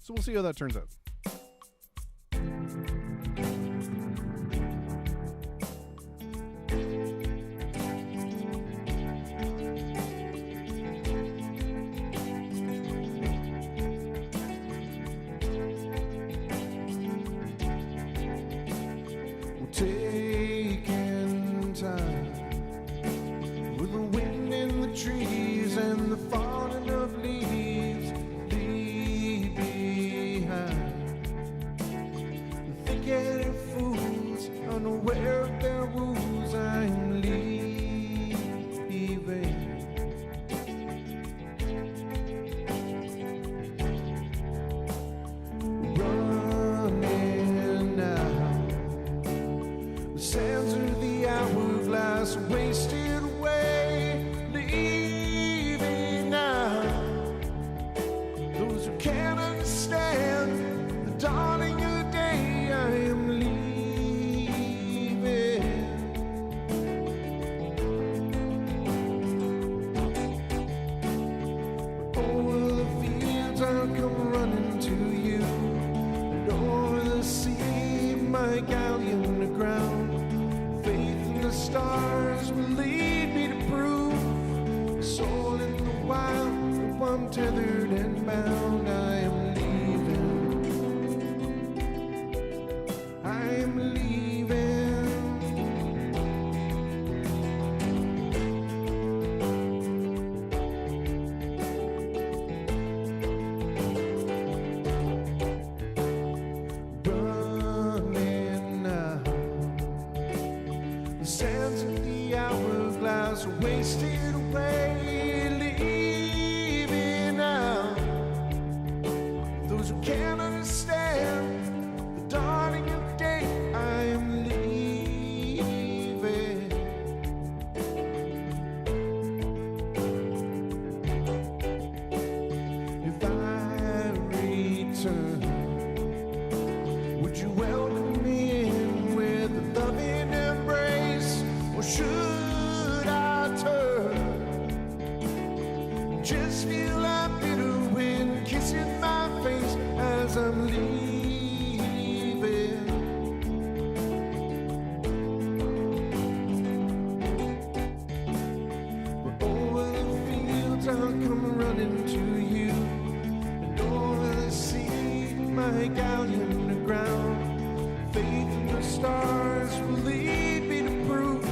Speaker 1: So we'll see how that turns out.
Speaker 2: Taking time with the wind in the trees and the falling of leaves leave behind the thick-headed fools unaware of their woes. I'm leaving, running now. Sands of the hourglass wasted away, leaving now. Those who can't understand the dawning of the day, I am leaving. Over the fields I'll come running to you, and over the sea my galleon aground. The stars will lead me to prove soul in the wild, I'm tethered and bound. I am leaving, I am leaving. Running now. The sands of the hourglass are wasted away, leaving now. Those who can't understand the dawning of day, I am leaving. If I return, would you welcome me in with a loving embrace? Or should I turn? Just feel like galleon aground. Faith in the stars will lead me to prove.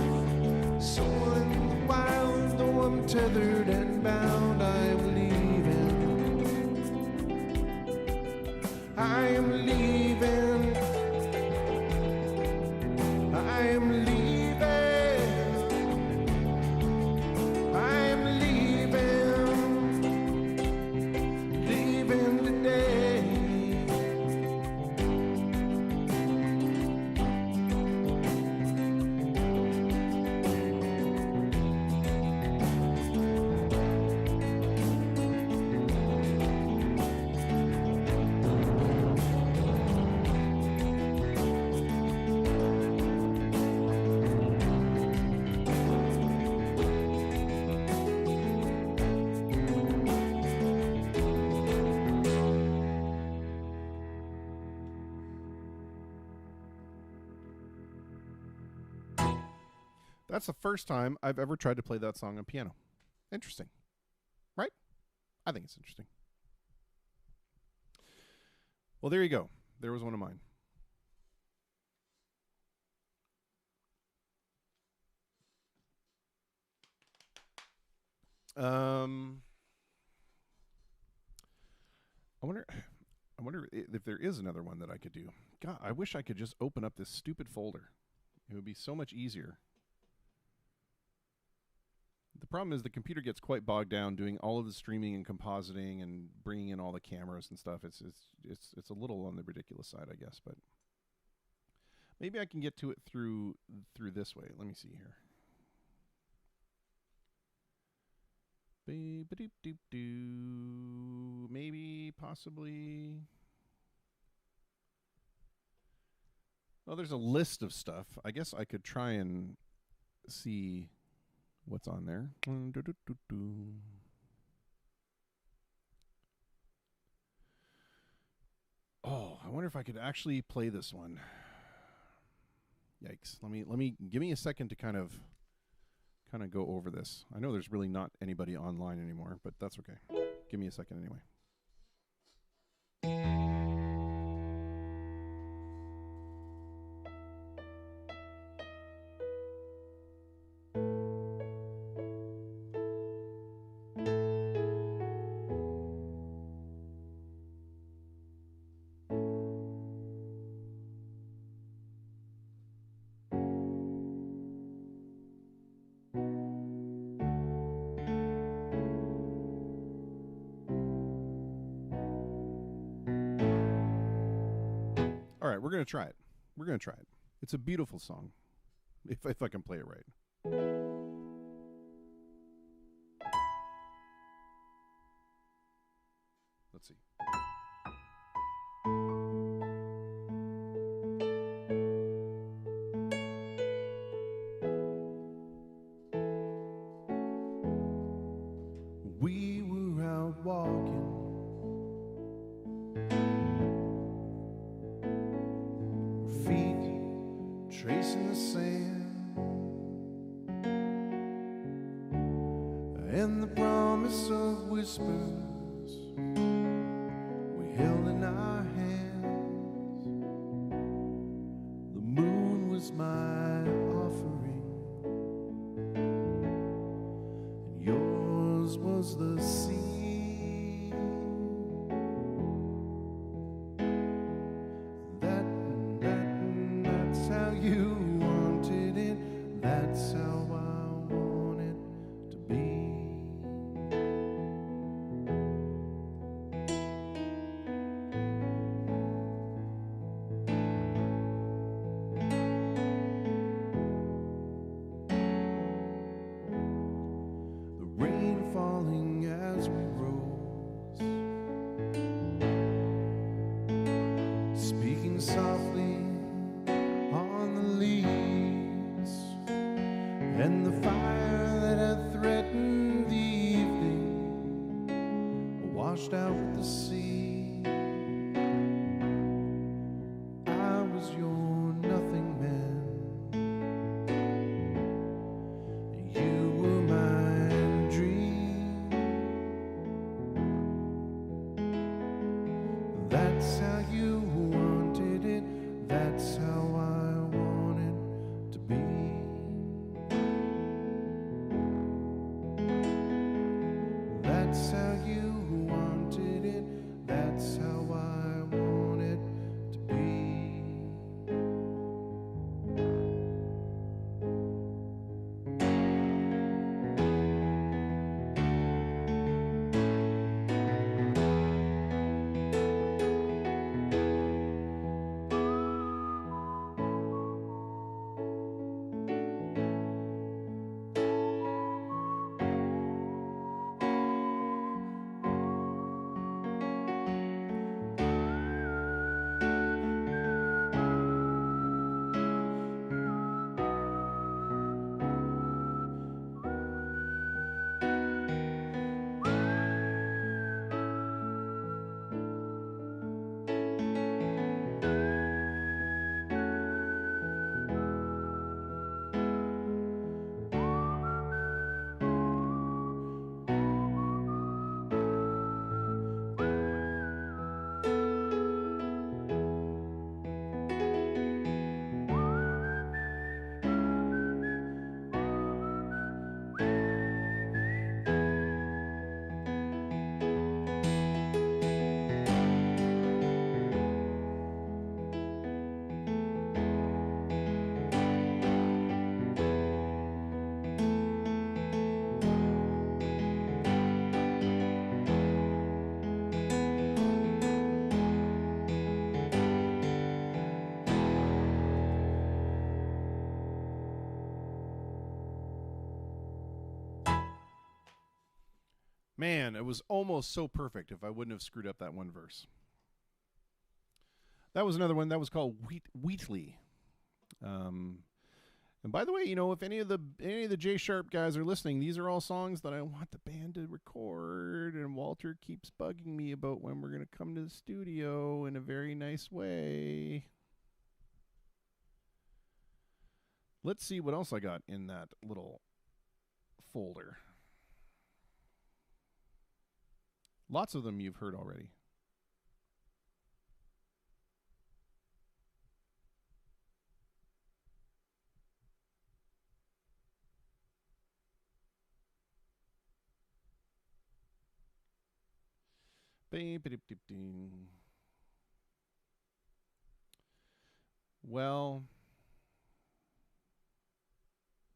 Speaker 2: Soul in the wild, though I'm tethered and bound, I am leaving. I am leaving. I am leaving. I am leaving. Leaving today.
Speaker 1: That's the first time I've ever tried to play that song on piano. Interesting. Right? I think it's interesting. Well, there you go. There was one of mine. I wonder if there is another one that I could do. God, I wish I could just open up this stupid folder. It would be so much easier. The problem is the computer gets quite bogged down doing all of the streaming and compositing and bringing in all the cameras and stuff. It's a little on the ridiculous side, I guess, but maybe I can get to it through this way. Let me see here. Maybe, possibly. Well, there's a list of stuff. I guess I could try and see what's on there. Oh, I wonder if I could actually play this one. Yikes. Let me give me a second to kind of go over this. I know there's really not anybody online anymore, but that's okay. Give me a second anyway. All right, we're going to try it. We're going to try it. It's a beautiful song, if I can play it right. Let's see.
Speaker 2: We were out walking, feet tracing the sand, and the promise of whispers we held in our hands. The moon was my offering, and yours was the sea. That's how you wanted it. That's how I want it to be. The rain falling as we rose, speaking softly on the leaves, and the fire that had threatened the evening washed out with the sea. I was your nothing man, you were my dream. That's how you
Speaker 1: Man, it was almost so perfect if I wouldn't have screwed up that one verse. That was another one that was called Wheatley. And by the way, you know, if any of the J Sharp guys are listening, these are all songs that I want the band to record, and Walter keeps bugging me about when we're going to come to the studio in a very nice way. Let's see what else I got in that little folder. Lots of them you've heard already. Well,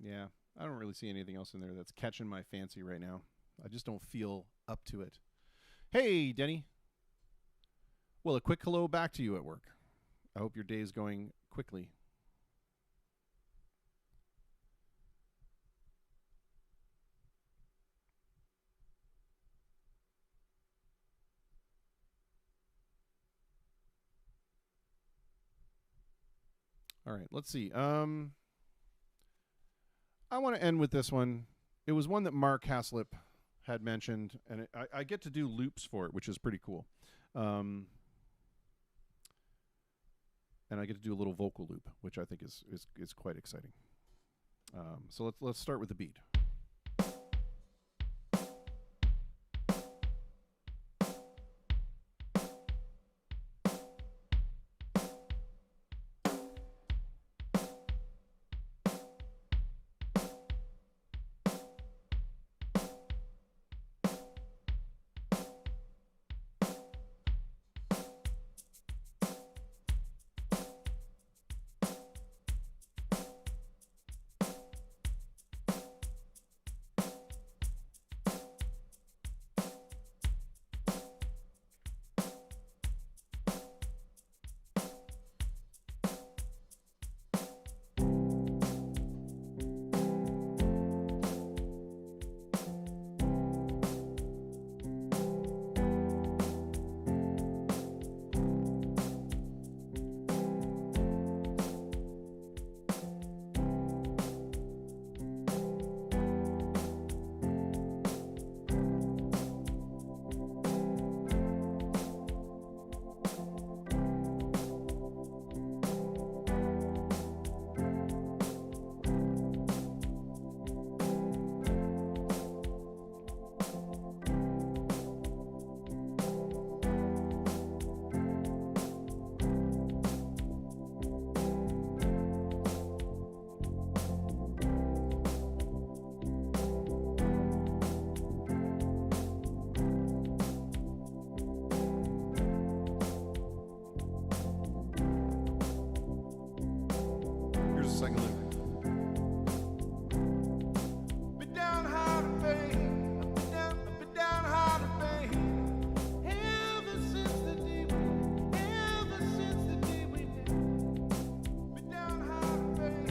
Speaker 1: yeah, I don't really see anything else in there that's catching my fancy right now. I just don't feel up to it. Hey, Denny. Well, a quick hello back to you at work. I hope your day is going quickly. All right, let's see. I want to end with this one. It was one that Mark Haslip had mentioned, and I get to do loops for it, which is pretty cool. And I get to do a little vocal loop, which I think is quite exciting. So let's start with the beat. Second loop.
Speaker 2: Been down hard and pain, been down hard and pain. Ever since the day we met. Been down hard and pain,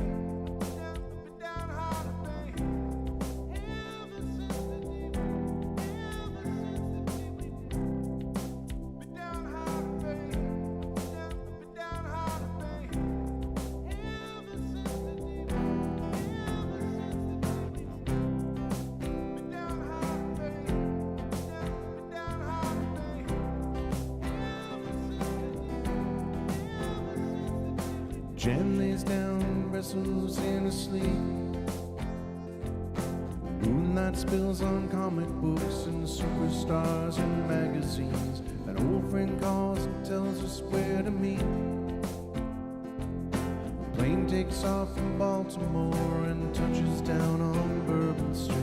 Speaker 2: been down hard and pain. Ever since the day we met. Been down hard and pain, been down hard and pain. Jen lays down, wrestles in her sleep. Moonlight spills on comic books and superstars and magazines. An old friend calls and tells us where to meet. The plane takes off from Baltimore and touches down on Bourbon Street.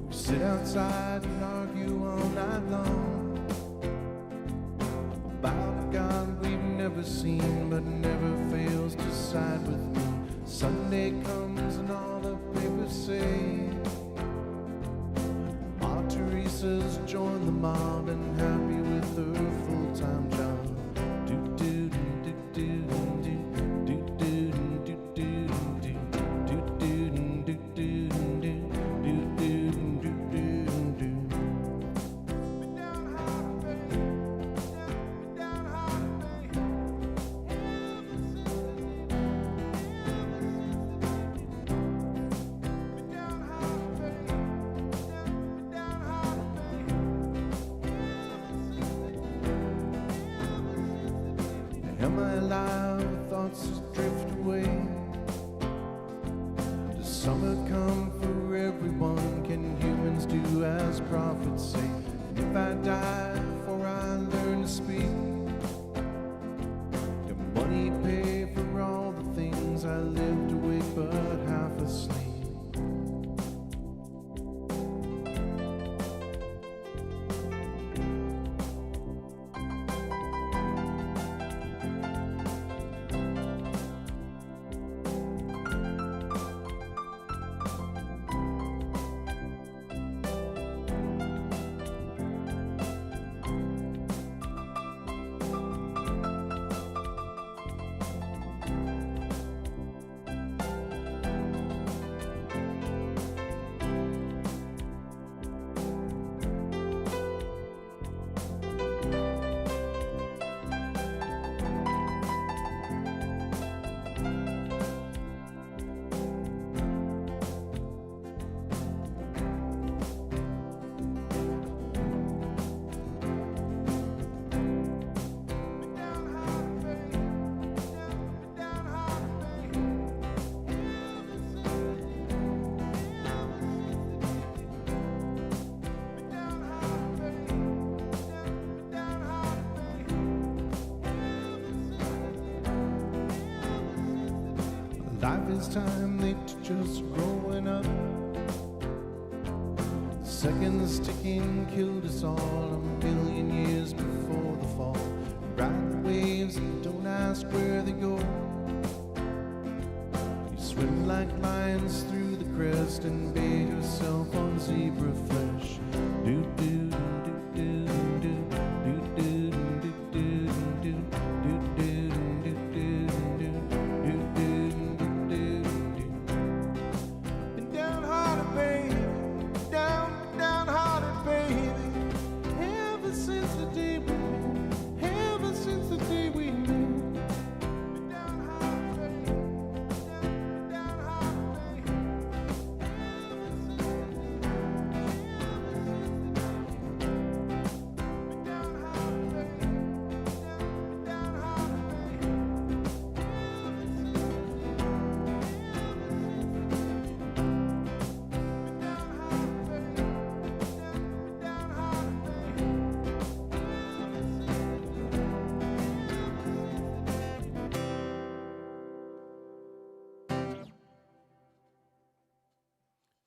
Speaker 2: Sit outside and argue all night long about a God we've never seen but never fails to side with me. Sunday comes and all the papers say Ma Teresa's joined the mob and happy with her full-time job. Do-do-do. alive, thoughts just drift away. Does summer come for everyone? Can humans do as prophets say? And if I die before I learn to speak, can money pay for all the things I lived awake but half asleep? Life is time, they teach us growing up. Seconds ticking killed us all a million years before the fall. Ride the waves and don't ask where they go. You swim like lions through the crest and bathe yourself on zebra flesh. Do do do do do do do do do do do do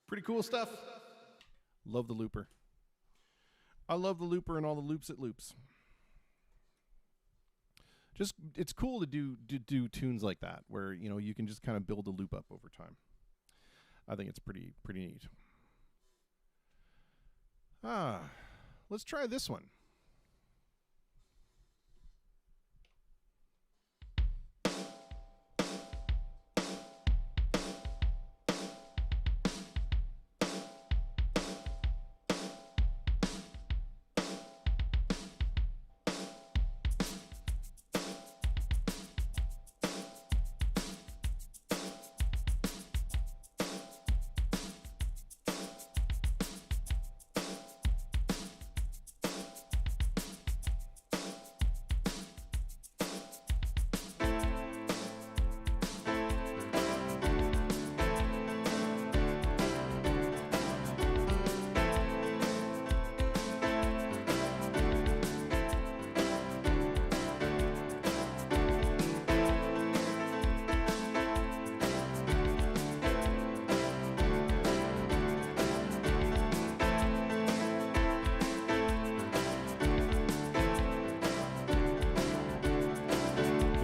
Speaker 1: Pretty cool stuff. Love the looper. I love the looper and all the loops it loops. Just, it's cool to do tunes like that where, you know, you can just kind of build a loop up over time. I think it's pretty neat. Let's try this one.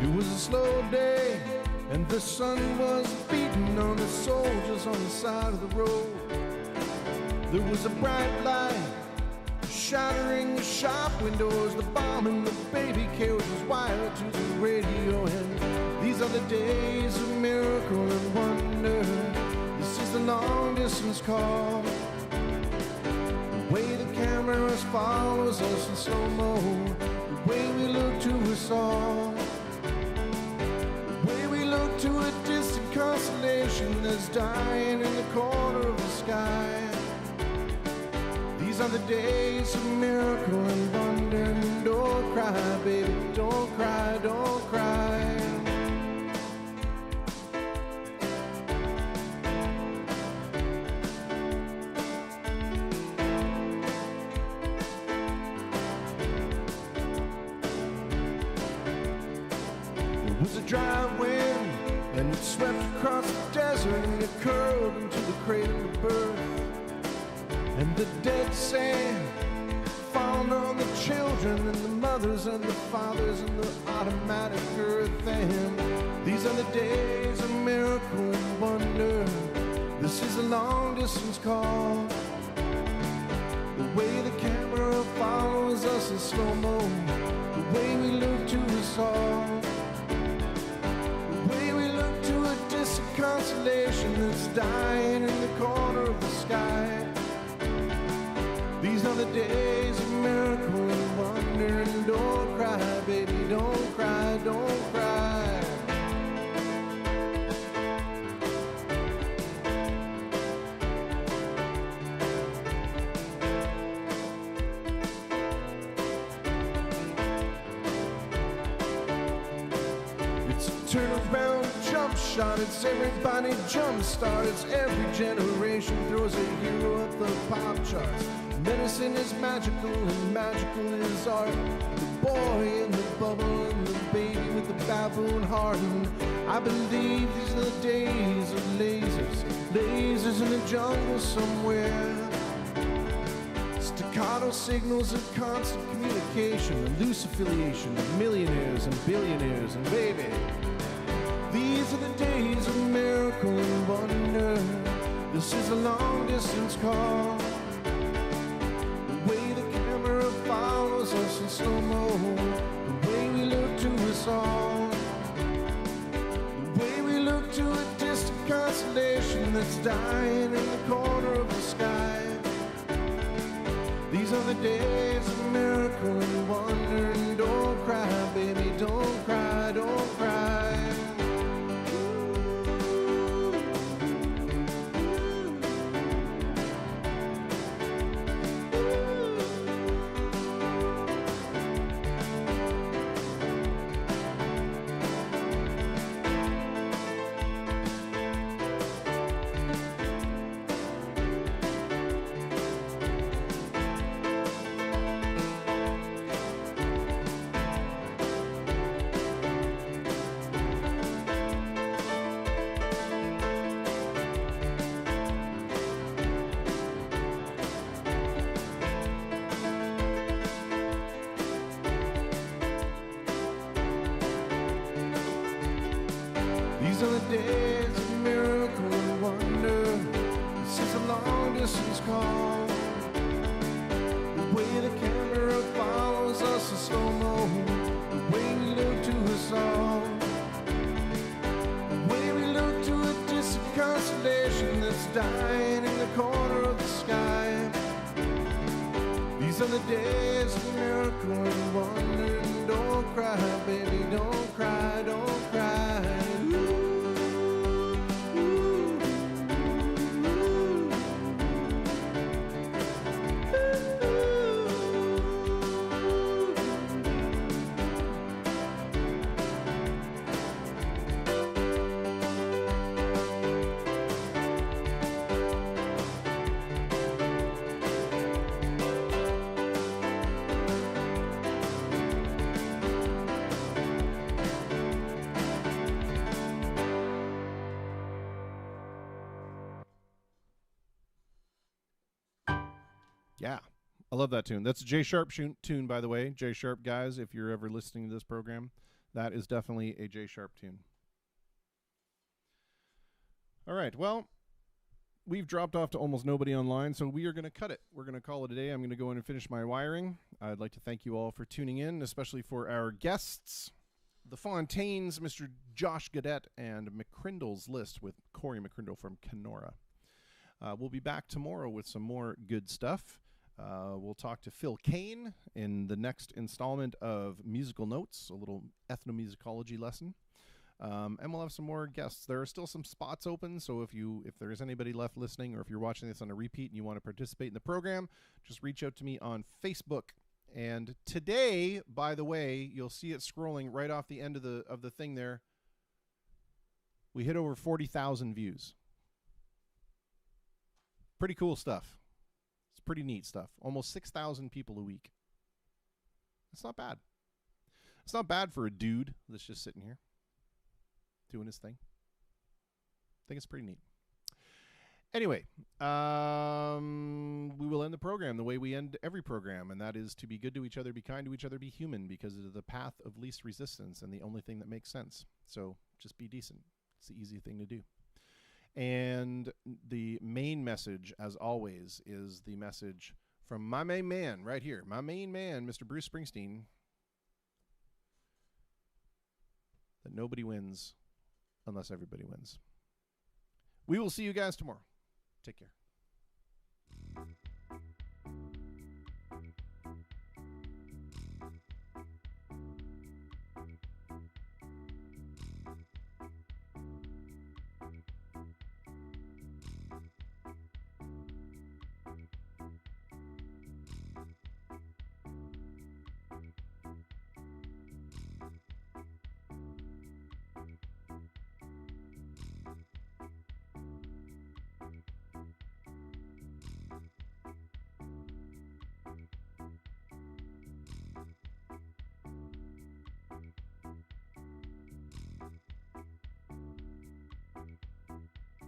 Speaker 1: It was a slow day, and the sun was beating on the soldiers on the side of the road. There was a bright light shattering the shop windows. The bomb in the baby cage was wired to the radio. And these are the days of miracle and wonder. This is the long distance call. The way the camera follows us in slow-mo, the way we look to us all, the way we look to a distant constellation that's dying in the corner of the sky. These are the days of miracle and wonder. And don't cry, baby, don't cry, don't cry.
Speaker 2: curled into the cradle of birth. And the dead say, falling on the children and the mothers and the fathers and the automatic earth. And these are the days of miracle and wonder. This is a long distance call. The way the camera follows us in slow-mo, the way we look to us all, the way we look to a distant constellation that's dying in the corner of the sky. These are the days of miracle and wonder. And don't cry, baby, don't cry, don't cry. It's a turnaround jump shot. It's everybody jump start. It's every generation throws a hero at the pop charts. Medicine is magical and magical is art. The boy in the bubble and the baby with the baboon heart. And I believe these are the days of lasers, lasers in the jungle somewhere. Staccato signals of constant communication, a loose affiliation of millionaires and billionaires. And baby, these are the days of miracle and wonder. This is a long distance call. The way the camera follows us in slow-mo, the way we look to us all, the way we look to a distant constellation that's dying in the corner of the sky. These are the days of miracle and wonder. And don't cry, baby, don't cry, don't cry. These are the days of miracle and wonder. This is a long distance call. The way the camera follows us in slow-mo, the way we look to us all, the way we look to a distant constellation that's dying in the corner of the sky. These are the days of miracle and wonder. And don't cry, baby, don't cry, don't cry.
Speaker 1: Yeah, I love that tune. That's a J Sharp tune, by the way. J Sharp, guys, if you're ever listening to this program, that is definitely a J Sharp tune. All right, well, we've dropped off to almost nobody online, so we are going to cut it. We're going to call it a day. I'm going to go in and finish my wiring. I'd like to thank you all for tuning in, especially for our guests, the Fontaines, Mr. Josh Gadet, and McCrindle's List with Corey McCrindle from Kenora. We'll be back tomorrow with some more good stuff. We'll talk to Phil Kane in the next installment of Musical Notes, a little ethnomusicology lesson. And we'll have some more guests. There are still some spots open, so if there is anybody left listening, or if you're watching this on a repeat and you want to participate in the program, just reach out to me on Facebook. And today, by the way, you'll see it scrolling right off the end of the thing there. We hit over 40,000 views. Pretty cool stuff. It's pretty neat stuff. Almost 6,000 people a week. That's not bad. It's not bad for a dude that's just sitting here doing his thing. I think it's pretty neat. Anyway, we will end the program the way we end every program, and that is to be good to each other, be kind to each other, be human, because it is the path of least resistance and the only thing that makes sense. So just be decent. It's the easy thing to do. And the main message, as always, is the message from my main man right here, my main man, Mr. Bruce Springsteen, that nobody wins unless everybody wins. We will see you guys tomorrow. Take care.